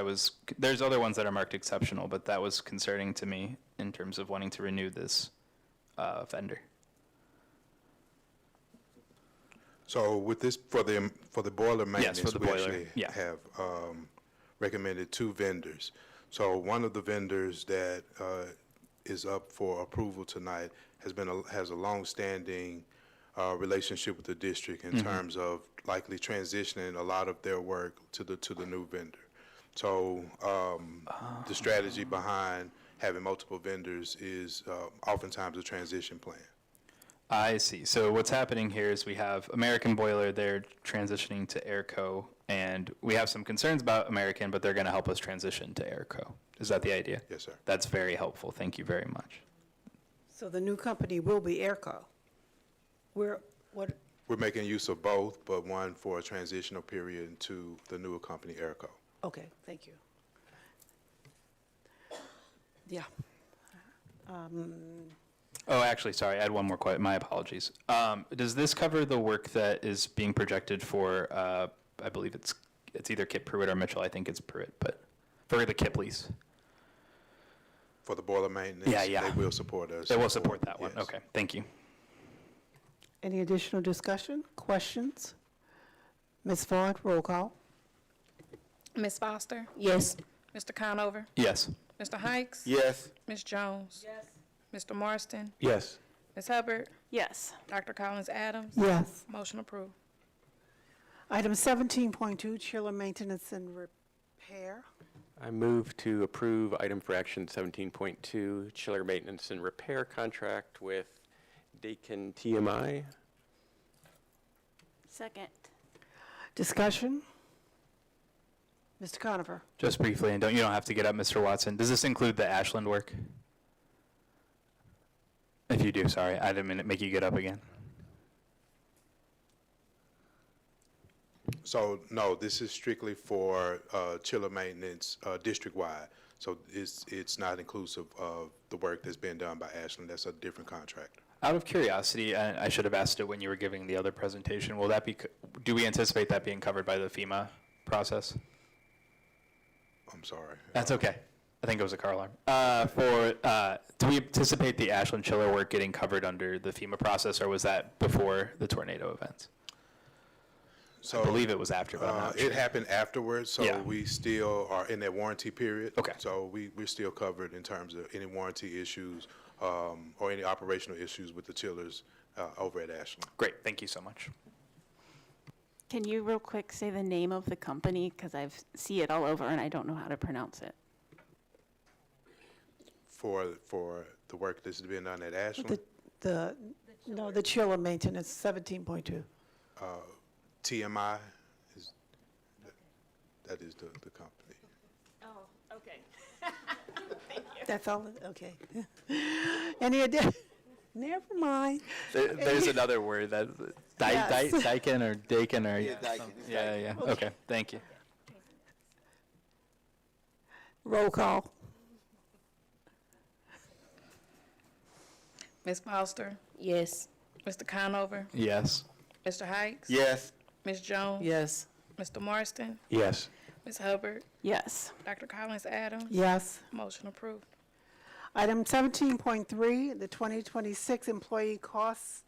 there's other ones that are marked exceptional, but that was concerning to me in terms of wanting to renew this vendor. So with this, for the boiler maintenance, for the we boiler, actually yeah. have recommended 2 vendors. So one of the vendors that is up for approval tonight has a long-standing relationship with the district in terms of likely transitioning a lot of their work to the new vendor. So the strategy behind having multiple vendors is oftentimes a transition plan. I see. So what's happening here is we have American Boiler, they're transitioning to Airco, and we have some concerns about American, but they're going to help us transition to Airco. Is that the idea? Yes, sir. That's very helpful. Thank you very much. So the new company will be Airco. We're making use of both, but one for a transitional period to the newer company, Airco. okay, thank you. Yeah. Oh, actually, sorry, I had one more question. My apologies. Does this cover the work that is being projected for, I believe it's either Kip Pruitt or Mitchell, I think it's Pruitt, but for the Kip lease? For the boiler maintenance, Yeah. they will support us. They will support that one. Yes. Okay, thank you. Any additional discussion, questions? Ms. Vaughn, roll call. Ms. Foster? Yes. Mr. Conover? Yes. Mr. Hikes? Yes. Ms. Jones? Yes. Mr. Marston? Yes. Ms. Hubbard? Yes. Dr. Collins Adams? Yes. Motion approved. Item 17.2, chiller maintenance and repair. I move to approve item for action 17.2, chiller maintenance and repair contract with Dakin TMI. Second. Discussion? Mr. Conover? Just briefly, and you don't have to get up, Mr. Watson. Does this include the Ashland work? If you do, sorry, I didn't mean to make you get up again. So, no, this is strictly for chiller maintenance district-wide. So it's not inclusive of the work that's been done by Ashland. That's a different contractor. Out of curiosity, and I should have asked it when you were giving the other presentation, will that be, do we anticipate that being covered by the FEMA process? I'm sorry. That's okay. I think it was a car alarm. Do we anticipate the Ashland chiller work getting covered under the FEMA process, or was that before the tornado events? So, I believe it was after, but I'm not sure. It happened afterwards, so Yeah. we still are in that warranty period. Okay. So we're still covered in terms of any warranty issues or any operational issues with the chillers over at Ashland. Great, thank you so much. Can you real quick say the name of the company? Because I see it all over and I don't know how to pronounce it. For the work that's being done at Ashland, The chiller maintenance, 17.2. TMI is, that is the company. Oh, okay. That's all, okay. Any never mind. There's another word that, Yes. Daikin or Dakin or. Yeah, Daikin. It's Yeah, okay, thank you. Roll call. Ms. Foster? Yes. Mr. Conover? Yes. Mr. Hikes? Yes. Ms. Jones? Yes. Mr. Marston? Yes. Ms. Hubbard? Yes. Dr. Collins Adams? Yes. Motion approved. Item 17.3, the 2026 employee costs,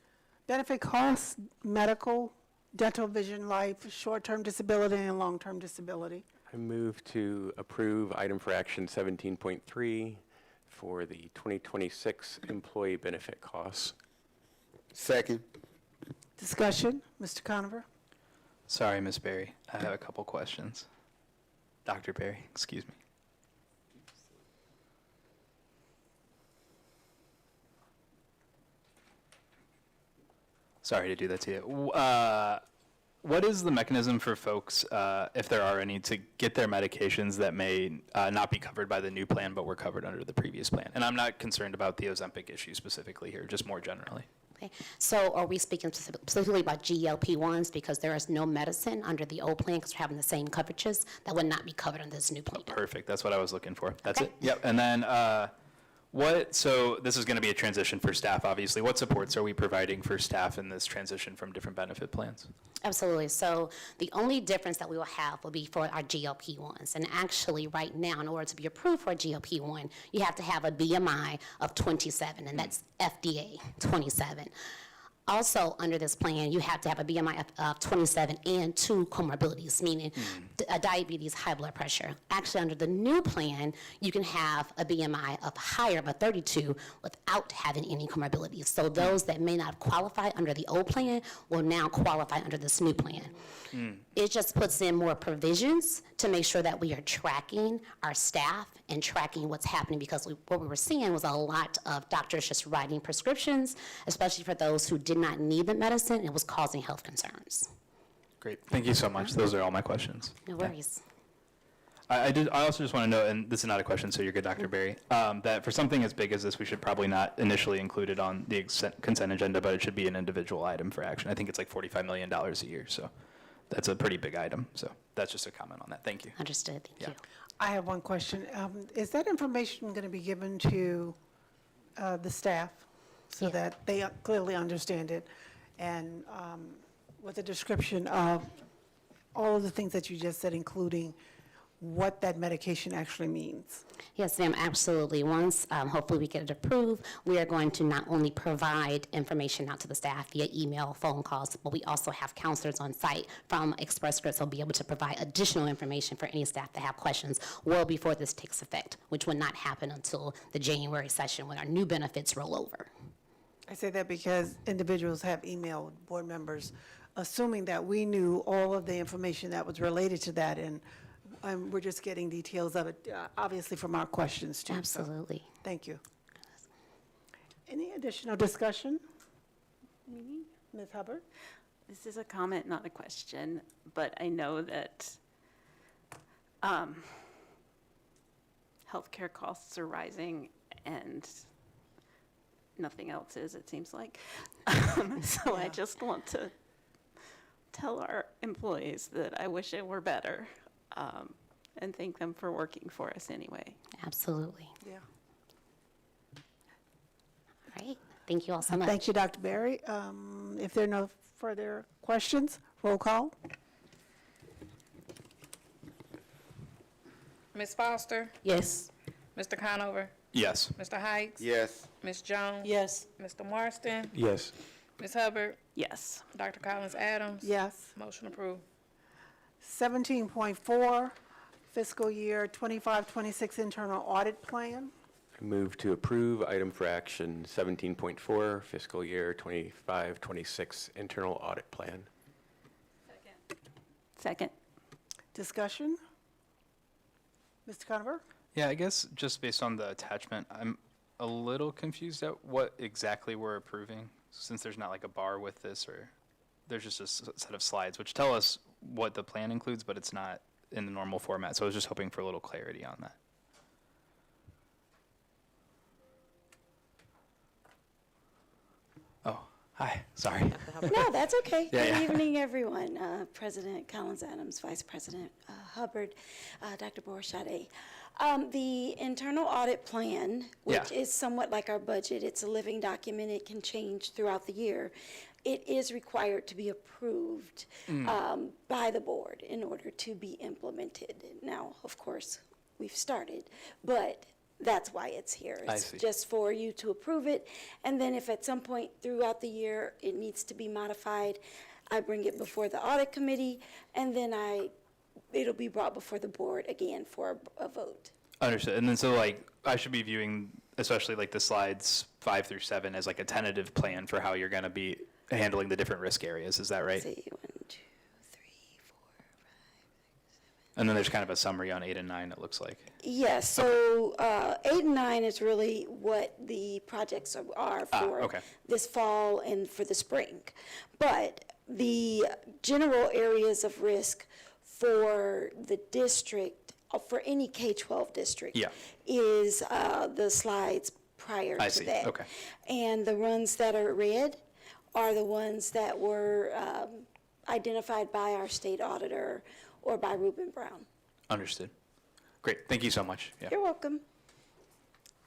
benefit costs, medical, dental, vision, life, short-term disability, and long-term disability. I move to approve item for action 17.3 for the 2026 employee benefit costs. Second. Discussion, Mr. Conover? Sorry, Ms. Berry, I have a couple questions. Dr. Berry, excuse me. Sorry to do that to you. What is the mechanism for folks, if there are any, to get their medications that may not be covered by the new plan but were covered under the previous plan? And I'm not concerned about the Ozempic issue specifically here, just more generally. Okay. So are we speaking specifically about GLP-1s because there is no medicine under the old plan because we're having the same coverages that would not be covered under this new plan? Perfect, that's what I was looking for. That's Okay. it, yep. And then so this is going to be a transition for staff, obviously. What supports are we providing for staff in this transition from different benefit plans? Absolutely. So the only difference that we will have will be for our GLP-1s. And actually, right now, in order to be approved for a GLP-1, you have to have a BMI of 27, and that's FDA 27. Also, under this plan, you have to have a BMI of 27 and 2 comorbidities, meaning diabetes, high blood pressure. Actually, under the new plan, you can have a BMI of higher, but 32, without having any comorbidities. So those that may not qualify under the old plan will now qualify under this new plan. It just puts in more provisions to make sure that we are tracking our staff and tracking what's happening, because what we were seeing was a lot of doctors just writing prescriptions, especially for those who did not need the medicine. It was causing health concerns. Great, thank you so much. Those are all my questions. No worries. I also just want to note, and this is not a question, so you're good, Dr. Berry, that for something as big as this, we should probably not initially include it on the consent agenda, but it should be an individual item for action. I think it's like $45 million a year, so that's a pretty big item. So that's just a comment on that. Thank you. Understood. Thank you. I have one question. Is that information going to be given to the staff so that they clearly understand it, and with a description of all of the things that you just said, including what that medication actually means? Yes, ma'am, absolutely. Once, hopefully we get it approved, we are going to not only provide information out to the staff via email, phone calls, but we also have counselors on site from Express Scripts who will be able to provide additional information for any staff that have questions well before this takes effect, which will not happen until the January session when our new benefits roll over. I say that because individuals have emailed board members assuming that we knew all of the information that was related to that, and we're just getting details of it, obviously from our questions too. so Absolutely. Thank you. Any additional discussion? Ms. Hubbard? This is a comment, not a question, but I know that healthcare costs are rising and nothing else is, it seems like. So I just want to tell our employees that I wish it were better, and thank them for working for us anyway. Absolutely. Yeah. All right. Thank you all so much. Thank you, Dr. Berry. If there are no further questions, roll call. Ms. Foster? Yes. Mr. Conover? Yes. Mr. Hikes? Yes. Ms. Jones? Yes. Mr. Marston? Yes. Ms. Hubbard? Yes. Dr. Collins Adams? Yes. Motion approved. 17.4, fiscal year 25-26 internal audit plan. I move to approve item for action 17.4, fiscal year 25-26 internal audit plan. Second. Discussion? Mr. Conover? Yeah, I guess just based on the attachment, I'm a little confused at what exactly we're approving, since there's not like a bar with this, or there's just a set of slides which tell us what the plan includes, but it's not in the normal format. So I was just hoping for a little clarity on that. Oh, hi, sorry. No, that's okay. Yeah, Good yeah. evening, everyone. President Collins Adams, Vice President Hubbard, Dr. Borchade. The internal audit plan, which is somewhat like our budget, it's a living document. It can change throughout the year. It is required to be approved by the board in order to be implemented. Now, of course, we've started, but that's why it's here. I It's see. just for you to approve it, and then if at some point throughout the year it needs to be modified, I bring it before the audit committee, and then it'll be brought before the board again for a vote. Understood. And then so like I should be viewing especially like the slides 5 through 7 as like a tentative plan for how you're going to be handling the different risk areas. Is that right? See, 1, 2, 3, 4. And then there's kind of a summary on 8 and 9, it looks like. Yes, so 8 and 9 is really what the projects are for okay. this fall and for the spring. But the general areas of risk for the district, for any K-12 district, is the slides prior I to see. that. Okay. And the ones that are red are the ones that were identified by our state auditor or by Reuben Brown. Understood. Great. Thank you so much. Yeah. You're welcome.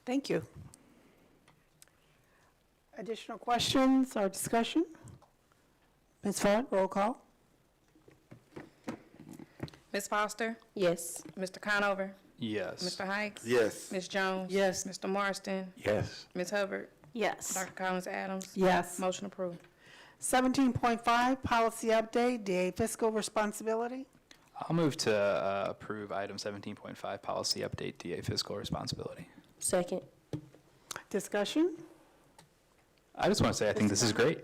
Thank you. Additional questions or discussion? Ms. Ford, roll call. Ms. Foster? Yes. Mr. Conover? Yes. Mr. Hikes? Yes. Ms. Jones? Yes. Mr. Marston? Yes. Ms. Hubbard? Yes. Dr. Collins Adams? Yes. Motion approved. 17.5, policy update, DA fiscal responsibility. I'll move to approve item 17.5, policy update, DA fiscal responsibility. Second. Discussion? I just want to say I think this is great.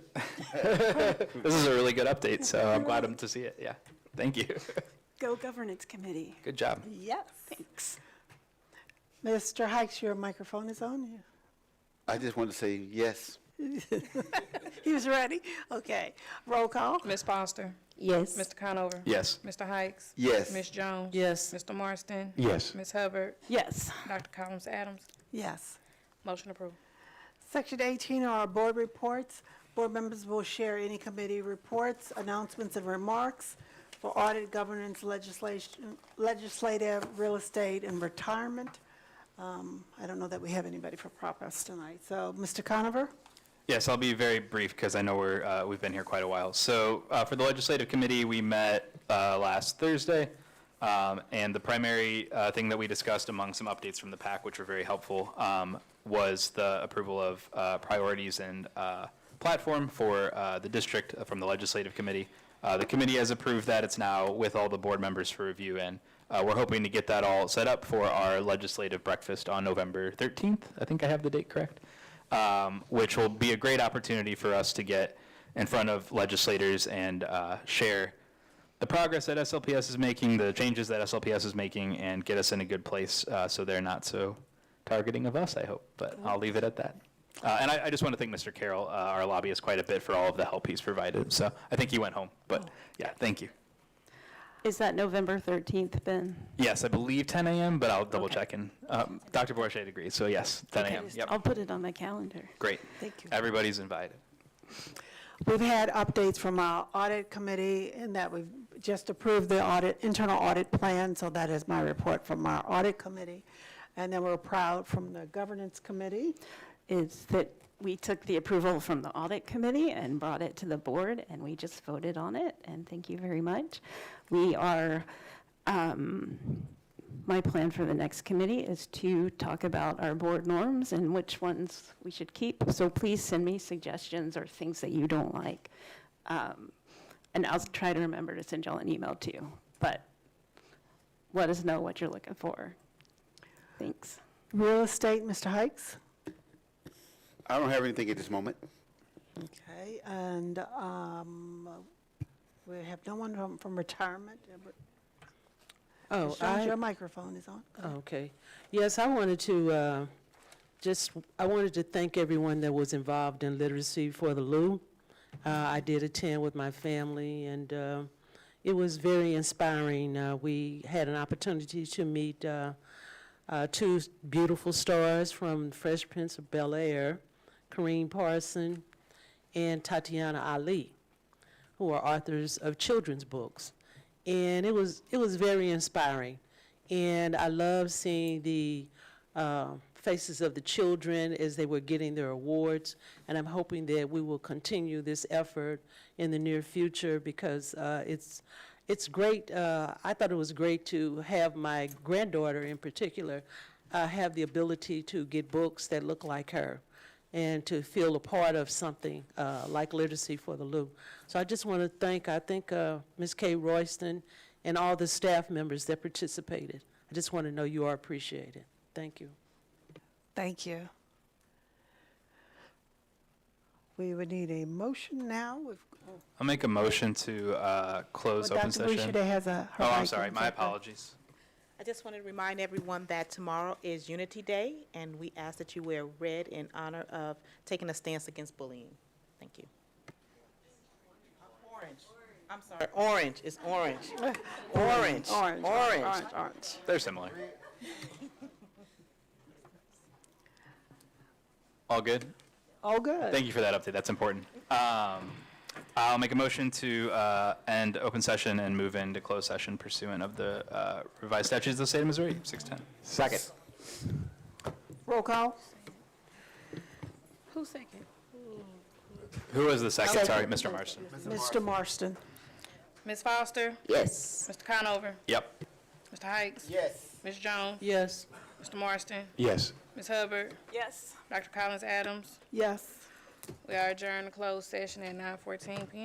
This is a really good update, so I'm glad to see it. Yeah. Thank you. Go Governance Committee. Good job. Yes. Thanks. Mr. Hikes, your microphone is on. I just want to say yes. He was ready? Okay. Roll call. Ms. Foster? Yes. Mr. Conover? Yes. Mr. Hikes? Yes. Ms. Jones? Yes. Mr. Marston? Yes. Ms. Hubbard? Yes. Dr. Collins Adams? Yes. Motion approved. Section 18 are our board reports. Board members will share any committee reports, announcements, and remarks for audit, governance, legislation, legislative, real estate, and retirement. I don't know that we have anybody for progress tonight. So, Mr. Conover? Yes, I'll be very brief because I know we've been here quite a while. So for the legislative committee, we met last Thursday, and the primary thing that we discussed among some updates from the PAC, which were very helpful, was the approval of priorities and platform for the district from the legislative committee. The committee has approved that. It's now with all the board members for review, and we're hoping to get that all set up for our legislative breakfast on November 13th. I think I have the date correct. Which will be a great opportunity for us to get in front of legislators and share the progress that SLPS is making, the changes that SLPS is making, and get us in a good place so they're not so targeting of us, I hope. But I'll leave it at that. And I just want to thank Mr. Carroll, our lobbyist, quite a bit for all of the help he's provided. So I think he went home. But yeah, thank you. Is that November 13th, Ben? Yes, I believe 10 a.m., but I'll double check. And Dr. Borchardt agrees. So yes, 10 a.m. Yep. I'll put it on my calendar. Great. Thank you. Everybody's invited. We've had updates from our audit committee in that we've just approved the internal audit plan, so that is my report from our audit committee. And then we're proud from the governance committee. Is that we took the approval from the audit committee and brought it to the board, and we just voted on it, and thank you very much. We are, my plan for the next committee is to talk about our board norms and which ones we should keep. So please send me suggestions or things that you don't like. And I'll try to remember to send y'all an email too. But let us know what you're looking for. Thanks. Real estate, Mr. Hikes? I don't have anything at this moment. Okay, and we have no one from retirement. Oh, Ms. Jones, your microphone is on. Okay. Yes, I wanted to I wanted to thank everyone that was involved in Literacy for the Lou. I did attend with my family, and it was very inspiring. We had an opportunity to meet two beautiful stars from Fresh Prince of Bel-Air, Kareem Parson and Tatiana Ali, who are authors of children's books. And it was very inspiring. And I love seeing the faces of the children as they were getting their awards. And I'm hoping that we will continue this effort in the near future, because it's great. I thought it was great to have my granddaughter in particular have the ability to get books that look like her and to feel a part of something like Literacy for the Lou. So I just want to thank Ms. Kay Royston and all the staff members that participated. I just want to know you are appreciated. Thank you. Thank you. We would need a motion now. I'll make a motion to close Well, open Dr. session. Boucher has her Oh, I'm mic sorry. on, My so- apologies. I just want to remind everyone that tomorrow is Unity Day, and we ask that you wear red in honor of taking a stance against bullying. Thank you. Orange. I'm sorry, orange. It's orange. Orange. Orange. They're similar. All good? All good. Thank you for that update. That's important. I'll make a motion to end open session and move into closed session pursuant of the revised statutes of the state of Missouri, 610. Second. Roll call. Who's second? Who was the second? Sorry, Mr. Marston. Mr. Marston. Ms. Foster? Yes. Mr. Conover? Yep. Mr. Hikes? Yes. Ms. Jones? Yes. Mr. Marston? Yes. Ms. Hubbard? Yes. Dr. Collins Adams? Yes. We are adjourned to closed session at 9:14 p.m.